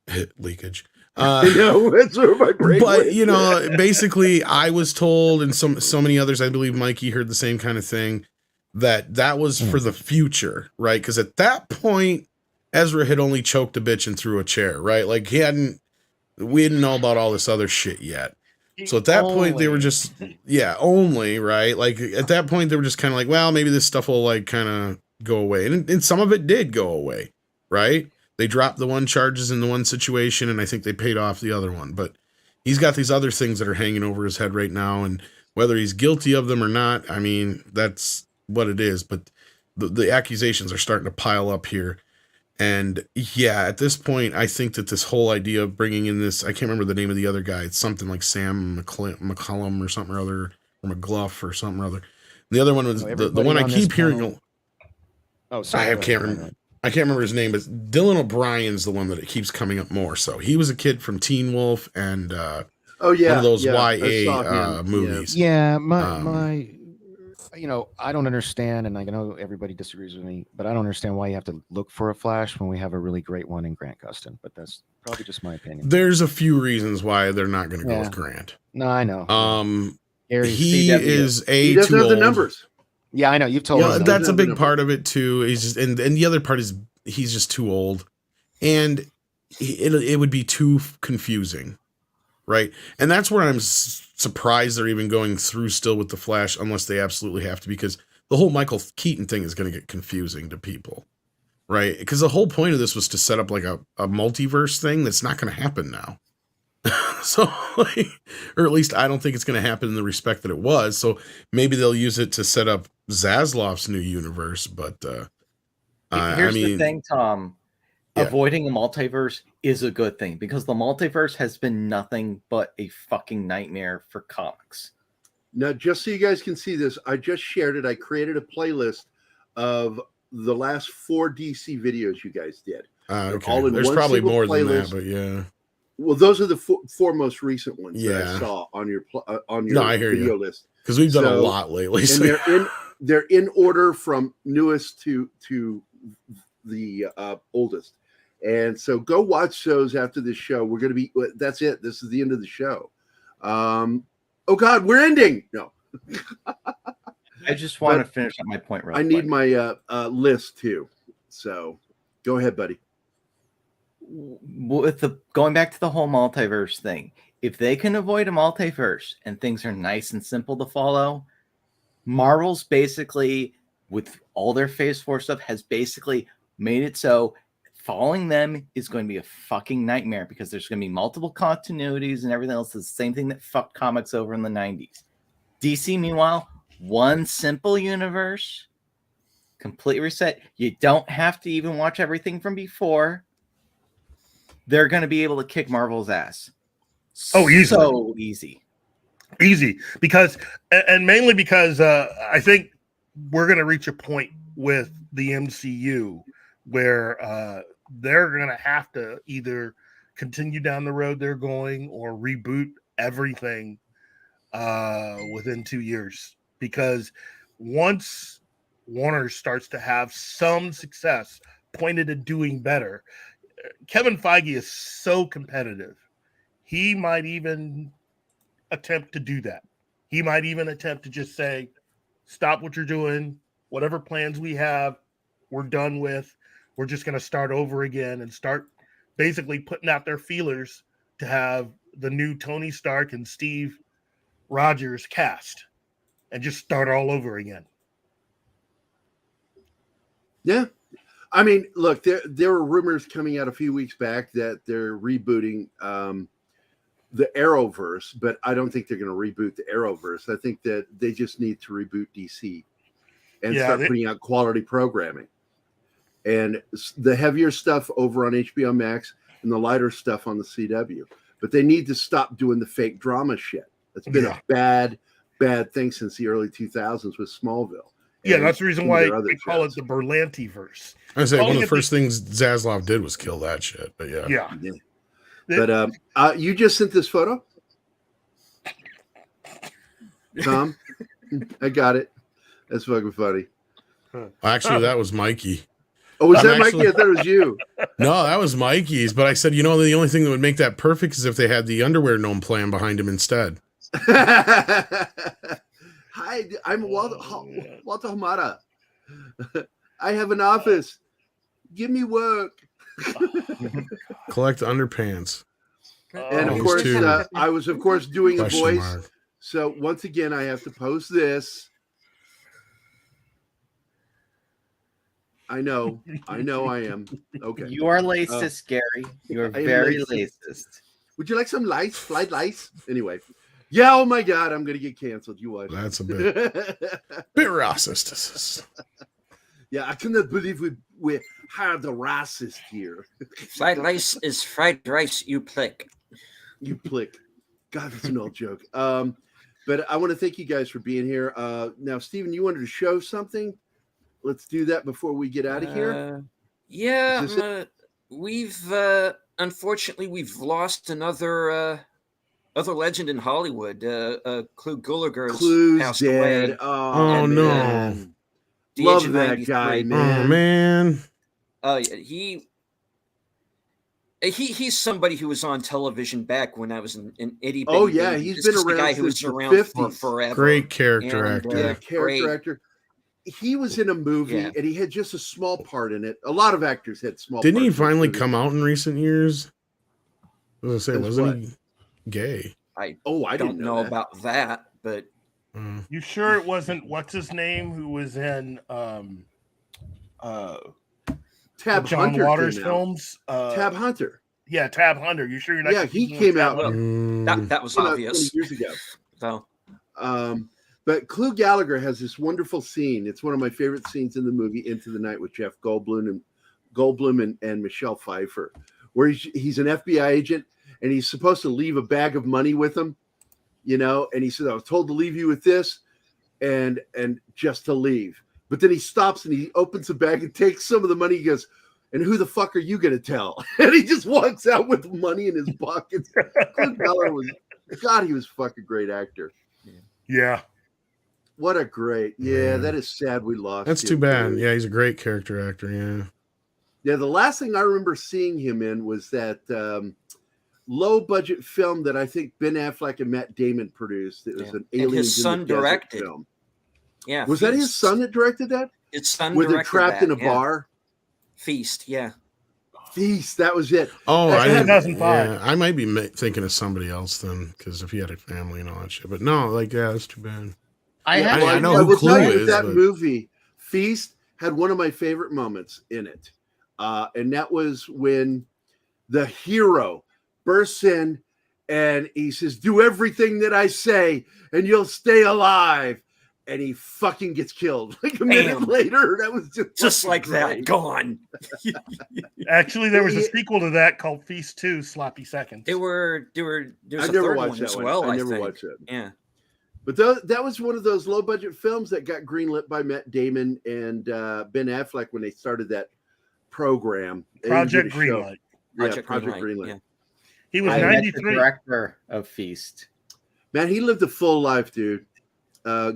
That's where my brain but basically I was told, and so many others, I believe Mikey heard the same kind of thing, that was for the future, right? Because at that point Ezra had only choked a bitch and threw a chair, right? Like we didn't know about all this other shit yet. So at that point they were just only, right? Like at that point they were just kind of like, well, maybe this stuff will like kind of go away, and some of it did go away, right? They dropped the one charges in the one situation, and I think they paid off the other one. But he's got these other things that are hanging over his head right now, and whether he's guilty of them or not, I mean, that's what it is. But the accusations are starting to pile up here. And yeah, at this point, I think that this whole idea of bringing in this, I can't remember the name of the other guy. It's something like Sam McCullum or something or other, or McGluff or something or other. The other one was the one I keep hearing. Oh, sorry. I can't remember his name, but Dylan O'Brien's the one that it keeps coming up more. So he was a kid from Teen Wolf and one of those YA movies. Yeah, my I don't understand, and I know everybody disagrees with me, but I don't understand why you have to look for a Flash when we have a really great one in Grant Gustin. But that's probably just my opinion. There's a few reasons why they're not going to go Yeah. with Grant. No, I know. He CW. is He doesn't too have the old. numbers. Yeah, I know. You've told me. Well, that. that's a big number. part of it too. He's just, and the other part is he's just too old, and it would be too confusing, right? And that's where I'm surprised they're even going through still with the Flash, unless they absolutely have to, because the whole Michael Keaton thing is going to get confusing to people, right? Because the whole point of this was to set up like a multiverse thing that's not going to happen now. So, or at least I don't think it's going to happen in the respect that it was. So maybe they'll use it to set up Zaslav's new universe. But here's the thing, Tom. Yeah. Avoiding a multiverse is a good thing because the multiverse has been nothing but a fucking nightmare for comics. Now, just so you guys can see this, I just shared it. I created a playlist of the last 4 DC videos you guys did. Okay. All in There's one probably single more than playlist. that, but yeah. Well, those are the 4 most recent ones that Yeah. I saw on your I hear video you. list. Because we've done a So- lot lately. And So they're in order from newest to the oldest. And so go watch those after this show. We're going to be, that's it. This is the end of the show. Oh God, we're ending. No. I just want to finish up my point real I quick. need my list too. So go ahead, buddy. With going back to the whole multiverse thing, if they can avoid a multiverse and things are nice and simple to follow, Marvel's basically, with all their Phase 4 stuff, has basically made it so following them is going to be a fucking nightmare because there's going to be multiple continuities and everything else. It's the same thing that fucked comics over in the 90s. DC, meanwhile, one simple universe, completely reset. You don't have to even watch everything from before. They're going to be able to kick Marvel's ass. Oh, easily. So easy. Because, and mainly because I think we're going to reach a point with the MCU where they're going to have to either continue down the road they're going or reboot everything within 2 years. Because once Warner starts to have some success pointed at doing better, Kevin Feige is so competitive. He might even attempt to do that. He might even attempt to just say, stop what you're doing. Whatever plans we have, we're done with. We're just going to start over again and start basically putting out their feelers to have the new Tony Stark and Steve Rogers cast and just start all over again. Yeah. I mean, look, there were rumors coming out a few weeks back that they're rebooting the Arrowverse, but I don't think they're going to reboot the Arrowverse. I think that they just need to reboot DC and start putting out quality programming. And the heavier stuff over on HBO Max and the lighter stuff on the CW. But they need to stop doing the fake drama shit. It's been a bad thing since the early 2000s with Smallville. Yeah, that's the reason why they call it the Berlanti-verse. I say one of the first things Zaslav did was kill that shit. But yeah. Yeah. But you just sent this photo, Tom. I got it. That's fucking funny. Actually, that was Mikey. Oh, was that Mikey? I thought it was you. No, that was Mikey's. But I said, the only thing that would make that perfect is if they had the underwear gnome playing behind him instead. Hi, I'm Walter Hamada. I have an office. Give me work. Collect underpants. And of course, I was of course doing a voice. Mark. So once again, I have to post this. I know I am. Okay. You are racist, Gary. You are very racist. Would you like some lice? Flight lice? Anyway. Yeah, oh my God, I'm going to get canceled. You watch. That's a bit racist. Yeah, I cannot believe we hired the racist here. Fried rice is fried rice, you plick. You plick. God, that's an old joke. But I want to thank you guys for being here. Now, Steven, you wanted to show something? Let's do that before we get out of here. Yeah, we've unfortunately we've lost another other legend in Hollywood, Clu Gulager's Clue's passed dead. away. Oh, at, no. The Love age of that 93. guy, Oh man. man. He's somebody who was on television back when I was in itty bitty Oh yeah, baby. he's This been is the guy around who was since the around for 50s. forever. Great character And, actor. Yeah, character actor. He was in a movie Yeah. and he had just a small part in it. A lot of actors had small Didn't he parts in finally movies. come out in recent years? I was gonna say, As wasn't he gay? I I don't didn't know that. about that, but You sure it wasn't what's his name who was in Tab John Hunter Waters came out. films? Tab Hunter. Yeah, Tab Hunter. You sure you're not? Yeah, he confusing with came Tab out. Hunter? that was Came out obvious. 20 years ago. So But Clu Gallagher has this wonderful scene. It's one of my favorite scenes in the movie Into the Night with Jeff Goldblum and Michelle Pfeiffer, where he's an FBI agent and he's supposed to leave a bag of money with him, and he says, I was told to leave you with this and just to leave. But then he stops and he opens the bag and takes some of the money. He goes, and who the fuck are you going to tell? And he just walks out with money in his pockets. Clu Gallagher he was a fucking great actor. Yeah. What a great, Man. that is sad we lost. That's him, too bad. too. Yeah, he's a great character actor. Yeah. Yeah, the last thing I remember seeing him in was that low budget film that I think Ben Affleck and Matt Damon produced. It was an and aliens his son in the desert directed. film. Yeah, Was that his Feast. son that directed that? His son Where they're directed trapped that, in a yeah. bar? Feast, yeah. Feast, that was it. Oh, That's I didn't. 2005. Yeah, I might be thinking of somebody else then, because if he had a family and all that shit. But no, that's too bad. I have I know I who will tell Clue you is, that but- movie, Feast, had one of my favorite moments in it. And that was when the hero bursts in and he says, do everything that I say and you'll stay alive. And he fucking gets killed like a minute later. That was just like great. that, gone. Actually, there was a sequel to that called Feast 2, Sloppy Seconds. There's I a never third watched one that as one. well. I I never think. watched it. Yeah. But that was one of those low budget films that got greenlit by Matt Damon and Ben Affleck when they started that program. They Project did a show. Greenlight. Yeah, Project Greenlight. Yeah. He was I met the 93. director of Feast. Man, he lived a full life, dude.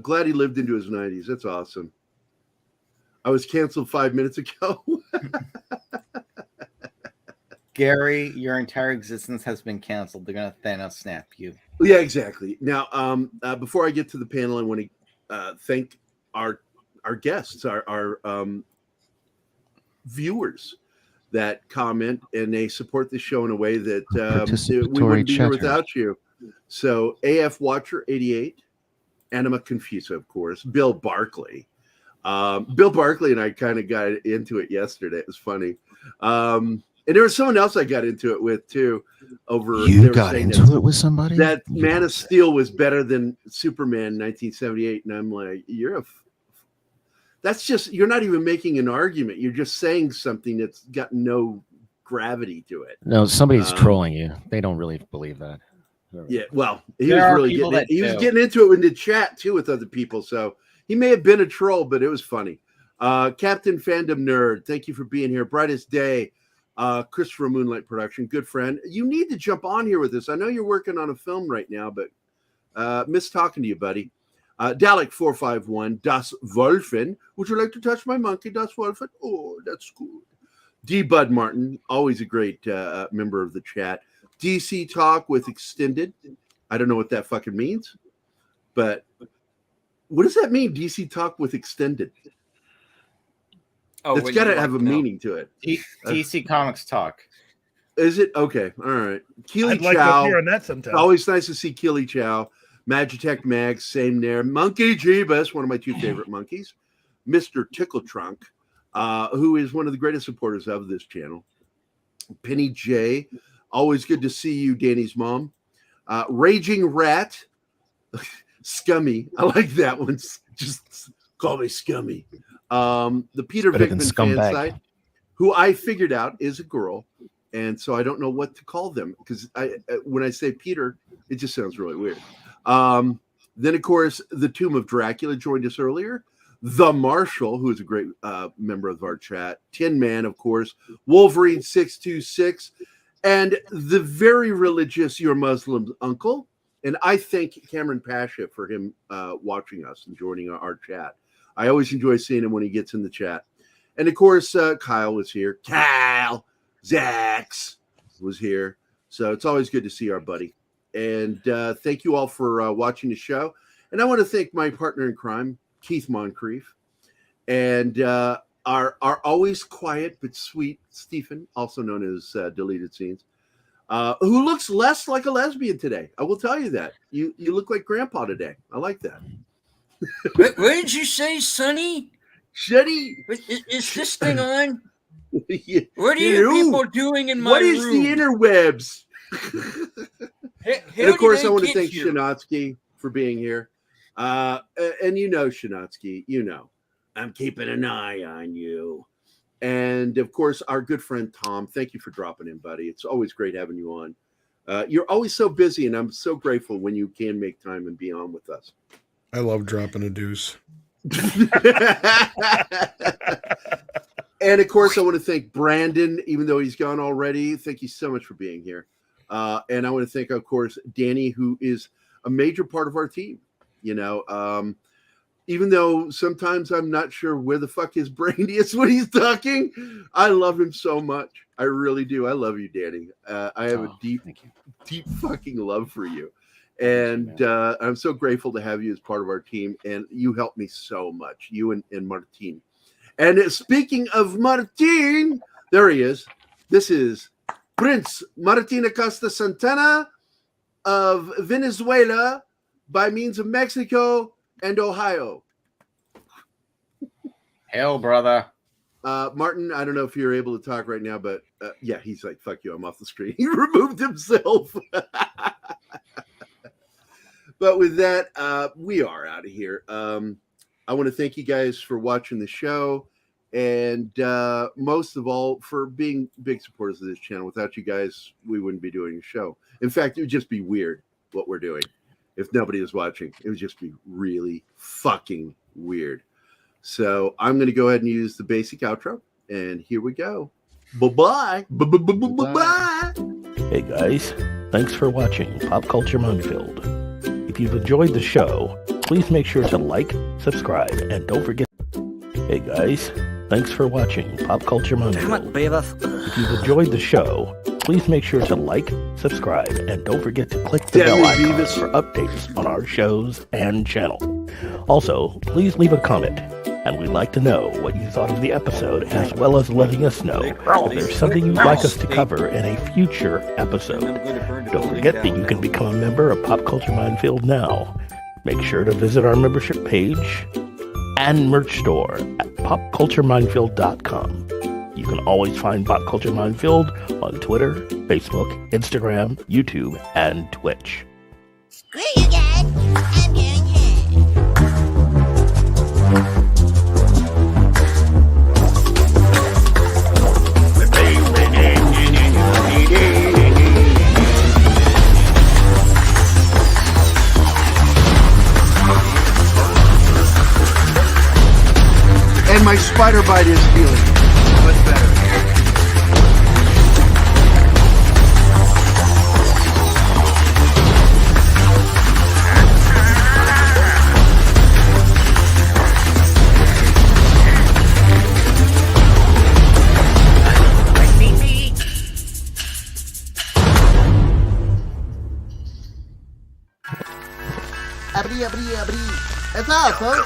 Glad he lived into his 90s. That's awesome. I was canceled 5 minutes ago. Gary, your entire existence has been canceled. They're gonna Thanos snap you. Yeah, exactly. Now, before I get to the panel, I want to thank our guests, our viewers that comment and they support the show in a way that we wouldn't be here without you. So, AF Watcher 88, Anima Confusa, of course, Bill Barkley. Bill Barkley and I kind of got into it yesterday. It was funny. And there was someone else I got into it with too. You got into it with somebody? That Man of Steel was better than Superman 1978, and I'm like, that's just, you're not even making an argument. You're just saying something that's got no gravity to it. No, somebody's trolling you. They don't really believe that. Yeah, well, he was getting into it in the chat too with other people, so he may have been a troll, but it was funny. Captain Fandom Nerd, thank you for being here. Brightest Day, Christopher Moonlight Production, good friend. You need to jump on here with us. I know you're working on a film right now, but miss talking to you, buddy. Dalek 451, Das Wolfen. Would you like to touch my monkey, Das Wolfen? Oh, that's cool. D. Bud Martin, always a great member of the chat. DC Talk with Extended. I don't know what that fucking means, but what does that mean? DC Talk with Extended. Oh, it's got to have a meaning to it. DC Comics Talk. Is it? Okay. All right. Keely I'd like Chow. to hear on that sometime. Always nice to see Keely Chow. Magitech Mags, same there. Monkey Jeebus, one of my two favorite monkeys. Mr. Tickle Trunk, who is one of the greatest supporters of this channel. Penny J. Always good to see you, Danny's mom. Raging Rat. Scummy. I like that one. Just call me Scummy. The Peter Vickman fan site, who I figured out is a girl, and so I don't know what to call them because when I say Peter, it just sounds really weird. Then, of course, the Tomb of Dracula joined us earlier. The Marshal, who is a great member of our chat. Tin Man, of course. Wolverine 626. and the very religious Your Muslim Uncle. And I thank Cameron Pasha for him watching us and joining our chat. I always enjoy seeing him when he gets in the chat. And of course, Kyle was here. Kyle Zax was here. So it's always good to see our buddy. And thank you all for watching the show. And I want to thank my partner in crime, Keith Moncrief, and our always quiet but sweet Stephen, also known as Deleted Scenes, who looks less like a lesbian today. I will tell you that. You look like Grandpa today. I like that. What did you say, Sonny? Shuddy. Is this thing on? Yeah. What are you people doing in my room? What is the interwebs? And of course, I want to thank Shinatsky for being here. And you know, Shinatsky, you know, I'm keeping an eye on you. And of course, our good friend Tom, thank you for dropping in, buddy. It's always great having you on. You're always so busy, and I'm so grateful when you can make time and be on with us. I love dropping a deuce. And of course, I want to thank Brandon, even though he's gone already. Thank you so much for being here. And I want to thank, of course, Danny, who is a major part of our team. You know, even though sometimes I'm not sure where the fuck his brain is when he's talking, I love him so much. I really do. I love you, Danny. I have a deep fucking love for you. And I'm so grateful to have you as part of our team. And you helped me so much, you and Martin. And speaking of Martin, there he is. This is Prince Martin Acosta Santana of Venezuela by means of Mexico and Ohio. Hell, brother. Martin, I don't know if you're able to talk right now, but yeah, he's like, fuck you, I'm off the screen. He removed himself. But with that, we are out of here. I want to thank you guys for watching the show, and most of all, for being big supporters of this channel. Without you guys, we wouldn't be doing a show. In fact, it would just be weird what we're doing. If nobody was watching, it would just be really fucking weird. So I'm going to go ahead and use the basic outro, and here we go. Bye-bye. Bye-bye. Hey guys, thanks for watching Pop Culture Minefield. If you've enjoyed the show, please make sure to like, subscribe, and don't forget. Hey guys, thanks for watching Pop Culture Minefield. If you've enjoyed the show, please make sure to like, subscribe, and don't forget to click the bell icon for updates on our shows and channel. Also, please leave a comment, and we'd like to know what you thought of the episode, as well as letting us know if there's something you'd like us to cover in a future episode. Don't forget that you can become a member of Pop Culture Minefield now. Make sure to visit our membership page and merch store at popcultureminefield.com. You can always find Pop Culture Minefield on Twitter, Facebook, Instagram, YouTube, and Twitch. Screw you guys, I'm going home. And my spider bite is healing. Much better. Abrí. It's awesome.